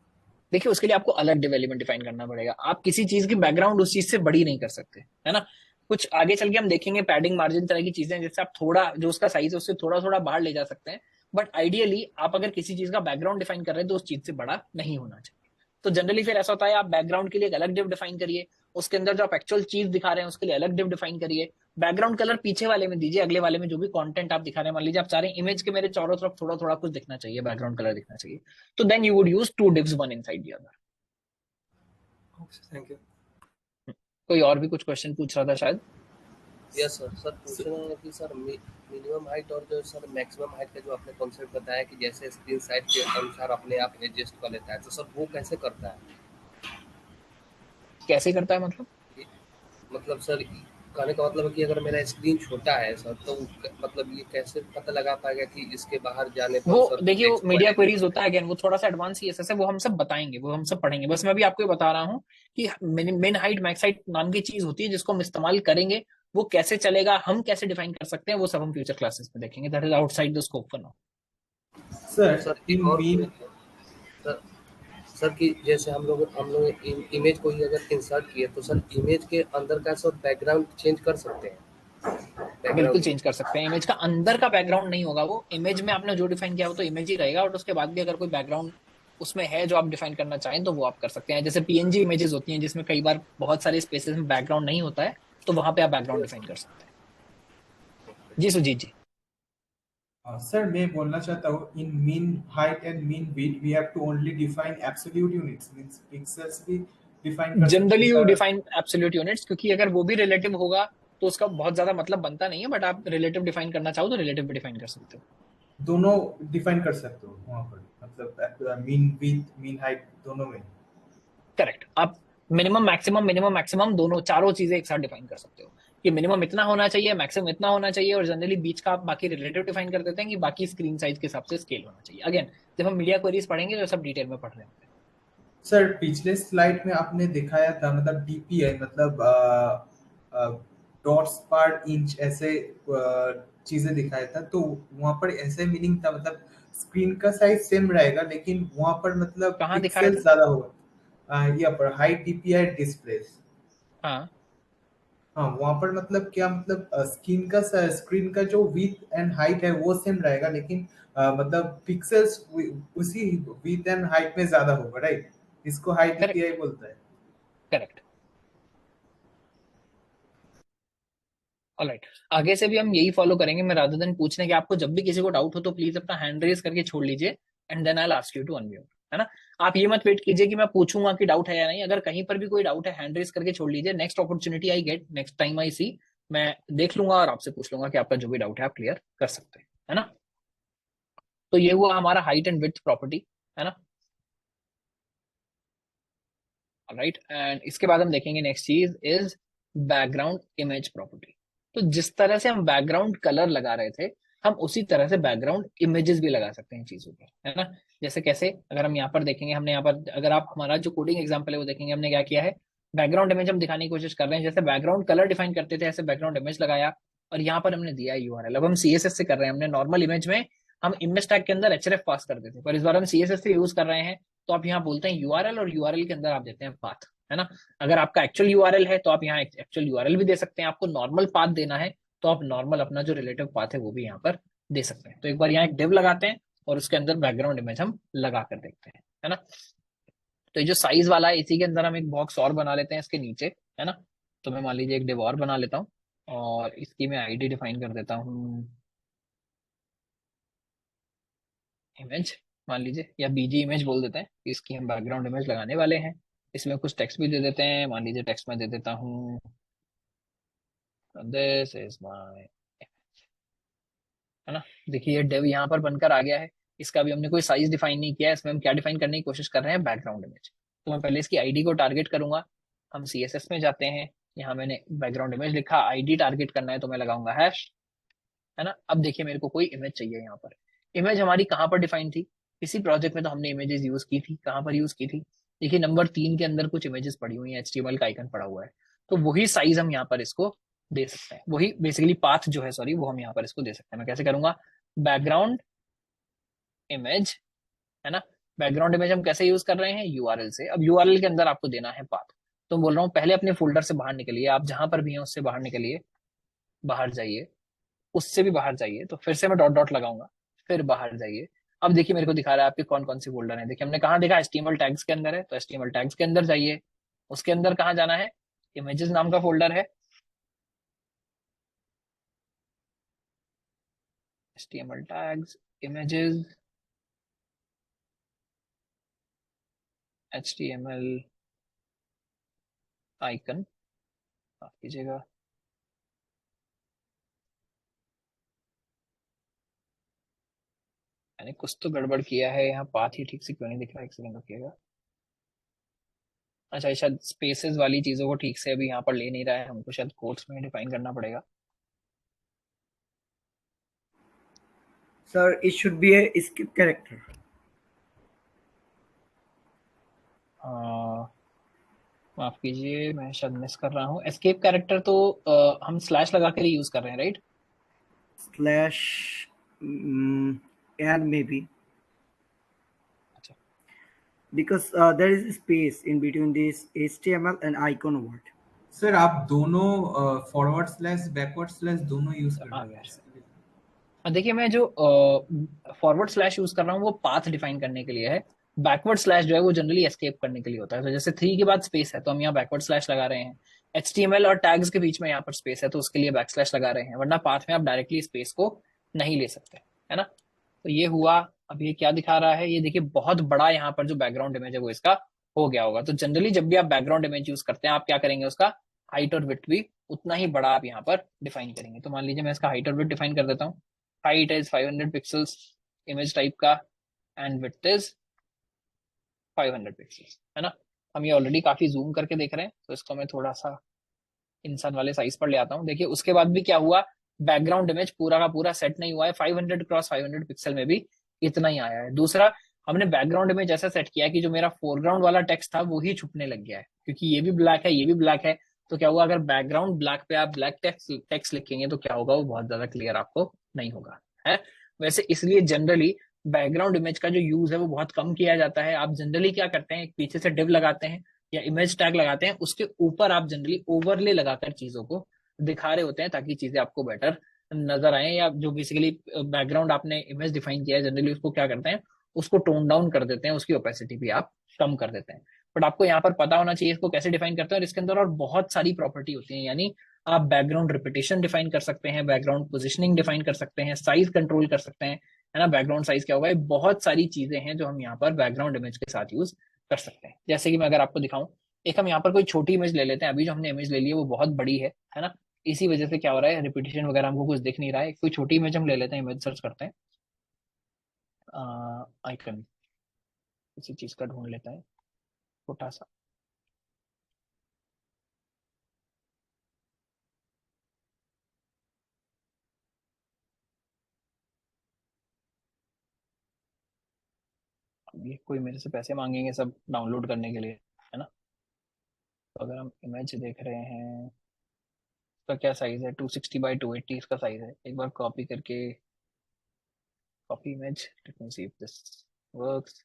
देखिए उसके लिए आपको अलग डिव एलिमेंट डिफाइन करना पड़ेगा। आप किसी चीज की बैकग्राउंड उस चीज से बड़ी नहीं कर सकते, है ना। कुछ आगे चल के हम देखेंगे पैडिंग मार्जिन तरह की चीजें जिससे आप थोड़ा जो उसका साइज है उससे थोड़ा थोड़ा बाहर ले जा सकते हैं। बट आइडियली आप अगर किसी चीज का बैकग्राउंड डिफाइन कर रहे हैं तो उस चीज से बड़ा नहीं होना चाहिए। तो जनरली फिर ऐसा होता है आप बैकग्राउंड के लिए एक अलग डिव डिफाइन करिए, उसके अंदर जो आप एक्चुअल चीज दिखा रहे हैं उसके लिए अलग डिव डिफाइन करिए। बैकग्राउंड कलर पीछे वाले में दीजिए, अगले वाले में जो भी कंटेंट आप दिखा रहे हैं, मान लीजिए आप चाह रहे हैं इमेज के मेरे चारों तरफ थोड़ा थोड़ा कुछ दिखना चाहिए, बैकग्राउंड कलर दिखना चाहिए, तो then you would use two divs one inside the other. Thank you. कोई और भी कुछ क्वेश्चन पूछ रहा था शायद। Yes sir. सर पूछना है कि सर मिनिमम हाइट और जो सर मैक्सिमम हाइट का जो आपने कॉन्सेप्ट बताया कि जैसे स्क्रीन साइज के अनुसार अपने आप एडजस्ट कर लेता है, तो सर वो कैसे करता है? कैसे करता है मतलब सर कहने का मतलब है कि अगर मेरा स्क्रीन छोटा है सर तो मतलब ये कैसे पता लगा पाएगा कि इसके बाहर जाने पर वो सर देखिए वो टेक्स्ट मीडिया क्वालिटी क्वेरीज होता है, अगेन वो थोड़ा सा एडवांस सीएसएस है, वो हम सब बताएंगे, वो हम सब पढ़ेंगे। बस मैं अभी आपको ये बता रहा हूँ कि मिन हाइट मैक्स हाइट नाम की चीज होती है जिसको हम इस्तेमाल करेंगे, वो कैसे चलेगा, हम कैसे डिफाइन कर सकते हैं, वो सब हम फ्यूचर क्लासेस में देखेंगे। That is outside the scope for now. Sir sir इन एक और मीन सर सर कि जैसे हम लोग इमेज को ही अगर इंसर्ट किए तो सर इमेज के अंदर का सर बैकग्राउंड चेंज कर सकते हैं? बिल्कुल बैकग्राउंड चेंज कर सकते हैं। इमेज का अंदर का बैकग्राउंड नहीं होगा, वो इमेज में आपने जो डिफाइन किया वो तो इमेज ही रहेगा, और उसके बाद भी अगर कोई बैकग्राउंड उसमें है जो आप डिफाइन करना चाहें तो वो आप कर सकते हैं। जैसे पीएनजी इमेजेस होती हैं जिसमें कई बार बहुत सारे स्पेसेस में बैकग्राउंड नहीं होता है, तो वहां पे आप बैकग्राउंड डिफाइन कर सकते हैं। जी सुजीत जी। सर मैं बोलना चाहता हूँ in mean height and mean width we have to only define absolute units means pixels भी डिफाइन कर सकते जनरली हैं you sir. Define absolute units, क्योंकि अगर वो भी रिलेटिव होगा तो उसका बहुत ज्यादा मतलब बनता नहीं है, बट आप रिलेटिव डिफाइन करना चाहो तो रिलेटिव भी डिफाइन कर सकते हो। दोनों डिफाइन कर सकते हो वहाँ पर मतलब मीन विड्थ मीन हाइट दोनों में। करेक्ट। आप मिनिमम मैक्सिमम दोनों चारों चीजें एक साथ डिफाइन कर सकते हो कि मिनिमम इतना होना चाहिए, मैक्सिमम इतना होना चाहिए, और जनरली बीच का आप बाकी रिलेटिव डिफाइन कर देते हैं कि बाकी स्क्रीन साइज के हिसाब से स्केल होना चाहिए। अगेन जब हम मीडिया क्वेरीज पढ़ेंगे तो सब डिटेल में पढ़ रहे होंगे। सर पिछले स्लाइड में आपने दिखाया था मतलब डीपीआई मतलब डॉट्स पर इंच ऐसे चीजें दिखाया था, तो वहां पर ऐसे मीनिंग था मतलब स्क्रीन का साइज सेम रहेगा लेकिन वहां पर मतलब कहाँ दिखाया पिक्सेल था? ज्यादा होगा। यहाँ पर हाई डीपीआई डिस्प्लेस। हाँ हाँ वहां पर मतलब क्या मतलब स्क्रीन का जो विड्थ एंड हाइट है वो सेम रहेगा लेकिन मतलब पिक्सेल्स उसी विड्थ एंड हाइट में ज्यादा होगा, राइट? इसको हाई करेक्ट डीपीआई बोलता है। करेक्ट। ऑलराइट, आगे से भी हम यही फॉलो करेंगे। मैं रादर देन पूछने के आपको जब भी किसी को डाउट हो तो प्लीज अपना हैंड रेज करके छोड़ लीजिए, and then I will ask you to unmute, है ना। आप ये मत वेट कीजिए कि मैं पूछूंगा कि डाउट है या नहीं। अगर कहीं पर भी कोई डाउट है हैंड रेज करके छोड़ लीजिए। Next opportunity I get, next time I see, मैं देख लूंगा और आपसे पूछ लूंगा कि आपका जो भी डाउट है आप क्लियर कर सकते हैं, है ना। तो ये हुआ हमारा हाइट एंड विड्थ प्रॉपर्टी, है ना। राइट, एंड इसके बाद हम देखेंगे नेक्स्ट चीज इज बैकग्राउंड इमेज प्रॉपर्टी। तो जिस तरह से हम बैकग्राउंड कलर लगा रहे थे, हम उसी तरह से बैकग्राउंड इमेजेस भी लगा सकते हैं चीजों पर, है ना। जैसे कैसे, अगर हम यहाँ पर देखेंगे, हमने यहाँ पर अगर आप हमारा जो कोडिंग एग्जाम्पल है वो देखेंगे, हमने क्या किया है, बैकग्राउंड इमेज हम दिखाने की कोशिश कर रहे हैं। जैसे बैकग्राउंड कलर डिफाइन करते थे ऐसे बैकग्राउंड इमेज लगाया, और यहाँ पर हमने दिया यूआरएल। अब हम सीएसएस से कर रहे हैं। हमने नॉर्मल इमेज में हम इमेज टैग के अंदर एचआरएफ पास करते थे, पर इस बार हम सीएसएस से यूज कर रहे हैं। तो आप यहाँ बोलते हैं यूआरएल, और यूआरएल के अंदर आप देते हैं पाथ, है ना। अगर आपका एक्चुअल यूआरएल है तो आप यहाँ एक्चुअल यूआरएल भी दे सकते हैं। आपको नॉर्मल पाथ देना है तो आप नॉर्मल अपना जो रिलेटिव पाथ है वो भी यहाँ पर दे सकते हैं। तो एक बार यहाँ एक डिव लगाते हैं और उसके अंदर बैकग्राउंड इमेज हम लगा कर देखते हैं, है ना। तो ये जो साइज वाला है इसी के अंदर हम एक बॉक्स और बना लेते हैं इसके नीचे, है ना। तो मैं मान लीजिए एक डिव और बना लेता हूँ और इसकी मैं आईडी डिफाइन कर देता हूँ इमेज, मान लीजिए, या बीजी इमेज बोल देते हैं। इसकी हम बैकग्राउंड इमेज लगाने वाले हैं। इसमें कुछ टेक्स्ट भी दे देते हैं। मान लीजिए टेक्स्ट में दे देता हूँ दिस इज माय, है ना। देखिए ये डिव यहाँ पर बनकर आ गया है। इसका भी हमने कोई साइज डिफाइन नहीं किया है। इसमें हम क्या डिफाइन करने की कोशिश कर रहे हैं, बैकग्राउंड इमेज। तो मैं पहले इसकी आईडी को टारगेट करूंगा। हम सीएसएस में जाते हैं, यहाँ मैंने बैकग्राउंड इमेज लिखा, आईडी टारगेट करना है तो मैं लगाऊंगा हैश, है ना। अब देखिए मेरे को कोई इमेज चाहिए यहाँ पर। इमेज हमारी कहाँ पर डिफाइन थी, इसी प्रोजेक्ट में तो हमने इमेजेस यूज की थी। कहाँ पर यूज की थी, देखिए नंबर 3 के अंदर कुछ इमेजेस पड़ी हुई है, HTML का आइकन पड़ा हुआ है। तो वही साइज हम यहाँ पर इसको दे सकते हैं। वही बेसिकली पाथ जो है, सॉरी, वो हम यहाँ पर इसको दे सकते हैं। मैं कैसे करूंगा, बैकग्राउंड इमेज, है ना। बैकग्राउंड इमेज हम कैसे यूज कर रहे हैं, यूआरएल से। अब यूआरएल के अंदर आपको देना है पाथ। तो बोल रहा हूँ पहले अपने फोल्डर से बाहर निकलिए, आप जहां पर भी हैं उससे बाहर निकलिए, बाहर जाइए, उससे भी बाहर जाइए, तो फिर से मैं डॉट डॉट लगाऊंगा, फिर बाहर जाइए। अब देखिए मेरे को दिखा रहा है आपके कौन कौन सी फोल्डर है। देखिए हमने कहाँ देखा, HTML टैग्स के अंदर है, तो HTML टैग्स के अंदर जाइए। उसके अंदर कहाँ जाना है, इमेजेस नाम का फोल्डर है, HTML tags, images, HTML icon, माफ कीजिएगा, मैंने कुछ तो गड़बड़ किया है यहाँ, पाथ ही ठीक से क्यों नहीं दिख रहा, एक सेकंड रुकिएगा। अच्छा, ये शायद स्पेसेस वाली चीजों को ठीक से अभी यहाँ पर ले नहीं रहा है, हमको शायद कोट्स में डिफाइन करना पड़ेगा। Sir, it should be a skip character. माफ कीजिए, मैं शायद मिस कर रहा हूँ। एस्केप कैरेक्टर तो हम स्लैश लगा कर ही यूज कर रहे हैं, राइट? Slash and maybe. अच्छा, Because there is space in between this HTML and icon word. Sir आप दोनों फॉरवर्ड स्लैश बैकवर्ड स्लैश दोनों यूज कर आ रहे गया। हैं। देखिए मैं जो फॉरवर्ड स्लैश यूज कर रहा हूँ वो पाथ डिफाइन करने के लिए है। बैकवर्ड स्लैश जो है वो जनरली एस्केप करने के लिए होता है। तो जैसे 3 के बाद स्पेस है तो हम यहाँ बैकवर्ड स्लैश लगा रहे हैं। HTML और टैग्स के बीच में यहाँ पर स्पेस है तो उसके लिए बैक स्लैश लगा रहे हैं, वरना पाथ में आप डायरेक्टली स्पेस को नहीं ले सकते, है ना। तो ये हुआ। अब ये क्या दिखा रहा है, ये देखिए बहुत बड़ा यहाँ पर जो बैकग्राउंड इमेज है वो इसका हो गया होगा। तो जनरली जब भी आप बैकग्राउंड इमेज यूज करते हैं आप क्या करेंगे, उसका हाइट और विड्थ भी उतना ही बड़ा आप यहाँ पर डिफाइन करेंगे। तो मान लीजिए मैं इसका हाइट और विड्थ डिफाइन कर देता हूँ। Height is 500 pixels image type का, एंड विड्थ इज 500 पिक्सल्स, है ना। हम ये ऑलरेडी काफी जूम करके देख रहे हैं, तो इसको मैं थोड़ा सा इंसान वाले साइज पर ले आता हूँ। देखिए उसके बाद भी क्या हुआ, बैकग्राउंड इमेज पूरा का पूरा सेट नहीं हुआ है। 500 क्रॉस 500 पिक्सल में भी इतना ही आया है। दूसरा, हमने बैकग्राउंड इमेज ऐसा सेट किया कि जो मेरा फोरग्राउंड वाला टेक्स्ट था वो ही छुपने लग गया है, क्योंकि ये भी ब्लैक है, ये भी ब्लैक है। तो क्या हुआ, अगर बैकग्राउंड ब्लैक पे आप ब्लैक टेक्स्ट लिखेंगे तो क्या होगा, वो बहुत ज्यादा क्लियर आपको नहीं होगा, है। वैसे इसलिए जनरली बैकग्राउंड इमेज का जो यूज है वो बहुत कम किया जाता है। आप जनरली क्या करते हैं, एक पीछे से डिव लगाते हैं या इमेज टैग लगाते हैं, उसके ऊपर आप जनरली ओवरले लगाकर चीजों को दिखा रहे होते हैं ताकि चीजें आपको बेटर नजर आए। या जो बेसिकली बैकग्राउंड आपने इमेज डिफाइन किया है जनरली उसको क्या करते हैं, उसको टोन डाउन कर देते हैं, उसकी ओपेसिटी भी आप कम कर देते हैं। बट आपको यहाँ पर पता होना चाहिए इसको कैसे डिफाइन करते हैं। और इसके अंदर और बहुत सारी प्रॉपर्टी होती है, यानी आप बैकग्राउंड रिपीटेशन डिफाइन कर सकते हैं, बैकग्राउंड पोजिशनिंग डिफाइन कर सकते हैं, साइज कंट्रोल कर सकते हैं, है ना। बैकग्राउंड साइज क्या होगा, ये बहुत सारी चीजें हैं जो हम यहाँ पर बैकग्राउंड इमेज के साथ यूज कर सकते हैं। जैसे कि मैं अगर आपको दिखाऊं, एक हम यहाँ पर कोई छोटी इमेज ले लेते हैं। अभी जो हमने इमेज ले ली है वो बहुत बड़ी है ना। इसी वजह से क्या हो रहा है, रिपीटेशन वगैरह हमको कुछ दिख नहीं रहा है। कोई छोटी इमेज हम ले लेते हैं, इमेज सर्च करते हैं, आइकन किसी चीज का ढूंढ लेता है छोटा सा। अब ये कोई मेरे से पैसे मांगेंगे सब डाउनलोड करने के लिए, है ना। तो अगर हम इमेज देख रहे हैं, इसका क्या साइज है, 260 बाई 280 इसका साइज है। एक बार कॉपी करके, copy image, let me see if this works.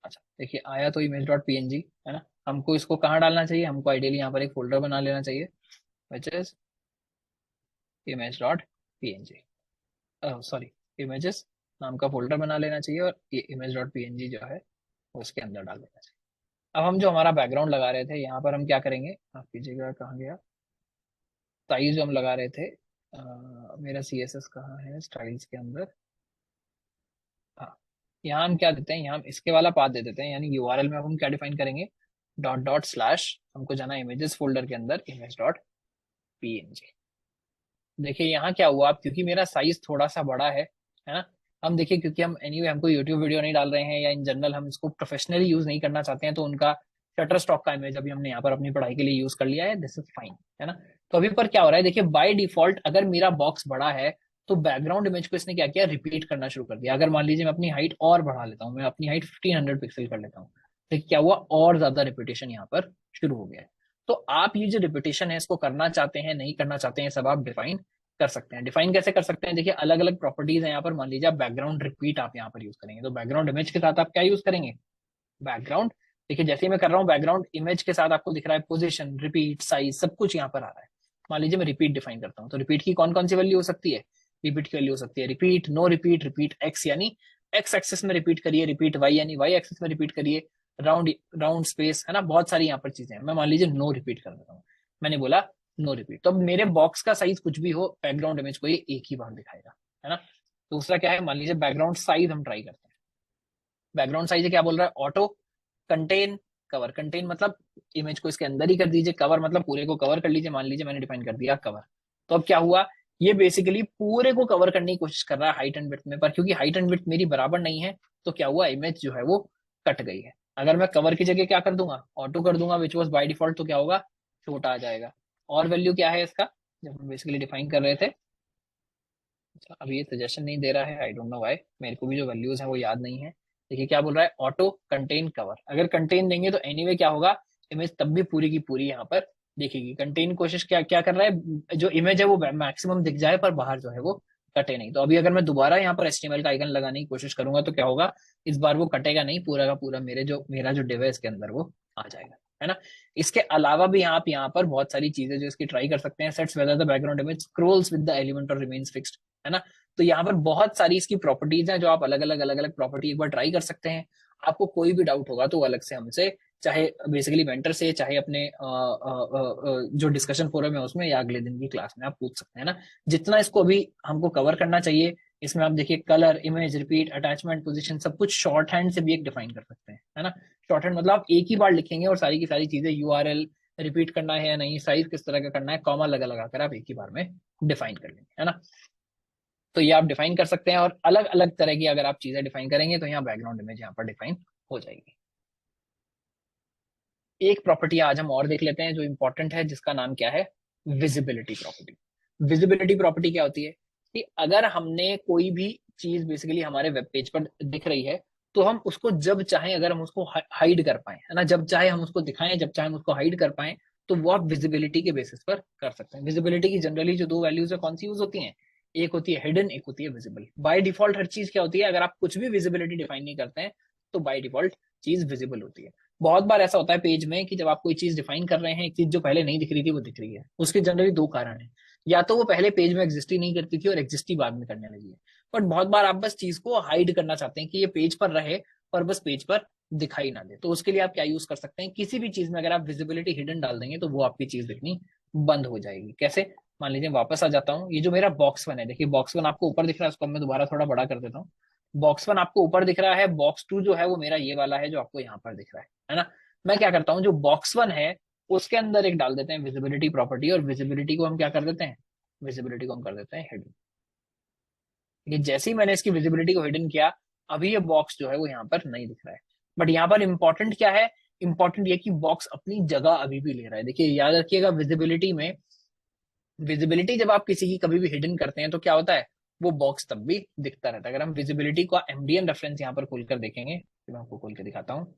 अच्छा देखिए आया तो इमेज डॉट png, है ना। हमको इसको कहाँ डालना चाहिए, हमको आइडियली यहाँ पर एक फोल्डर बना लेना चाहिए which is image dot png, sorry images नाम का फोल्डर बना लेना चाहिए और ये इमेज डॉट png जो है वो उसके अंदर डाल देना चाहिए। अब हम जो हमारा बैकग्राउंड लगा रहे थे यहाँ पर हम क्या करेंगे, आप कीजिएगा, कहाँ गया साइज जो हम लगा रहे थे, मेरा CSS कहाँ है, स्टाइल्स के अंदर, हाँ। यहाँ हम क्या देते हैं, यहाँ हम इसके वाला पाथ दे देते हैं, यानी यूआरएल में अब हम क्या डिफाइन करेंगे, डॉट डॉट स्लैश, हमको जाना इमेजेस फोल्डर के अंदर, इमेज डॉट png। देखिए यहाँ क्या हुआ, अब क्योंकि मेरा साइज थोड़ा सा बड़ा है ना। हम देखिए क्योंकि हम एनीवे हमको यूट्यूब वीडियो नहीं डाल रहे हैं या इन जनरल हम इसको प्रोफेशनली यूज नहीं करना चाहते हैं, तो उनका शटर स्टॉक का इमेज अभी हमने यहाँ पर अपनी पढ़ाई के लिए यूज कर लिया है, दिस इज फाइन, है ना। तो अभी पर क्या हो रहा है, देखिए बाय डिफॉल्ट अगर मेरा बॉक्स बड़ा है तो बैकग्राउंड इमेज को इसने क्या किया, रिपीट करना शुरू कर दिया। अगर मान लीजिए मैं अपनी हाइट और बढ़ा लेता हूँ, मैं अपनी हाइट 1500 पिक्सल कर लेता हूँ, तो क्या हुआ, और ज्यादा रिपीटेशन यहाँ पर शुरू हो गया है। तो आप ये जो रिपीटेशन है इसको करना चाहते हैं नहीं करना चाहते हैं, सब आप डिफाइन कर सकते हैं। डिफाइन कैसे कर सकते हैं, देखिए अलग अलग प्रॉपर्टीज है यहाँ पर। मान लीजिए आप बैकग्राउंड रिपीट आप यहाँ पर यूज करेंगे, तो बैकग्राउंड इमेज के साथ आप क्या यूज करेंगे, बैकग्राउंड। देखिए जैसे ही मैं कर रहा हूँ बैकग्राउंड इमेज के साथ आपको दिख रहा है पोजीशन, रिपीट, साइज, सब कुछ यहाँ पर आ रहा है। मान लीजिए मैं रिपीट डिफाइन करता हूँ, तो रिपीट की कौन कौन सी वैल्यू हो सकती है, रिपीट की वैल्यू हो सकती है repeat, no repeat, repeat X यानी एक्स एक्सेस में रिपीट करिए, रिपीट वाई यानी वाई एक्सेस में रिपीट करिए, राउंड राउंड स्पेस, है ना, बहुत सारी यहाँ पर चीजें हैं। मैं मान लीजिए नो रिपीट कर देता हूँ, मैंने बोला नो रिपीट, तो अब मेरे बॉक्स का साइज कुछ भी हो, बैकग्राउंड इमेज को ये एक ही बार दिखाएगा, है ना। दूसरा क्या है, मान लीजिए बैकग्राउंड साइज हम ट्राई करते हैं। बैकग्राउंड साइज क्या बोल रहा है, ऑटो कंटेन कवर। कंटेन मतलब इमेज को इसके अंदर ही कर दीजिए, कवर मतलब पूरे को कवर कर लीजिए। मान लीजिए मैंने डिफाइन कर दिया कवर, तो अब क्या हुआ, ये बेसिकली पूरे को कवर करने की कोशिश कर रहा है हाइट एंड विड्थ में, पर क्योंकि हाइट एंड विड्थ मेरी बराबर नहीं है तो क्या हुआ, इमेज जो है वो कट गई है। अगर मैं कवर की जगह क्या कर दूंगा, ऑटो कर दूंगा विच वॉज बाय डिफॉल्ट, तो क्या होगा, छोटा आ जाएगा। और वैल्यू क्या है इसका, जब हम बेसिकली डिफाइन कर रहे थे, अभी ये सजेशन नहीं दे रहा है, आई डोंट नो व्हाई, मेरे को भी जो वैल्यूज है वो याद नहीं है। देखिए क्या बोल रहा है, ऑटो कंटेन कवर। अगर कंटेन देंगे तो एनीवे क्या होगा, इमेज तब भी पूरी की पूरी यहाँ पर दिखेगी। कंटेन कोशिश क्या क्या कर रहा है, जो इमेज है वो मैक्सिमम दिख जाए पर बाहर जो है वो कटे नहीं। तो अभी अगर मैं दोबारा यहाँ पर HTML का आइकन लगाने की कोशिश करूंगा तो क्या होगा, इस बार वो कटेगा नहीं, पूरा का पूरा मेरा जो डिव है इसके अंदर वो आ जाएगा, है ना। इसके अलावा भी आप यहाँ पर बहुत सारी चीजें जो इसकी ट्राई कर सकते हैं, sets whether the background image Scrolls with the element और रिमेन्स फिक्स्ड, है ना। तो यहाँ पर बहुत सारी इसकी प्रॉपर्टीज हैं जो आप अलग अलग प्रॉपर्टी एक बार ट्राई कर सकते हैं। आपको कोई भी डाउट होगा तो अलग से हमसे, चाहे बेसिकली मेंटर से, चाहे अपने जो डिस्कशन फोरम है उसमें, या अगले दिन की क्लास में आप पूछ सकते हैं ना। जितना इसको अभी हमको कवर करना चाहिए, इसमें आप देखिए colour, image, repeat, attachment, position, सब कुछ शॉर्ट हैंड से भी एक डिफाइन कर सकते हैं, है ना। शॉर्ट हैंड मतलब आप एक ही बार लिखेंगे और सारी की सारी चीजें, URL रिपीट करना है या नहीं, साइज किस तरह का करना है, कॉमा लगा लगा कर आप एक ही बार में डिफाइन कर लेंगे, है ना। तो ये आप डिफाइन कर सकते हैं, और अलग अलग तरह की अगर आप चीजें डिफाइन करेंगे तो यहाँ बैकग्राउंड इमेज यहाँ पर डिफाइन हो जाएगी। एक प्रॉपर्टी आज हम और देख लेते हैं जो इंपॉर्टेंट है, जिसका नाम क्या है, विजिबिलिटी प्रॉपर्टी। विजिबिलिटी प्रॉपर्टी क्या होती है कि अगर हमने कोई भी चीज बेसिकली हमारे वेब पेज पर दिख रही है, तो हम उसको जब चाहें, अगर हम उसको हाइड कर पाए, है ना, जब चाहे हम उसको दिखाएं, जब चाहे हम उसको हाइड कर पाए, तो वो आप विजिबिलिटी के बेसिस पर कर सकते हैं। विजिबिलिटी की जनरली जो दो वैल्यूज है कौन सी यूज होती हैं, एक होती है हिडन, एक होती है विजिबल। बाय डिफॉल्ट हर चीज क्या होती है, अगर आप कुछ भी विजिबिलिटी डिफाइन नहीं करते हैं तो बाय डिफॉल्ट चीज विजिबल होती है। बहुत बार ऐसा होता है पेज में कि जब आप कोई चीज डिफाइन कर रहे हैं, एक चीज जो पहले नहीं दिख रही थी वो दिख रही है। उसके जनरली दो कारण है, या तो वो पहले पेज में एग्जिस्ट ही नहीं करती थी और एग्जिस्ट ही बाद में करने लगी है, बट बहुत बार आप बस चीज को हाइड करना चाहते हैं कि ये पेज पर रहे और बस पेज पर दिखाई ना दे। तो उसके लिए आप क्या यूज कर सकते हैं, किसी भी चीज में अगर आप विजिबिलिटी हिडन डाल देंगे तो वो आपकी चीज दिखनी बंद हो जाएगी। कैसे, मान लीजिए वापस आ जाता हूँ, ये जो मेरा बॉक्स वन है, देखिए बॉक्स वन आपको ऊपर दिख रहा है, उसको मैं दोबारा थोड़ा बड़ा कर देता हूँ। बॉक्स वन आपको ऊपर दिख रहा है, बॉक्स टू जो है वो मेरा ये वाला है जो आपको यहाँ पर दिख रहा है ना। मैं क्या करता हूँ, जो बॉक्स वन है उसके अंदर एक डाल देते हैं विजिबिलिटी प्रॉपर्टी, और विजिबिलिटी को हम क्या कर देते हैं, विजिबिलिटी को हम कर देते हैं हिडन। ये जैसे ही मैंने इसकी विजिबिलिटी को हिडन किया, अभी ये बॉक्स जो है वो यहाँ पर नहीं दिख रहा है। बट यहाँ पर इंपॉर्टेंट क्या है, इंपॉर्टेंट ये कि बॉक्स अपनी जगह अभी भी ले रहा है। देखिए याद रखिएगा, विजिबिलिटी में, विजिबिलिटी जब आप किसी की कभी भी हिडन करते हैं तो क्या होता है, वो बॉक्स तब भी दिखता रहता है। अगर हम विजिबिलिटी का MDN रेफरेंस यहाँ पर खोलकर देखेंगे, तो मैं आपको खोल के दिखाता हूँ,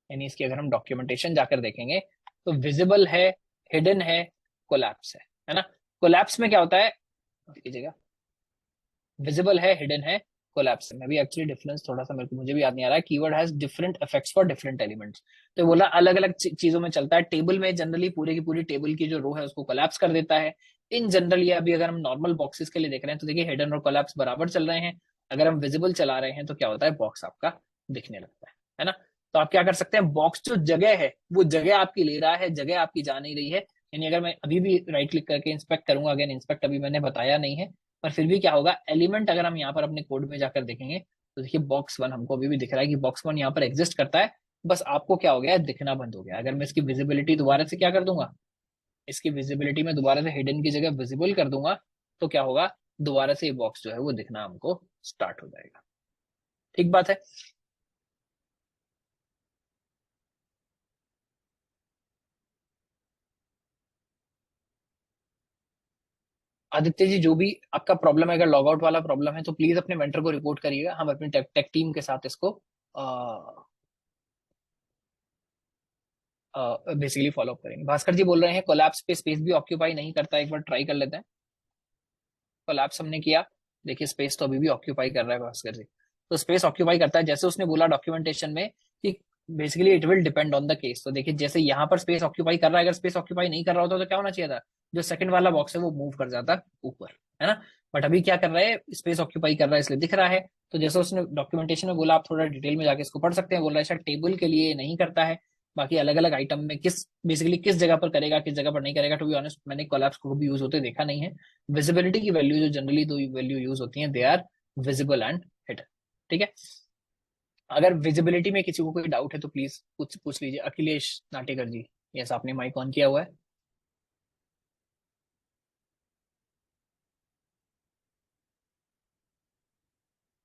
यानी इसकी अगर हम डॉक्यूमेंटेशन जाकर देखेंगे तो विजिबल है, हिडन है, कोलैप्स है ना। कोलैप्स में क्या होता है, कीजिएगा, विजिबल है, हिडन है, कोलैप्स में भी एक्चुअली डिफरेंस थोड़ा सा मुझे भी याद नहीं आ रहा है। Keyword has different effects for different elements, तो बोला अलग अलग चीजों में चलता है। टेबल में जनरली पूरी की पूरी टेबल की जो रो है उसको कोलैप्स कर देता है इन जनरल। ये अभी अगर हम नॉर्मल बॉक्सेस के लिए देख रहे हैं तो देखिए हिडन और कोलैप्स बराबर चल रहे हैं। अगर हम विजिबल चला रहे हैं तो क्या होता है, बॉक्स आपका दिखने लगता है ना। तो आप क्या कर सकते हैं, बॉक्स जो जगह है वो जगह आपकी ले रहा है, जगह आपकी जा नहीं रही है। यानी अगर मैं अभी भी राइट क्लिक करके इंस्पेक्ट करूंगा, अगेन इंस्पेक्ट अभी मैंने बताया नहीं है, पर फिर भी क्या होगा, एलिमेंट अगर हम यहाँ पर अपने कोड में जाकर देखेंगे तो देखिए बॉक्स वन हमको अभी भी दिख रहा है कि बॉक्स वन यहाँ पर एग्जिस्ट करता है, बस आपको क्या हो गया है, दिखना बंद हो गया। अगर मैं इसकी विजिबिलिटी दोबारा से क्या कर दूंगा, इसकी विजिबिलिटी में दोबारा से हिडन की जगह विजिबल कर दूंगा, तो क्या होगा, दोबारा से ये बॉक्स जो है वो दिखना हमको स्टार्ट हो जाएगा। ठीक बात है। आदित्य जी, जो भी आपका प्रॉब्लम है, अगर लॉग आउट वाला प्रॉब्लम है तो प्लीज अपने मेंटर को रिपोर्ट करिएगा, हम अपनी टेक टीम के साथ इसको बेसिकली फॉलो अप करेंगे। भास्कर जी बोल रहे हैं कोलैप्स पे स्पेस भी ऑक्यूपाई नहीं करता, एक बार ट्राई कर लेते हैं। कोलैप्स हमने किया, देखिए स्पेस तो अभी भी ऑक्यूपाई कर रहा है भास्कर जी। तो स्पेस ऑक्यूपाई करता है, जैसे उसने बोला डॉक्यूमेंटेशन में कि basically it will depend on the case. तो देखिए जैसे यहाँ पर स्पेस ऑक्यूपाई कर रहा है, अगर स्पेस ऑक्यूपाई नहीं कर रहा होता तो क्या होना चाहिए था, जो सेकंड वाला बॉक्स है वो मूव कर जाता ऊपर, है ना। बट अभी क्या कर रहा है, स्पेस ऑक्यूपाई कर रहा है इसलिए दिख रहा है। तो जैसे उसने डॉक्यूमेंटेशन में बोला, आप थोड़ा डिटेल में जाके इसको पढ़ सकते हैं। बोल रहा है शायद टेबल के लिए नहीं करता है, बाकी अलग अलग आइटम में किस बेसिकली किस जगह पर करेगा, किस जगह पर नहीं करेगा। टू बी ऑनेस्ट मैंने कोलैप्स को भी यूज होते देखा नहीं है। विजिबिलिटी की वैल्यू जो जनरली दो वैल्यू यूज होती हैं, they are visible and hidden, ठीक है। अगर विजिबिलिटी में किसी को कोई डाउट है तो प्लीज पूछ लीजिए। अखिलेश नाटेकर जी, यस आपने माइक ऑन किया हुआ है।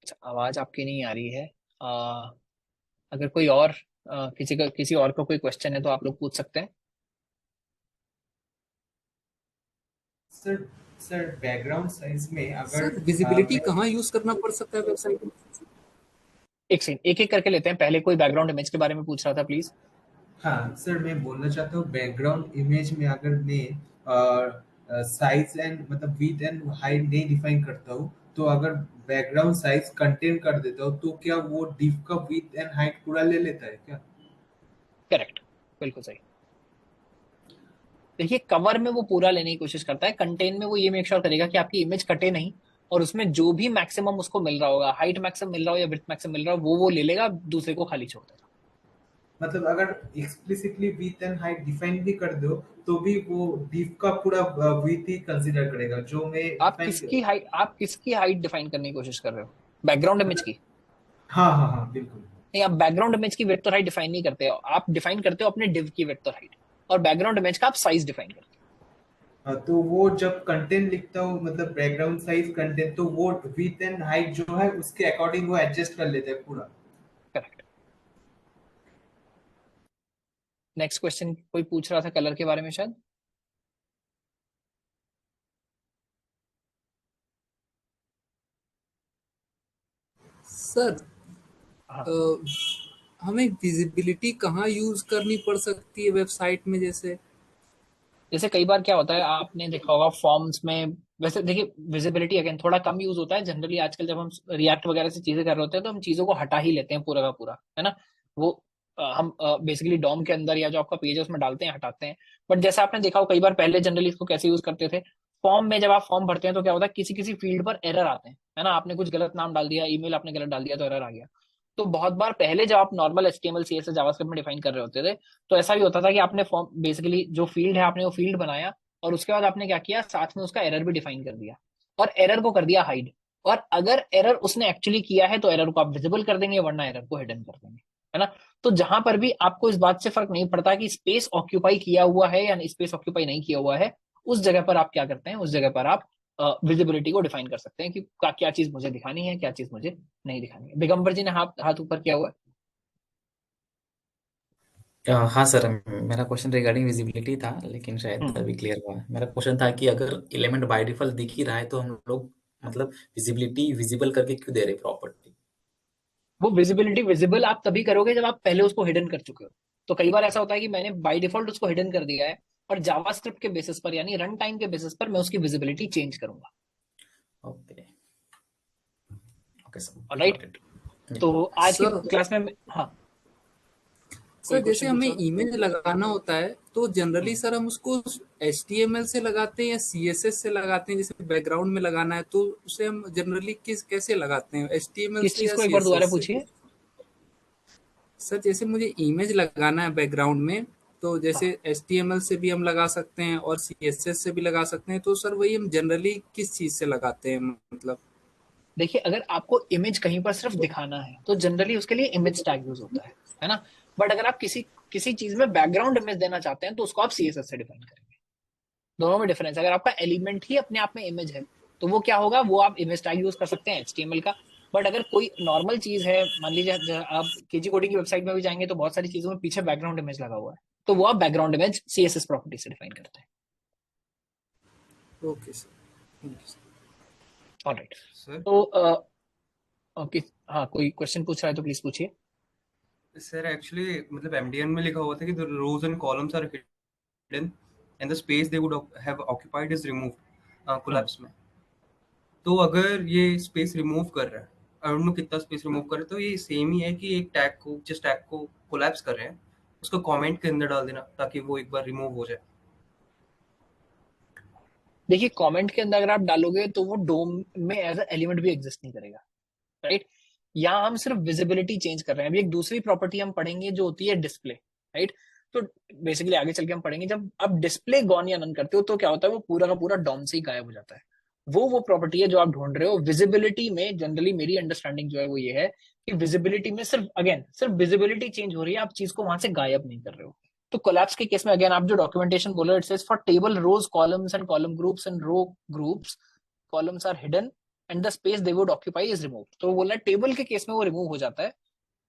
अच्छा, आवाज आपकी नहीं आ रही है। अगर कोई और किसी और का कोई क्वेश्चन है तो आप लोग पूछ सकते हैं। सर सर बैकग्राउंड साइज में अगर सर विजिबिलिटी कहाँ यूज करना पड़ सकता है वेबसाइट में? एक सेकंड, एक एक करके लेते हैं। पहले कोई बैकग्राउंड इमेज के बारे में पूछ रहा था, प्लीज। हाँ सर, मैं बोलना चाहता हूँ बैकग्राउंड इमेज में अगर मैं साइज एंड मतलब विड्थ एंड हाइट नहीं डिफाइन करता हूँ, तो अगर बैकग्राउंड साइज कंटेन कर देता हूँ, तो क्या वो डिव का विड्थ एंड हाइट पूरा ले लेता है क्या? करेक्ट, बिल्कुल सही। देखिए कवर में वो पूरा लेने की कोशिश करता है, कंटेन में वो ये मेक श्योर करेगा कि आपकी इमेज कटे नहीं, और उसमें जो भी मैक्सिमम उसको मिल रहा होगा, हाइट मैक्सिमम मिल रहा हो या विड्थ मैक्सिमम मिल रहा हो, वो ले लेगा, दूसरे को खाली छोड़ देगा। मतलब अगर explicitly width and height define भी कर दो, तो भी वो डिव का पूरा विड्थ ही कंसीडर करेगा जो मैं आप किसकी हाइट डिफाइन करने की कोशिश कर रहे हो, बैकग्राउंड इमेज की? हाँ हाँ हाँ बिल्कुल। नहीं, आप बैकग्राउंड इमेज की विड्थ और हाइट डिफाइन नहीं करते हो, आप डिफाइन करते हो अपने डिव की विड्थ और हाइट, और बैकग्राउंड इमेज का आप साइज डिफाइन करते हो। तो वो जब कंटेंट लिखता हूँ मतलब बैकग्राउंड साइज कंटेंट, तो वो विड्थ एंड हाइट जो है उसके अकॉर्डिंग वो एडजस्ट कर लेते हैं पूरा। करेक्ट। नेक्स्ट क्वेश्चन कोई पूछ रहा था कलर के बारे में शायद। सर हाँ। हमें विजिबिलिटी कहाँ यूज करनी पड़ सकती है वेबसाइट में? जैसे कई बार क्या होता है, आपने देखा होगा फॉर्म्स में, वैसे देखिए विजिबिलिटी अगेन थोड़ा कम यूज होता है जनरली आजकल। जब हम रिएक्ट वगैरह से चीजें कर रहे होते हैं तो हम चीजों को हटा ही लेते हैं पूरा का पूरा, है ना। वो हम बेसिकली डॉम के अंदर या जो आपका पेज है उसमें डालते हैं, हटाते हैं। बट जैसा आपने देखा हो कई बार पहले जनरली इसको कैसे यूज करते थे, फॉर्म में जब आप फॉर्म भरते हैं तो क्या होता है, किसी किसी फील्ड पर एरर आते हैं, है ना। आपने कुछ गलत नाम डाल दिया, ईमेल आपने गलत डाल दिया तो एरर आ गया। तो बहुत बार पहले जब आप नॉर्मल HTML CSS जावास्क्रिप्ट में डिफाइन कर रहे होते थे, तो ऐसा भी होता था कि आपने फॉर्म बेसिकली जो फील्ड है आपने वो फील्ड बनाया, और उसके बाद आपने क्या किया, साथ में उसका एरर भी डिफाइन कर दिया, और एरर को कर दिया हाइड। और अगर एरर उसने एक्चुअली किया है तो एरर को आप विजिबल कर देंगे, वरना एरर को हिडन कर देंगे, है ना। तो जहां पर भी आपको इस बात से फर्क नहीं पड़ता कि स्पेस ऑक्यूपाई किया हुआ है या स्पेस ऑक्यूपाई नहीं किया हुआ है, उस जगह पर आप क्या करते हैं, उस जगह पर आप विजिबिलिटी को डिफाइन कर सकते हैं कि क्या चीज मुझे दिखानी है, क्या चीज मुझे नहीं दिखानी है। दिगंबर जी ने हाथ हाथ ऊपर किया हुआ है। हाँ सर, मेरा क्वेश्चन रिगार्डिंग विजिबिलिटी था, लेकिन शायद अभी क्लियर हुआ। मेरा क्वेश्चन था कि अगर एलिमेंट बाय डिफॉल्ट दिख ही रहा है तो हम लोग मतलब विजिबिलिटी विजिबल करके क्यों दे रहे प्रॉपर्टी? वो विजिबिलिटी विजिबल आप तभी करोगे जब आप पहले उसको हिडन कर चुके हो। तो कई बार ऐसा होता है कि मैंने बाय डिफॉल्ट उसको हिडन कर दिया है, और जावास्क्रिप्ट के बेसिस पर यानी रन टाइम के बेसिस पर मैं उसकी विजिबिलिटी चेंज करूंगा। Okay okay sir, alright. तो आज की सर क्लास में हाँ सर जैसे हमें इमेज लगाना होता है तो जनरली सर हम उसको HTML से लगाते हैं या CSS से लगाते हैं? जैसे बैकग्राउंड में लगाना है तो उसे हम जनरली कैसे लगाते हैं, HTML किस से चीज या को एक बार दोबारा CSS से? पूछिए। सर जैसे मुझे इमेज लगाना है बैकग्राउंड में, तो जैसे HTML से भी हम लगा सकते हैं और CSS से भी लगा सकते हैं, तो सर वही हम जनरली किस चीज से लगाते हैं मतलब? देखिए अगर आपको इमेज कहीं पर सिर्फ दिखाना है तो जनरली उसके लिए इमेज टैग यूज होता है ना। बट अगर आप किसी किसी चीज में बैकग्राउंड इमेज देना चाहते हैं तो उसको आप CSS से डिफाइन करेंगे। दोनों में डिफरेंस। अगर आपका एलिमेंट ही अपने आप में इमेज है तो वो क्या होगा, वो आप इमेज टैग यूज कर सकते हैं HTML का। बट अगर कोई नॉर्मल चीज है, मान लीजिए आप केजी कोडिंग की वेबसाइट में भी जाएंगे तो बहुत सारी चीजों में पीछे बैकग्राउंड इमेज लगा हुआ है, तो वो आप बैकग्राउंड इमेज CSS प्रॉपर्टी से डिफाइन करते हैं। Okay sir, thank you sir. Alright. तो ओके हाँ, कोई क्वेश्चन पूछ रहा है तो प्लीज पूछिए। सर एक्चुअली मतलब एमडीएन में लिखा हुआ था कि the rows and columns are hidden and the space they would have occupied is removed collapse में। तो अगर ये स्पेस रिमूव कर रहा है, आई डोंट नो कितना स्पेस रिमूव कर रहा है, तो ये सेम ही है कि एक टैग को, जिस टैग को कोलैप्स कर रहे हैं उसको कमेंट के अंदर डाल देना ताकि वो एक बार रिमूव हो जाए। देखिए कमेंट के अंदर अगर आप डालोगे तो वो डोम में एज अ एलिमेंट भी एग्जिस्ट नहीं करेगा, राइट। यहाँ हम सिर्फ विजिबिलिटी चेंज कर रहे हैं। अभी एक दूसरी प्रॉपर्टी हम पढ़ेंगे जो होती है डिस्प्ले, राइट। तो बेसिकली आगे चल के हम पढ़ेंगे जब आप डिस्प्ले गॉन या नन करते हो तो क्या होता है, वो पूरा का पूरा डॉम से ही गायब हो जाता है। वो प्रॉपर्टी है जो आप ढूंढ रहे हो। विजिबिलिटी में जनरली मेरी अंडरस्टैंडिंग जो है वो ये है कि विजिबिलिटी में सिर्फ विजिबिलिटी चेंज हो रही है, आप चीज को वहां से गायब नहीं कर रहे हो। तो कोलैप्स के केस में अगेन आप जो डॉक्यूमेंटेशन बोल रहे हो, it says for table rows columns and column groups and row groups columns are hidden and the space they would occupy is remove. तो वो बोला टेबल के केस में वो रिमूव हो जाता है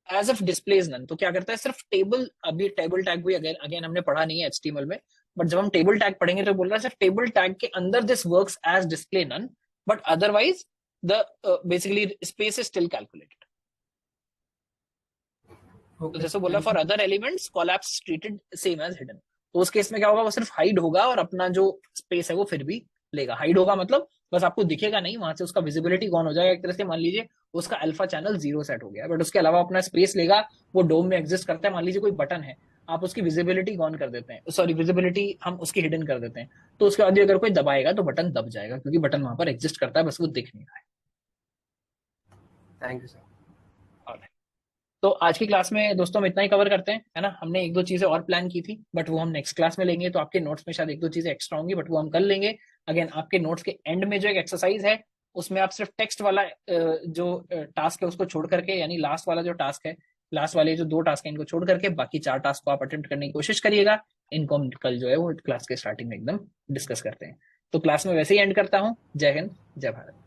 as if display is none. तो क्या करता है, सिर्फ टेबल, अभी टेबल टैग भी अगेन हमने पढ़ा नहीं है HTML में, बट जब हम टेबल टैग पढ़ेंगे तो बोल रहा है सिर्फ टेबल टैग के अंदर this works as display none, but otherwise the basically space is still calculated. तो जैसे बोला for other elements collapse treated same as hidden. तो उस केस में क्या होगा, वो सिर्फ हाइड होगा और अपना जो स्पेस है वो फिर भी लेगा। हाइड होगा मतलब बस आपको दिखेगा नहीं, वहां से उसका विजिबिलिटी गॉन हो जाएगा। एक तरह से मान लीजिए उसका अल्फा चैनल 0 सेट हो गया, बट उसके अलावा अपना स्पेस लेगा, वो डोम में एग्जिस्ट करता है। मान लीजिए कोई बटन है, आप उसकी विजिबिलिटी गॉन कर देते हैं, सॉरी विजिबिलिटी हम उसकी हिडन कर देते हैं, तो उसके बाद भी अगर कोई दबाएगा तो बटन दब जाएगा, क्योंकि बटन वहां पर एग्जिस्ट करता है, बस वो दिख नहीं रहा है। Thank you sir. तो आज की क्लास में दोस्तों हम इतना ही कवर करते हैं, है ना। हमने एक दो चीजें और प्लान की थी बट वो हम नेक्स्ट क्लास में लेंगे। तो आपके नोट्स में शायद एक दो चीजें एक्स्ट्रा होंगी बट वो हम कर लेंगे। अगेन आपके नोट्स के एंड में जो एक एक्सरसाइज है उसमें आप सिर्फ टेक्स्ट वाला जो टास्क है उसको छोड़ करके, यानी लास्ट वाला जो टास्क है, लास्ट वाले जो 2 टास्क है इनको छोड़ करके बाकी 4 टास्क को आप अटेम्प्ट करने की कोशिश करिएगा। इनको हम कल जो है वो क्लास के स्टार्टिंग में एकदम डिस्कस करते हैं। तो क्लास में वैसे ही एंड करता हूँ। जय हिंद, जय भारत।